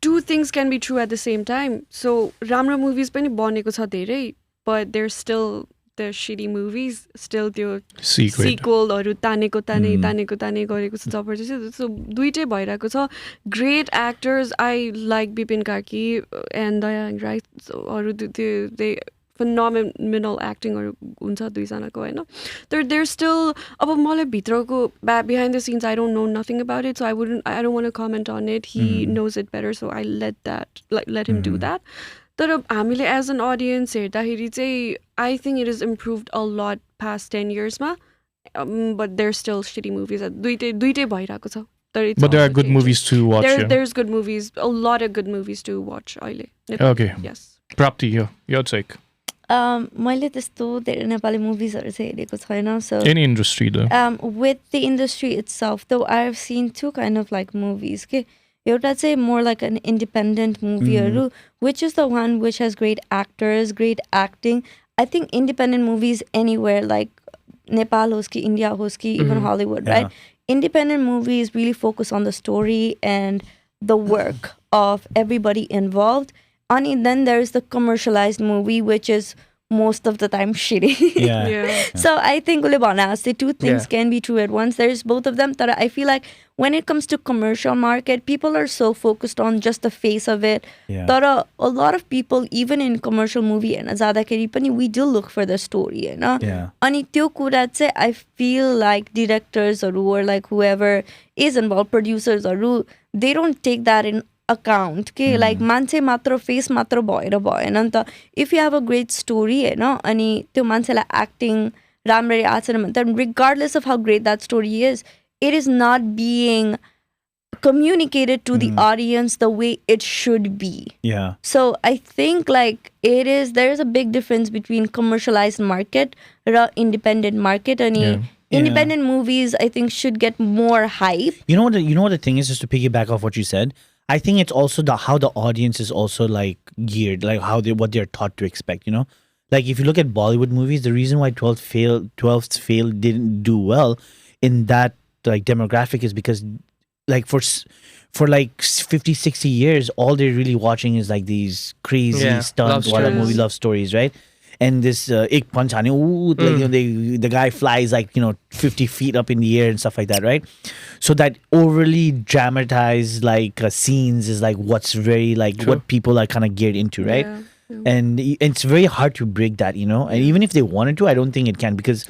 two things can be true at the same time. So राम्रो movies पनि बनेको छ धेरै, but there's still the shitty movies, still त्यो Secret. सिक्वलहरू तानेको ताने गरेको छ जबरजस्ती. So दुईटै भइरहेको छ. Great actors. I like Bipin Karki and Daya Rai. So they phenomenal actingहरू हुन्छ दुईजनाको हैन. There's still अब मलाई भित्रको behind the scenes I don't know nothing about it, so I don't want to comment on it. He knows it better, so I let him do that. तर हामीले as an audience हेर्दाखेरि चाहिँ I think it has improved a lot past 10 years मा, but there's still shitty movies. दुईटै भइरहेको छ. But there are good movies to watch. Yeah. There's good movies, a lot of good movies to watch अहिले. Okay. Yes. Prapti, your take. मैले त्यस्तो धेरै नेपाली मुभिजहरू चाहिँ हेरेको छैन. So Any industry though. with the industry itself, though, I've seen two kind of like movies. Okay, एउटा चाहिँ more like an independent movieहरू, which is the one which has great actors, great acting. I think independent movies anywhere, like Nepal होस् कि India होस् कि even Hollywood, right? Independent movies really focus on the story and the work of everybody involved. And then there's the commercialized movie, which is most of the time shitty. Yeah. Yeah. So I think the two things Yeah. can be true at once. There's both of them. But I feel like when it comes to commercial market, people are so focused on just the face of it. Yeah. But a lot of people, even in commercial movie, we do look for the story. Yeah. Ani त्यो कुरा चाहिँ I feel like directors or like whoever is involved, producers they don't take that in account. Okay, like मान्छे मात्र face मात्र भएर भएन नि त. If you have a great story अनि त्यो मान्छेलाई acting राम्ररी आएको छैन भने त regardless of how great that story is, it is not being communicated to the audience the way it should be. Yeah. So I think like there is a big difference between commercialized market and independent market. And Yeah. independent movies I think should get more hype. You know what the thing is, just to piggyback off what you said, I think it's also how the audience is also like geared, like what they're taught to expect, Like if you look at Bollywood movies, the reason why 12th Fail didn't do well in that like demographic is because like for like 50, 60 years, all they're really watching is like these crazy Yeah, stunt love wala stories. movie love stories, right? And this ik punch aane, ooh, like, you know, the guy flies like, you know, 50 feet up in the air and stuff like that, right? So that overly dramatized like scenes is like what's very like True. what people are kind of geared into, right? Yeah. And it's very hard to break that, you know. And even if they wanted to, I don't think it can because,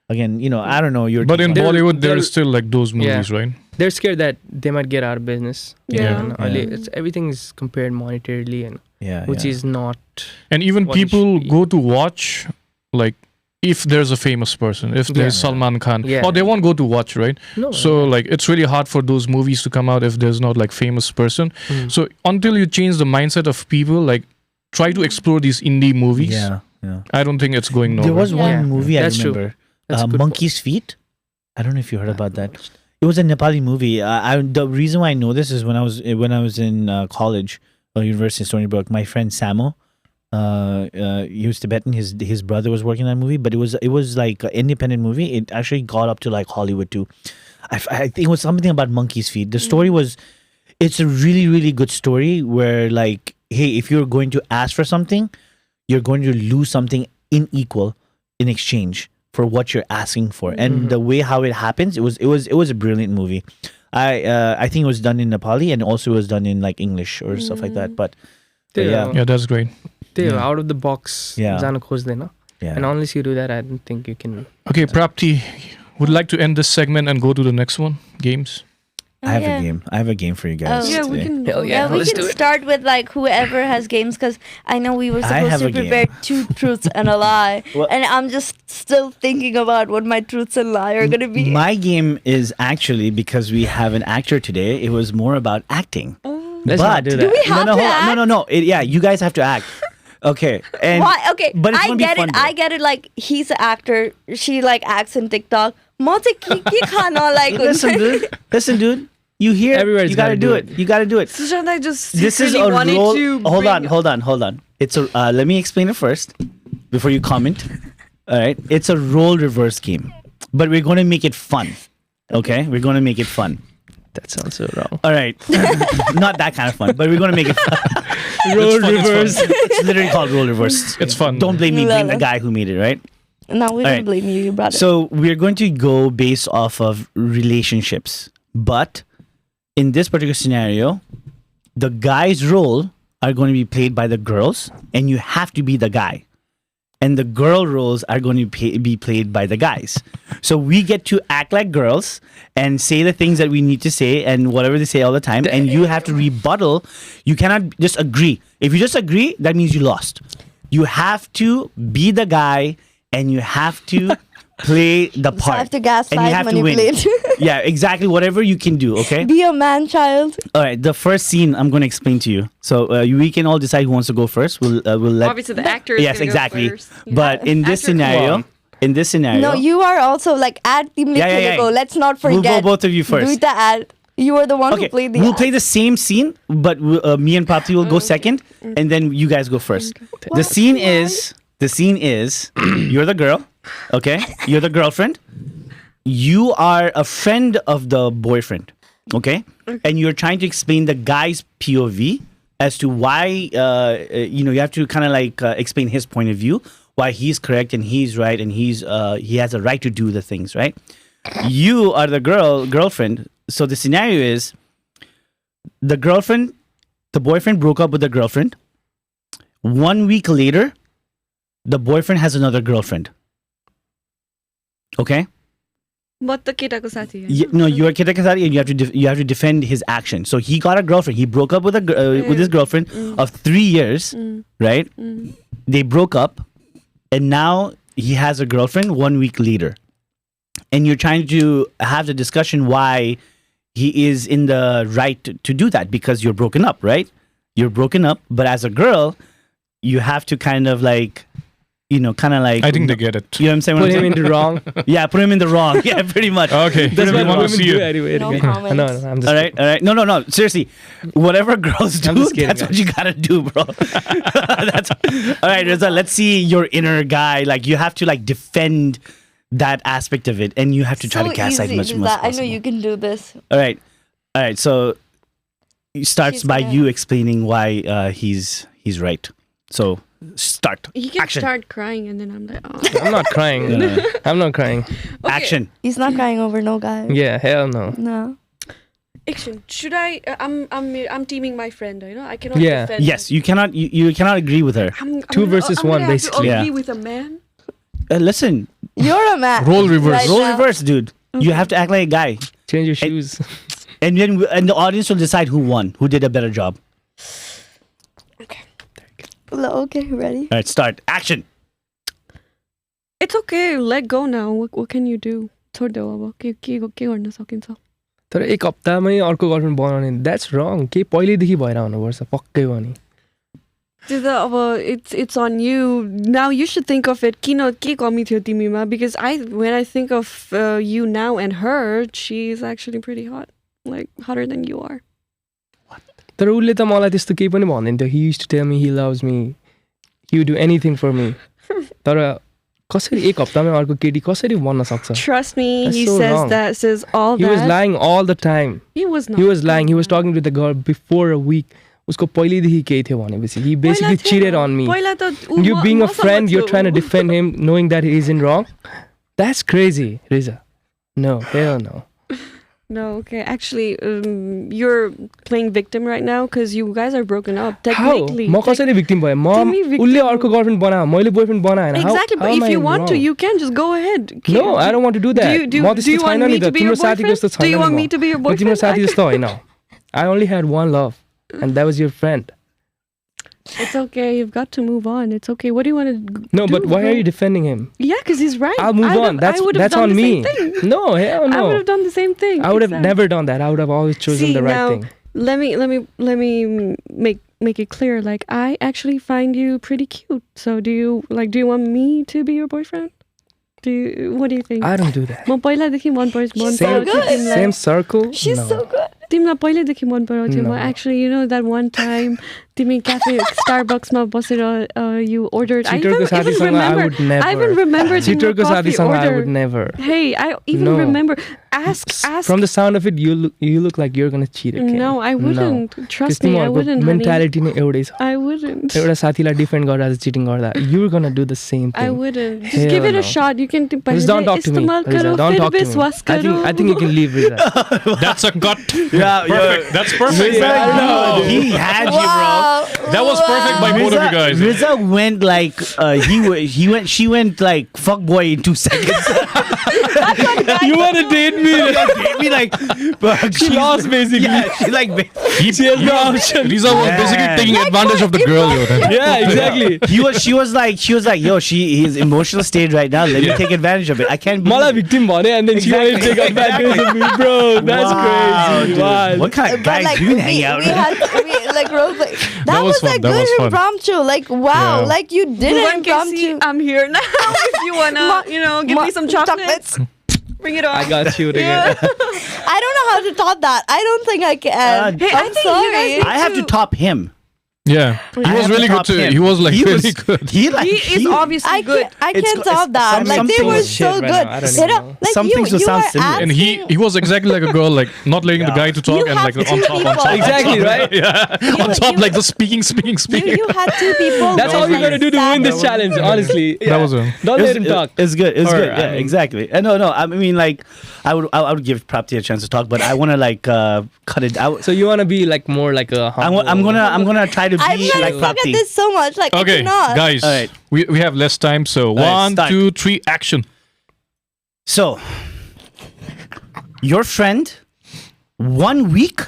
again, you know, I don't know. But in They'll- Bollywood, they'll- there's still like those movies, right? They're scared that they might get out of business. Yeah. And it's everything is compared monetarily, and yeah, which yeah. is not. And even What it people should be. go to watch, like, if there's a famous person, if there's Yeah. Salman Khan, Yeah. or they won't go to watch, right? No. So, like, it's really hard for those movies to come out if there's not, like, famous person. So, until you change the mindset of people, like, try to explore these indie movies. Yeah, yeah. I don't think it's going nowhere. There was one Yeah. movie I That's true. remember, That's a good Monkey's Feet. I don't know if you heard about that. It was a Nepali movie. The reason why I know this is when I was in college, University of Stony Brook. My friend Samo, he was Tibetan. His brother was working on that movie, but it was like an independent movie. It actually got up to like Hollywood too. I think it was something about Monkey's Feet. The story was, it's a really really good story where like, hey, if you're going to ask for something, you're going to lose something unequal in exchange for what you're asking for. And the way how it happens, it was a brilliant movie. I think it was done in Nepali and also it was done in like English or stuff like that. But yeah. Yeah, that's great. They're Yeah. out of the box. Yeah. जान खोज्दैन. yeah. And unless you do that, I don't think you can. Okay, Prapti, would like to end this segment and go to the next one? Games? I have yeah. a game. I have a game for you guys. Oh. Yeah, we today. can. Hell Yeah, we let's can do it. start with like whoever has games because I know we were I supposed have to a game. prepare 2 truths and a lie, Well- and I'm just still thinking about what my truths and lie are gonna be. My game is actually because we have an actor today. It was more about acting. Let's but not do that. Do we have no, to hold on. act? No. Yeah, you guys have to act. Okay. And Why? Okay, but it's I gonna be get fun, it. though. I get it. Like he's an actor. She like acts in TikTok. म चाहिँ के Khan like Listen, dude. You hear? Everybody's you gotta gotta do do it. it. You gotta do it. Sujal, I just This is secretly a wanted role. to Hold bring- on. It's a. Let me explain it first before you comment. All right. It's a role reverse game, but we're going to make it fun. Okay, we're going to make it fun. That sounds so wrong. All right, not that kind of fun, but we're going to make it fun. Role reverse. It's literally called role reverse. It's fun. Don't blame me. Blame the Lala. guy who made it. Right. Now we All don't right. blame you. You brought it. So we're going to go based off of relationships, but in this particular scenario, the guy's role are going to be played by the girls, and you have to be the guy. And the girl roles are going to be played by the guys. So we get to act like girls and say the things that we need to say and whatever they say all the time. And you have to rebuttal. You cannot just agree. If you just agree, that means you lost. You have to be the guy and you have to play the Just part. have to gaslight, and you have to win. manipulate. Yeah, exactly. Whatever you can do, okay? Be a man child. All right, the first scene I'm going to explain to you. So we can all decide who wants to go first. We'll let. Obviously, the actor is Yes, gonna go exactly. first. But in this Actor- scenario, No, you are also like ad team Yeah. go. Let's not We'll forget. go both of you first. Do the ad. You are the one Okay, who played the we'll ad. play the same scene, but me and Papti will go second, and then you guys go first. The scene is you're the girl, okay? You're the girlfriend. You are a friend of the boyfriend, okay? And you're trying to explain the guy's POV as to why you have to kind of like explain his point of view, why he's correct and he's right and he has a right to do the things, right? You are the girlfriend. So the scenario is the boyfriend broke up with the girlfriend. 1 week later, the boyfriend has another girlfriend. Okay? म त केटाको साथी हैन? No, you are Ketakasari and you have to defend his action. So he got a girlfriend. He broke up with with his girlfriend of 3 years, right? They broke up, and now he has a girlfriend 1 week later. And you're trying to have the discussion why he is in the right to do that because you're broken up, right? You're broken up, but as a girl, you have to kind of like kind of like. I think they get it. You know what I'm saying? Put him in the wrong. Yeah, put him in the wrong. Yeah, pretty much. Okay, That's we what want to women see do it. anyway. No Okay. comments. No, I'm just All right, all right. No. Seriously, whatever girls do, I'm just kidding, that's what you gotta do, bro. That's all right, Rizzza. Let's see your inner guy. Like you have to like defend that aspect of it, and you have to try to gaslight much more. I know you can do this. All right. So it starts She's by gonna- you explaining why he's right. So start. He can Action. start crying, and then I'm like, oh. I'm not crying. I'm not crying. Okay. Action. He's not crying over no guy. Yeah, hell no. No. Action. Should I? I'm teaming my friend. I cannot. Yeah. Defend Yes, you cannot. You cannot agree with her. I'm Two gonna- versus I'm gonna one, have to basically. agree Yeah. with a man. Listen, You're a man. Role reverse. Right role now. reverse, dude. You have to act like a guy, Change your shoes. and then the audience will decide who won, who did a better job. Okay, ready? All right, start. Action. It's okay. Let go now. What can you do? छोडिदेऊ अब के गर्न सकिन्छ तर एक हप्तामै अर्को girlfriend बनाउने that's रङ के पहिल्यैदेखि भएर हुनुपर्छ पक्कै हो नि it's on you now. You should think of it. किन के कमी थियो तिमीमा? Because when I think of you now and her, she's actually pretty hot, like hotter than you are. तर उसले त मलाई त्यस्तो केही पनि भन्दैन थियो he used to tell me he loves me, he would do anything for me. तर कसरी एक हप्तामै अर्को केटी कसरी बन्न सक्छ? Trust me, That's he so says wrong. says all He that. was lying all the time. He was not. He was lying. He was talking to the girl before a week. उसको पहिल्यैदेखि केही थियो भनेपछि he basically cheated on me. पहिला त ऊ You being a मसँग friend, you're थियो। trying to defend him knowing that he isn't wrong. That's crazy, Rizzza. No, hell no. No, okay. Actually, you're playing victim right now because you guys are broken up. How? Technically. म कसरी victim भएँ? तिमी victim उसले अर्को girlfriend बनायो, मैले boyfriend बनाएन. Exactly, but if you want to, you can just go ahead. No, I don't want to do that. Do you म त्यस्तो want छैन me नि to त. be your तिम्रो साथी boyfriend? जस्तो छैन Do you नि want म. me to be your म तिम्रो boyfriend? साथी जस्तो होइन. I only had one love, and that was your friend. It's okay. You've got to move on. It's okay. What do you want to No, but why are you defending him? Yeah, because he's right. I'll move on. That's on me. No, hell I no. would have done the same thing. I would have Exactly. never done that. I would have always chosen See, the right now, thing. Let me make it clear. Like, I actually find you pretty cute. So do you want me to be your boyfriend? What do you think? I don't do that. म पहिलादेखि मन पराउँछु so good. Same circle. She's no. so good. तिमीलाई पहिल्यैदेखि मन पराउँथ्यो No. म actually that one time तिमी cafe स्टारबक्समा बसेर you ordered I Cheater ko even साथीसँग I remember would never. I even remember Cheater ko तिम्रो coffee साथीसँग I order. would never. Hey, I even No. remember ask From the sound of it, you look like you're gonna cheat. Okay? No, I wouldn't. Trust me, I तिमीहरूको wouldn't. honey. mentality नै एउटै छ. I wouldn't. एउटा साथीलाई defend गरेर cheating गर्दा you're gonna do the same thing. I wouldn't. Just Hell give it a no. shot. You can Just don't talk to me. इस्तेमाल Rizzza, करो, don't फिर talk to me. विश्वास करो। I think you can leave Rizzza. That's a cut. Yeah, Perfect. That's perfect. No, he had you, bro. That was perfect by both of you guys. Rizzza went like she went like fuck boy in 2 seconds. You wanna date me? Gave me like She lost basically. Yeah, she like She has no option. Rizzza was basically taking advantage of the girl. Yeah, exactly. she was like yo, his emotional stage right now. Let me take advantage of it. I can't believe मलाई victim भन्यो and then she wanted to take advantage of me, bro. That's Wow, crazy. dude. Wow. What kind of But guys like do you hang out with? we like role play. That was was fun, like that good was fun. impromptu. Like wow, Yeah. like you did it Bhuvan Casey, impromptu. I'm here now. If you wanna, give me some chocolates. Bring it on. I got you again. I don't know how to top that. I don't think I can. Hey, I I'm think you sorry. guys need I have to top him. Yeah, he I was have really to good top too. him. He was like He really was- good. He like He is obviously I good. can't top that. Like they something were is so shit right good. now. I don't Hit even up, know. like Some things will you sound are similar. And he was exactly like a girl, like not letting the guy to talk You and have like two on top, people. Exactly, right? Yeah, on top, like the speaking. You had two people. That's who all were, you gotta do to win this challenge, honestly. That was a. Don't let him talk. It's good. It's Or, good. Yeah, I mean- exactly. No. I mean, like, I would give Prapti a chance to talk, but I want to like cut it out. So you wanna be like more like a humble. I'm gonna try to I'm be gonna like look at Prapti. this so much. Like I Okay, cannot. guys, All right. we have less time, so right, 1, start. 2, 3, action. So, your friend, 1 week.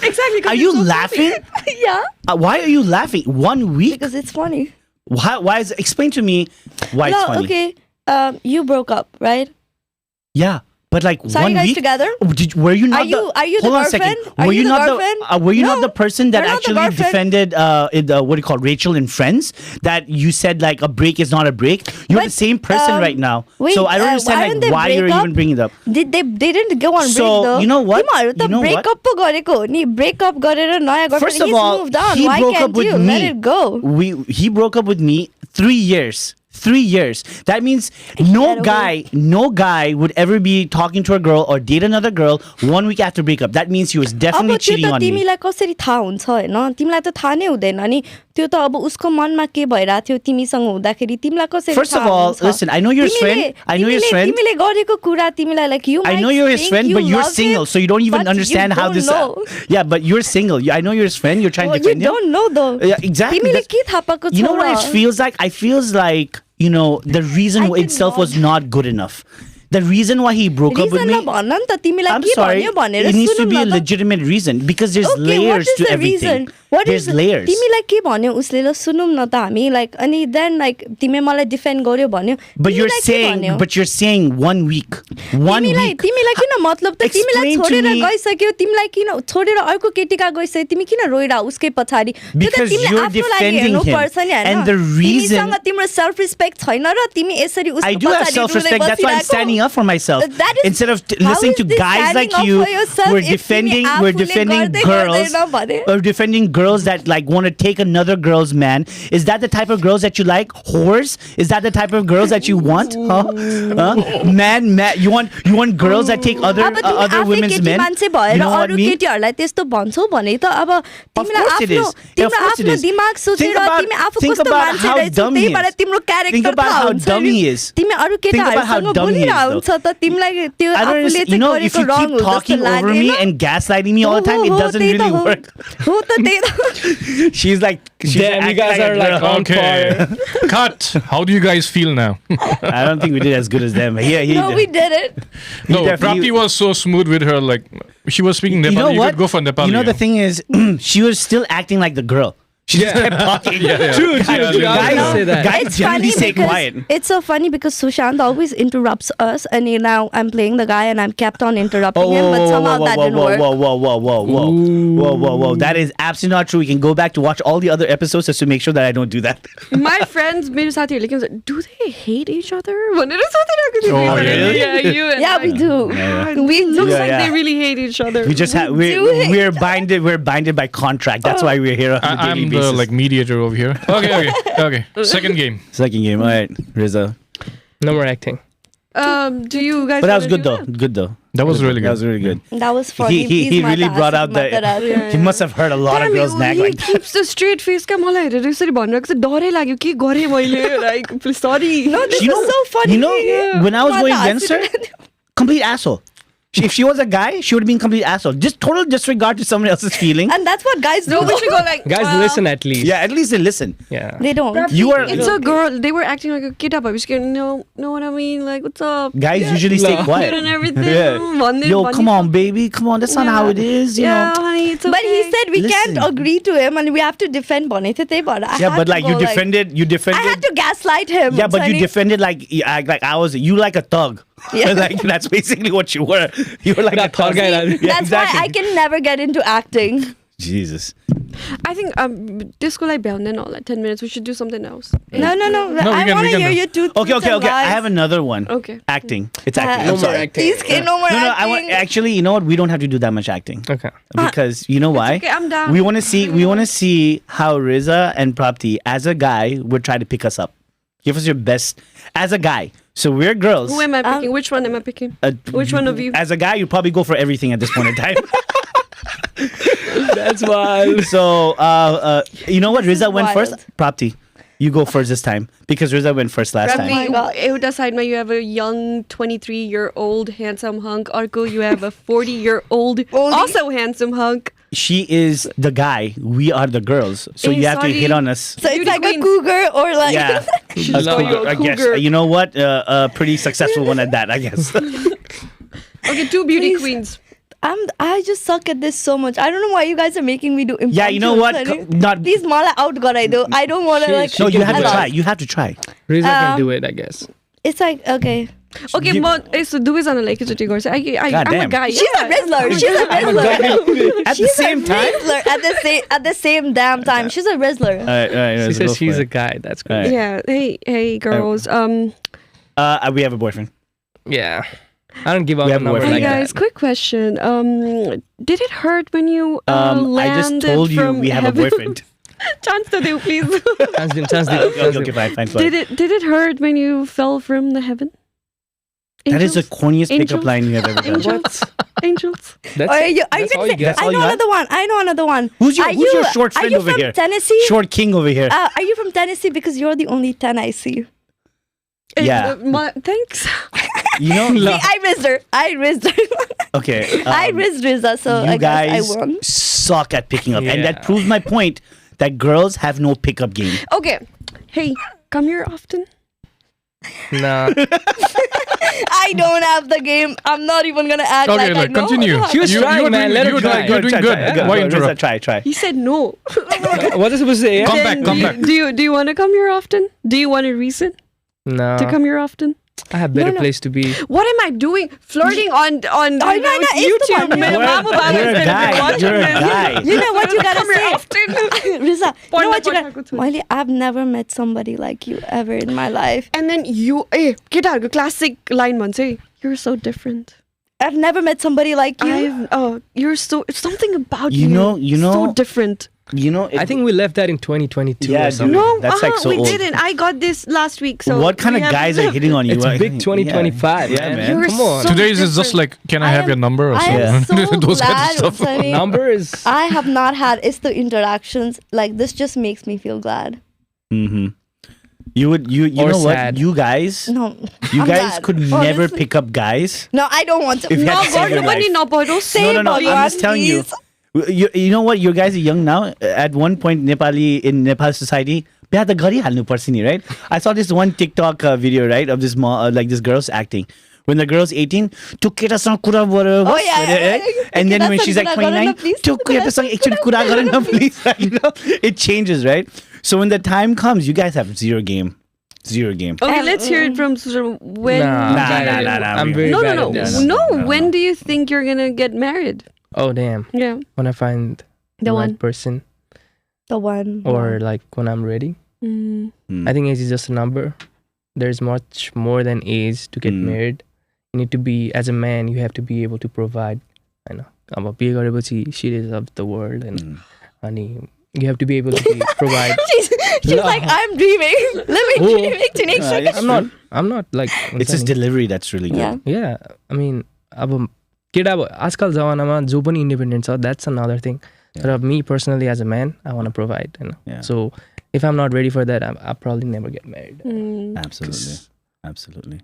Exactly. 'cause Are you're you so laughing? Yeah, Why are you laughing? 1 week? because it's funny. Why explain to me why it's No, funny? okay. You broke up, right? Yeah, But like So are 1 you guys week together? were you not Are you the hold on a second. girlfriend? Are Were you the not girlfriend? were you not No, the person that you're not the actually girlfriend. defended what do you call Rachel in Friends, that you said like a break is not a break? You're the But, same person right now. wait, So I don't why understand don't like they why you're break even up? bringing it up. They didn't go on So, break though. you know what? तिमीहरू त You know break what? up पो गरेको हो नि, break up गरेर नयाँ girlfriend. First of He's all, moved on. he Why broke can't up with you me. let it go? He broke up with me 3 years. 3 years. That means no guy would ever be talking to a girl or date another girl 1 week after breakup. That means he was अब definitely त्यो cheating त on me. तिमीलाई कसरी थाहा हुन्छ हैन? तिमीलाई त थाहा नै हुँदैन नि. त्यो त अब उसको मनमा के भइरा थियो तिमीसँग हुँदाखेरि तिमीलाई कसरी थाहा हुन्छ? First of all, listen, I know you're his friend. I know you're his friend. तिमीले गरेको कुरा तिमीलाई like you I might know you're his think friend, you but you're love single, him, so you don't even but understand you how don't this. know. Yeah, but you're single. I know you're his friend. You're trying to You defend him. don't know though. Yeah, exactly. तिमीले That's- के थाहा पाएको You know what it छौ र? feels like? I feels like, you know, the reason I itself cannot. was not good enough. The reason why he broke up with Reason me. भन्न नि त तिमीलाई I'm के sorry. भन्यो भनेर It needs to सुनौँ be a न त. legitimate reason because there's Okay, what layers is to the everything. reason? What There's is layers. तिमीलाई के भन्यो उसले ल सुनौँ न त हामी like अनि then like तिमी मलाई डिफेन्ड गर्यो भन्यो. But you're तिमीलाई के saying, भन्यो? but you're saying 1 week. 1 week. तिमीलाई किन मतलब त तिमीलाई Explain to छोडेर me- गइसक्यो तिमीलाई किन छोडेर अर्को केटीका गइसक्यो तिमी किन रोइरा उसकै पछाडी? त्यो त Because तिमीले you're आफ्नो लागि defending हेर्नु him. पर्छ नि हैन? And the reason- तिमीसँग तिम्रो सेल्फ रिस्पेक्ट छैन र तिमी यसरी उसको I do have पछाडी self-respect. रुँदै That's why I'm बसिरहेको? standing up for myself. That is- Instead of How listening is to this guys like standing up you, for yourself we're if तिमी defending आफूले गर्दै girls. गर्दैन भने? We're defending girls that like want to take another girl's man. Is that the type of girls that you like? Whores? Is that the type of girls that you want? Huh? Man, you want girls that take other अब तिमी other आफै women's केटी men? मान्छे भएर You know what I अरू mean? केटीहरूलाई त्यस्तो भन्छौ भने त अब तिमीलाई course it आफ्नो is. Of course it आफ्नो is. दिमाग सोचेर Think about- तिमी आफू think कस्तो about मान्छे how रहेछौ dumb he त्यही is. भएर तिम्रो Think क्यारेक्टर about थाहा how हुन्छ dumb नि। he is. तिमी अरू Think about how केटाहरूसँग dumb he is, बोलिरह though. हुन्छ त तिमीलाई त्यो I don't आफूले understand. You चाहिँ know, if गरेको you रङ keep हो जस्तो talking over me लाग्दैन? and gaslighting me all the time, it हो, doesn't त्यही त really हो। work. हो त त्यही त। She's like, she's Damn, you acting guys a are like girl. on Okay. fire. Cut. How do you guys feel now? I don't think we did as good as them. Yeah, No, we didn't. No, definitely- Prapti was so smooth with her. Like she was speaking Nepali. You know what? Could go for Nepali. You know the thing is, she was still acting like the girl. She just kept talking. True, Guys, I would say that. guys It's generally funny stay because quiet. it's so funny because Sushant always interrupts us, and now I'm playing the guy, and I'm kept on interrupting him, but somehow that didn't work. Whoa. That is absolutely not true. We can go back to watch all the other episodes just to make sure that I don't do that. My friends, मेरो साथीहरूले के भन्छ, do they hate each other? भनेर सोधिरहेको थियो। Oh, really? Yeah, you and Yeah, we do. We It looks do. like Yeah. they really hate each other. We just have we're binded by contract. That's why we're here on a daily I'm basis. the like mediator over here. Okay. Second game. Second game, all right, Rizzza. No more acting. Do you guys? But that was wanna good do though. Good though. That was really That good. was really good. That was funny. He Please, really Mata, brought out Mata, the. Mata. He must have heard a lot of girls nag he like that. keeps the straight face क्या मलाई हेरेर यसरी भनिरहेको छ डरै लाग्यो के गरेँ मैले like sorry. No, this You is know- so funny. You know, when I was Mata, going against her, complete asshole. If she was a guy, she would have been complete asshole. Just total disregard to someone else's feeling. And that's what guys do. No, we should go like Guys, listen at least. Yeah, at least they listen. Yeah. They don't. You are It's a girl. They were acting like a kid up. I was scared. Know what I mean? Like what's up? guys usually stay quiet. And everything. Yeah. Yo, come on, baby. Come on. That's not how it is. You Yeah, know. honey, it's okay. But he said we Listen. can't agree to him and we have to defend Bonnet. Yeah, but like you defended. You I defended. had to gaslight him. Yeah, but you Sunny. defended like I was. You like a thug. Yeah. Like that's basically what you were. You were like a thug. guy. Yeah, That's exactly. why I can never get into acting. Jesus. I think disco like bound and all. Like 10 minutes. We should do something else. No. we I can- want we to can hear do. you two. Okay. I have another one. Okay. Acting. It's acting. No I'm more sorry. acting. Please, no more No, acting. I want. Actually, you know what? We don't have to do that much acting. Okay. Because you know why? okay, I'm down. We want to see. We want to see how Rizzza and Prapti, as a guy, would try to pick us up. Give us your best as a guy. So we're girls. Who am I picking? Which one am I picking? Which one of you? As a guy, you probably go for everything at this point in time. That's wild. So, you know what? This is Rizzza went wild. first. Prapti, you go first this time because Rizzza went first last time. my God. Euta side you have a young 23-year-old handsome hunk. Arko, you have a 40-year-old also handsome hunk. She is the guy. We are the girls. So you have to sorry. hit on us. So it's Beauty like queens. a cougar or like... Yeah, a Love cougar, it. I guess. Cougar. You know what? A pretty successful one at that, I guess. Okay, 2 beauty Please. queens. I just suck at this so much. I don't know why you guys are making me do impromptu. Yeah, you know what? Not. Please, mala out garaido. I don't want to like... No, you have to Hello. try. You have to try. Rizzza can Um, do it, I guess. It's like, okay. Okay, so दुवैजनालाई एकैचोटि गर्छ I'm a guy. She's a Rizzler. She's a Rizzler. At the same time? Rizzler at the same damn time. She's a Rizzler. All right, She says she's a guy. That's great. Yeah. Hey, girls. We have a boyfriend. Yeah. I don't give out We a have number boyfriend. like Hey that. guys, quick question. Did it hurt when you landed I just told you from we have a heaven? boyfriend. Chance to do, please. Chance Okay, fine. Did it hurt when you fell from the heaven? That is the corniest pickup Angels? line you have ever done. Angels. Angels. That's Are you that's all gonna you say? get. all I know you got? another one. I know another one. Who's your short Are friend you over from here? Tennessee? Short king over here. Are you from Tennessee? Because you're the only 10 I see. Yeah. Thanks. You know, See, I rizzed her. okay. I rizzed Rizzza, so You I guess guys I won. suck at picking up, and that Yeah. proves my point that girls have no pickup game. Okay. Hey, come here often. Nah. I don't have the game. I'm not even gonna act Okay, like I know. continue. She was trying, man. Let her try. You're doing good. Why interrupt? Try. He said no. What was I supposed to say? Come Yeah? back, come back. Do you want to come here often? Do you want a reason No. to come here often? I have better No. place to be. What am I doing? Flirting on no, it's the YouTube. one. My You're mom about You're a it. guy. You're a guy. You know what you gotta Come here say? often. Rizzza, you know what you Point. gotta Miley, I've never met somebody like you ever in my life. And then केटाहरूको classic line भन्छ है, you're so different. I've never met somebody like you. You're so something about You know- so different. You know, I think we left that in 2022 Yeah, or something. No, That's like so we old. didn't. I got this last week. So what kind we of have- guys are hitting on you? It's big 2025, Yeah, man. man. You're Come on. so Today's is just different. like, can I have your number or I am something? so Those glad, kinds of stuff. Sunny. Number is I have not had it's the interactions. Like this just makes me feel glad. Mm-hmm. You Or know sad. what? You guys No. You I'm guys glad. could never Honestly. pick up guys. No, I don't want to. If you had No, to save your God, life. Say No, about I'm just one, telling you. please. You know what? You guys are young now. At one point, in Nepal society, बिहा त गरिहाल्नुपर्छ नि, right? I saw this one TikTok video, right, of this like this girl's acting. When the girl's 18, त्यो केटासँग कुरा गर, Oh, yeah. and then when केटासँग she's like कुरा गर न, 29, please. त्यो केटासँग एकचोटि कुरा गर न, please. You know, it changes, right? So when the time comes, you guys have zero game. Okay, let's hear it from Sujal. When? Nah, Nah, I'm bad nah, at nah, it. nah, I'm we- very No, bad no, at no, this. no. When do you think you're gonna get married? Oh damn. Yeah, When I find the one. right person, The one. or like when I'm ready. Mm. I think age is just a number. There's much more than age to get married. You need to be, as a man, you have to be able to provide. I know. अब बिहे गरेपछि she is of the world and अनि you have to be able to provide. She's like, I'm dreaming. Living, dreaming, teenage. I'm not like It's his delivery that's really good. Yeah. Yeah, I mean अब केटा अब आजकल जमानामा जो पनि independent छ, that's another thing. But me personally as a man, I want to provide, you know. Yeah. So if I'm not ready for that, I'll probably never get married. Absolutely.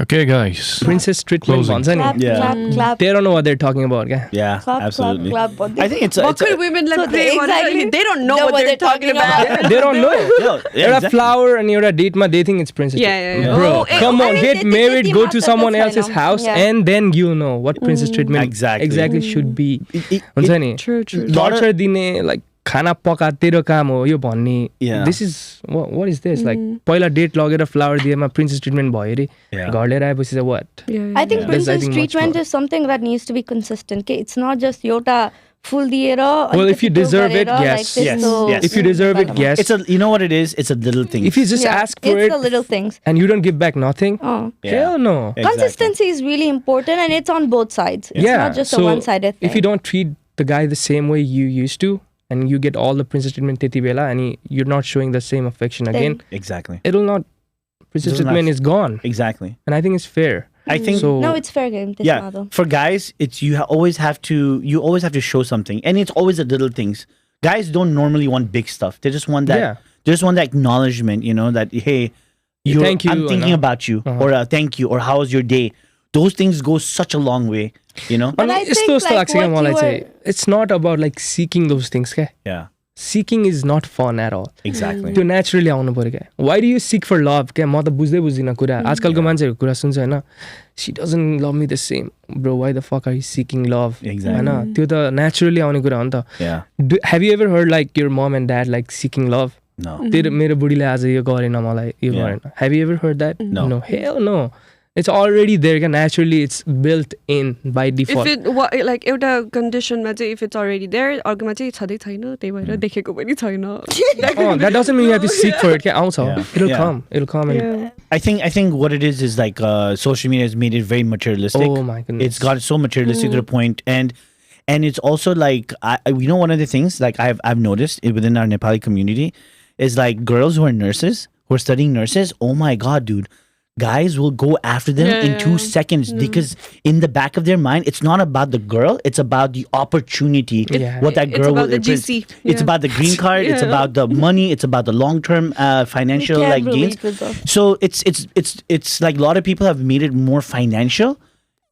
Okay, guys. Princess treatment Closing. भन्छ Clap, नि. Yeah. clap, clap. They don't know what they're talking about, yeah. Yeah, Clap, absolutely. clap, clap. I think it's Bakul women like So they exactly. they don't know what they're talking about. They don't know. yeah, एउटा flower and एउटा dateमा they think it's princess Yeah, treatment. yeah, yeah. Bro, Oh, come on, I mean, get they- married, they go think to that's someone fine else's now. house, Yeah. and then you'll know what princess treatment Exactly. should be. It- हुन्छ नि True, true. torture दिने, like खाना पका तेरो काम हो यो भन्ने. Yeah. This is what is this, like पहिला डेट लगेर फ्लावर दिएमा प्रिन्सेस ट्रिटमेन्ट भयो रे. Yeah. घर लिएर आएपछि चाहिँ what? I think There's, princess I think, much treatment more. is something that needs to be consistent. Okay, it's not just एउटा full दिएर. Well, if you deserve it, गरेर, yes. like Yes, त्यस्तो- yes. If you deserve it, yes. It's you know what it is? It's a little thing. If you just Yeah, ask for it's the it little things. and you don't give back nothing, Oh. hell no. Exactly. Consistency is really important, and it's on both sides. It's Yeah, not just so a one-sided thing. if you don't treat the guy the same way you used to, and you get all the princess treatment teti bela, and you're not showing the same affection again, Exactly. it'll not. Princess It'll not- treatment is gone, Exactly. and I think it's fair. I think So No, it's fair game. yeah. For guys, it's always have to show something, and it's always the little things. Guys don't normally want big stuff. They just want that. Yeah. They just want that acknowledgement. You know that hey, Thank you, I'm thinking no? about you, or thank you, or how was your day. Those things go such a long way. You know. But I it's think, those like, लाग्छ क्या what मलाई you चाहिँ. It's not about like seeking those things, क्या? Yeah. Seeking is not fun at all. Exactly. त्यो naturally आउनु पर्यो क्या. Why do you seek for love? क्या म त बुझ्दै बुझ्दिनँ कुरा. आजकलको मान्छेहरूको कुरा सुन्छ होइन. She doesn't love me the same. Bro, why the fuck are you seeking love? Exactly. होइन त्यो त नेचुरली आउने कुरा हो नि त. Yeah. Have you ever heard like your mom and dad like seeking love? No. तेरो मेरो बुढीले आज यो गरेन मलाई यो Yeah. गरेन. Have you ever heard that? No. No. Hell no. it's already there, naturally it's built in by If default. it like एउटा कन्डिसनमा चाहिँ if it's already there अर्कोमा चाहिँ छँदै छैन त्यही भएर देखेको पनि छैन. That doesn't mean you have to seek for it. आउँछ, Yeah. it'll Yeah. come. It'll come. And, Yeah. I think what it is like social media has made it very materialistic. oh my goodness. It's got so materialistic to the point, and it's also like one of the things like I've noticed within our Nepali community is like girls who are nurses, who are studying nurses. Oh my god, dude. Guys will go after them in 2 seconds because in the back of their mind, it's not about the girl, it's about the opportunity. Yeah. What that It's girl about will the GC. It's Yeah. about the green card. It's Yeah. about the money. It's about the long-term financial Can't like gains. relate with that. So it's like a lot of people have made it more financial,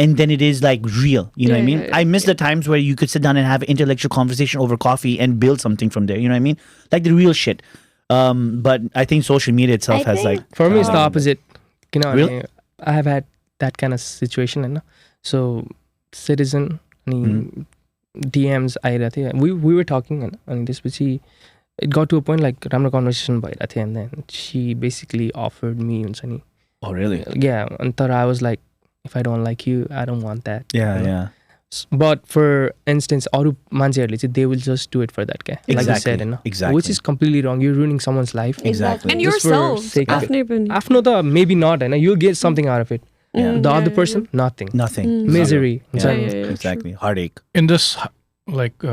and then it is like real. You know what I mean? Yeah, I miss the times where you could sit down and have intellectual conversation over coffee and build something from there. You know what I mean? Like the real shit. But I think social media itself I has think- like For me, it's the opposite. Really? I have had that kind of situation. So, citizen, DMs, we were talking, and this it got to a point like राम्रो conversation bhayera थियो, and then she basically offered me, Oh really? yeah, and I was like, if I don't like you, I don't want that. Yeah. But for instance, अरू मान्छेहरूले चाहिँ they will just do it for that guy, like you said, Exactly. which is completely wrong. You're ruining someone's life. Exactly. And Just for yourself. sake of it. आफ्नै पनि. आफ्नो त maybe not, you'll get something out of it. Yeah. The other person, nothing. Nothing. Misery. Yeah. Yeah, Exactly. Heartache. In this like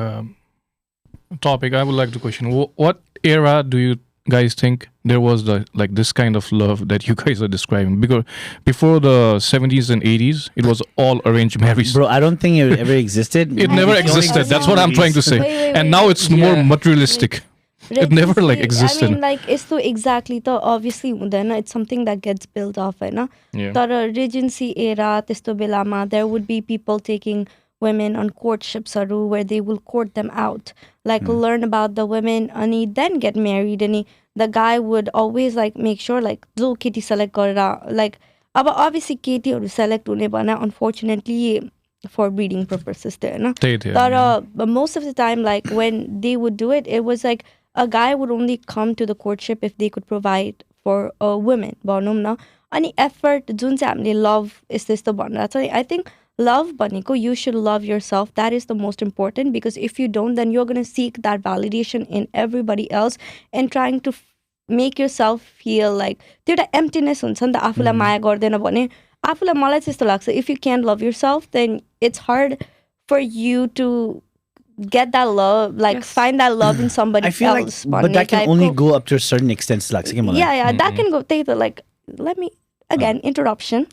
topic, I would like to question: what era do you guys think there was this kind of love that you guys are describing? Because before the 70s and 80s, it was all arranged marriages. Bro, I don't think it ever existed. It never existed. That's what I'm trying to say. Wait, And now it's more Yeah. materialistic. It never like existed. I mean, like, it's exactly the obviously it's something that gets built off, Yeah. तर Regency era, त्यस्तो बेलामा, there would be people taking women on courtships where they will court them out, like learn about the women and then get married, and the guy would always like make sure like जो केटी select गरेर, like अब obviously केटीहरू select हुने भएन, unfortunately for breeding purposes there, त्यही थियो, but most of the time, like when they would do it, it was like a guy would only come to the courtship if they could provide for a woman, भनौँ न. अनि effort जुन चाहिँ हामीले love यस्तो भनिरहेको छ, I think love भनेको, you should love yourself. That is the most important, because if you don't, then you're going to seek that validation in everybody else and trying to make yourself feel like त्यो एउटा emptiness हुन्छ नि त, आफूलाई माया गर्दैन भने. आफूलाई मलाई चाहिँ यस्तो लाग्छ, if you can't love yourself, then it's hard for you to get that love, like Yes. find that love in somebody I feel like, else. but that can only go up to a certain extent. Yeah, that can go. Like, let me again interruption.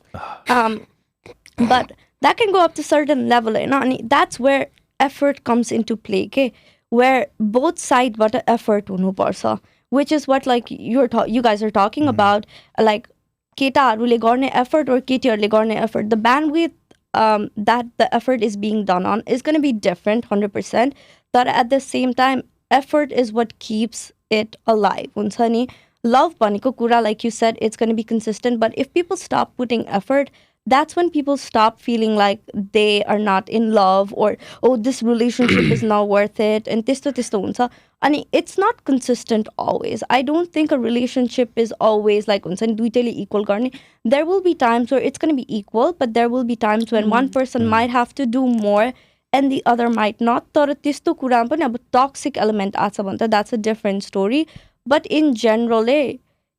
But that can go up to certain level, and that's where effort comes into play. Okay, where both sides but effort hunu parcha, which is what like you guys are talking about, like केटाहरूले गर्ने effort or केटीहरूले गर्ने effort. The bandwidth that the effort is being done on is going to be different 100%, but at the same time effort is what keeps it alive. हुन्छ नि, love भनेको कुरा, like you said, it's going to be consistent, but if people stop putting effort, that's when people stop feeling like they are not in love, or oh, this relationship is not worth it, and त्यस्तो हुन्छ. And it's not consistent always. I don't think a relationship is always like हुन्छ नि दुईटैले equal गर्ने. There will be times where it's going to be equal, but there will be times when one person might have to do more and the other might not. तर त्यस्तो कुरा पनि अब toxic element आछ भने त that's a different story. But in general,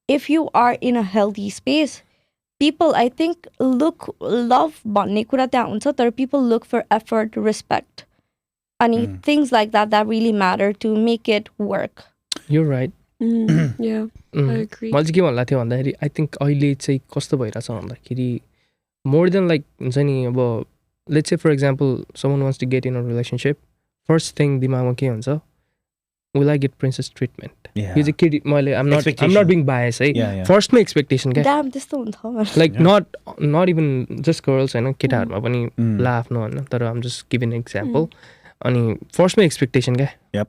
if you are in a healthy space, people, I think, love भन्ने कुरा त्यहाँ हुन्छ, तर people look for effort, respect, and things like that really matter to make it work. You're right. Yeah, I agree. मैले चाहिँ के भन्ला थियो भन्दाखेरि, I think अहिले चाहिँ कस्तो भइरहेछ भन्दाखेरि, more than like हुन्छ नि, अब let's say for example someone wants to get in a relationship, first thing दिमागमा के हुन्छ, will I get princess treatment? Yeah. यो चाहिँ केटी मैले I'm not being biased, है. Yeah. First my expectation क्या, Damn, त्यस्तो हुन्छ. like not even just girls हैन, केटाहरुमा पनि ला आफ्नो हैन, तर I'm just giving an example. अनि first my expectation क्या, Yep.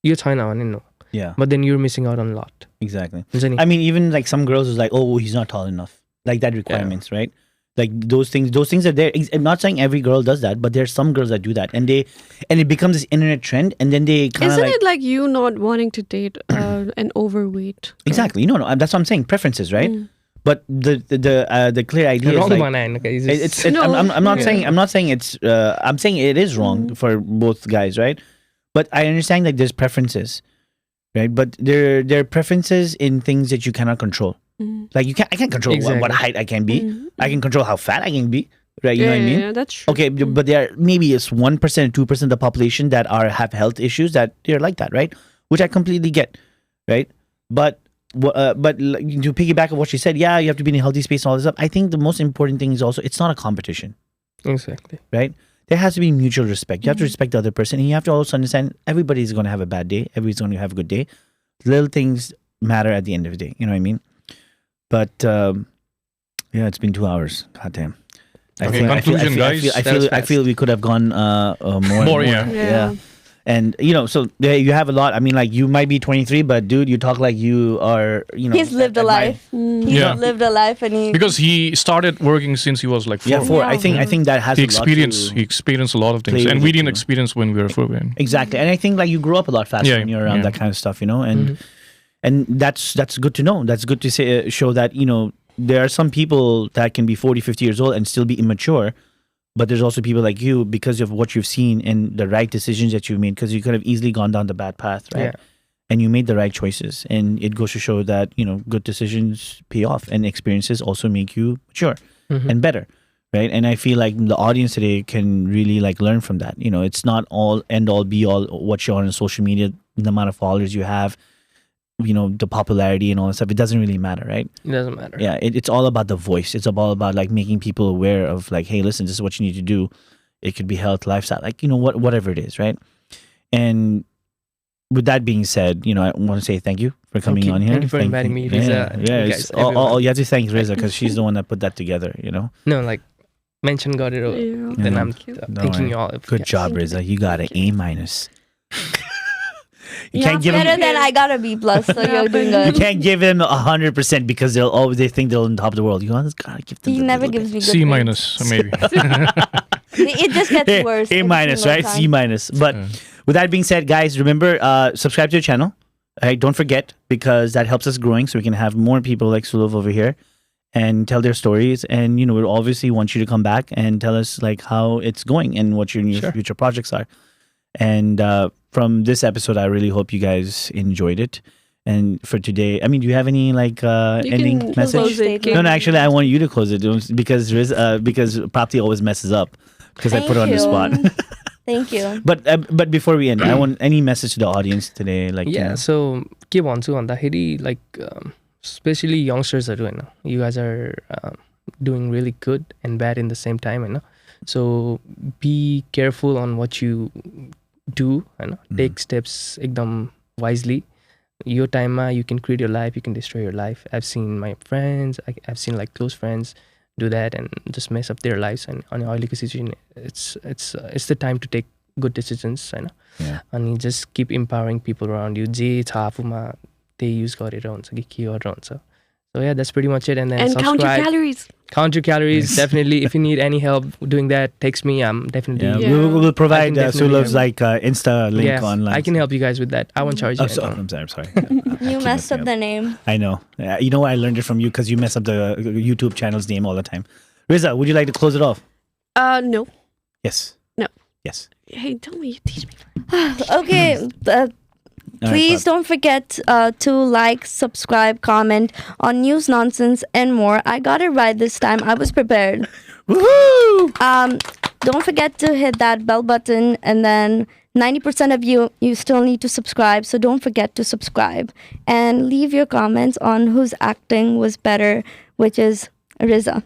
यो छैन भने no, Yeah. but then you're missing out on a lot. Exactly. हुन्छ नि. I mean, even like some girls is like, oh, he's not tall enough. Like that requirements, right? Like those things are there. I'm not saying every girl does that, but there's some girls that do that, and it becomes this internet trend, and then they kind of Isn't like it like you not wanting to date an overweight? exactly. No, that's what I'm saying. Preferences, right? But the clear idea is Wrong like, बनाएन guys. it's No. I'm not Yeah. saying it's I'm saying it is wrong for both guys, right? But I understand that there's preferences, right? But there are preferences in things that you cannot control. Like I can't control what Exactly. height I can be. I can control how fat I can be, right? You know what I mean? Yeah, that's true. Okay, but there are maybe it's 1%, 2% of the population that have health issues that they're like that, right? Which I completely get, right? But to piggyback on what she said, yeah, you have to be in a healthy space and all this stuff. I think the most important thing is also it's not a competition, Exactly. right? There has to be mutual respect. You have to respect the other person, and you have to also understand everybody's going to have a bad day. Everybody's going to have a good day. Little things matter at the end of the day. You know what I mean? But yeah, it's been 2 hours. God damn. Okay, conclusion, guys. I feel we could have gone more. Yeah. Yeah. And so there you have a lot. I mean, like you might be 23, but dude, you talk like you are. He's lived a life. He's Yeah. lived a life, and he. Because he started working since he was like 4. Yeah, 4. Yeah. I think that has He a lot experienced a lot of things, play and with we it, didn't you know. experience when we were 4. Exactly, and I think like you grow up a lot faster Yeah, when you're around yeah. that kind of stuff, and that's good to know. That's good to say, show that there are some people that can be 40, 50 years old and still be immature, but there's also people like you because of what you've seen and the right decisions that you've made, because you could have easily gone down the bad path, right? Yeah. And you made the right choices, and it goes to show that good decisions pay off, and experiences also make you mature and better, right? And I feel like the audience today can really like learn from that. It's not all end all be all what you're on social media, the amount of followers you have, the popularity and all that stuff. It doesn't really matter, right? It doesn't matter. Yeah, it's all about the voice. It's all about like making people aware of like, hey, listen, this is what you need to do. It could be health, lifestyle, like whatever it is, right? And with that being said, I want to say thank you for coming on here. Thank you for inviting me, Rizzza. Yeah, you it's guys, everyone. you have to thank Rizzza because she's the one that put that together. No, like mention got it. Yeah. Then Yeah. I'm Don't thanking worry. you all. Good job, Thank you. Rizzza. You got an A-. You Yeah, can't give better him. than I got a B plus, so Yeah, you're doing You good. can't give him 100% because they think they're on top of the world. You always gotta give them. He the never little gives bit. me good C grades. minus maybe. It just gets worse. A every minus, single right? time. C minus. But with that being said, guys, remember subscribe to the channel. Right? Don't forget, because that helps us growing, so we can have more people like Sulov over here and tell their stories. And we obviously want you to come back and tell us like how it's going and what your new future projects are. And from this episode, I really hope you guys enjoyed it. And for today, I mean, do you have any like ending can message? close it, No, actually, I want you to close it because because Prapti always messes up because I put her on the spot. Thank you. But before we end, I want any message to the audience today, like Yeah, so के भन्छु भन्दाखेरि like especially youngstersहरू Hahn, you guys are doing really good and bad in the same time Hahn. So be careful on what you do Hahn. Take steps एकदम wisely. Your time you can create your life, you can destroy your life. I've seen my friends, I've seen like close friends do that and just mess up their lives. And on अहिलेको situation, it's the time to take good decisions Hahn. Yeah. And just keep empowering people around you. जे छ आफूमा त्यही use गरेर हुन्छ कि के गरेर हुन्छ. So yeah, that's pretty much it. And then And subscribe. count your calories. Count your calories, definitely. If you need any help doing that, text me. I'm definitely. yeah, Yeah. we'll I provide can definitely Sulov's help. like Insta link Yeah, online. I can help you guys with that. I won't charge you. Oh, so, anything. I'm sorry. You messed up the name. I know. You know what? I learned it from you because you mess up the YouTube channel's name all the time. Rizzza, would you like to close it off? No. Yes. No. Yes. Hey, tell me. You teach me. Okay. All right, Please Pop. don't forget to like, subscribe, comment on News Nonsense and more. I got it right this time. I was prepared. Woohoo! Don't forget to hit that bell button, and then 90% of you still need to subscribe, so don't forget to subscribe. And leave your comments on whose acting was better, which is Rizzza.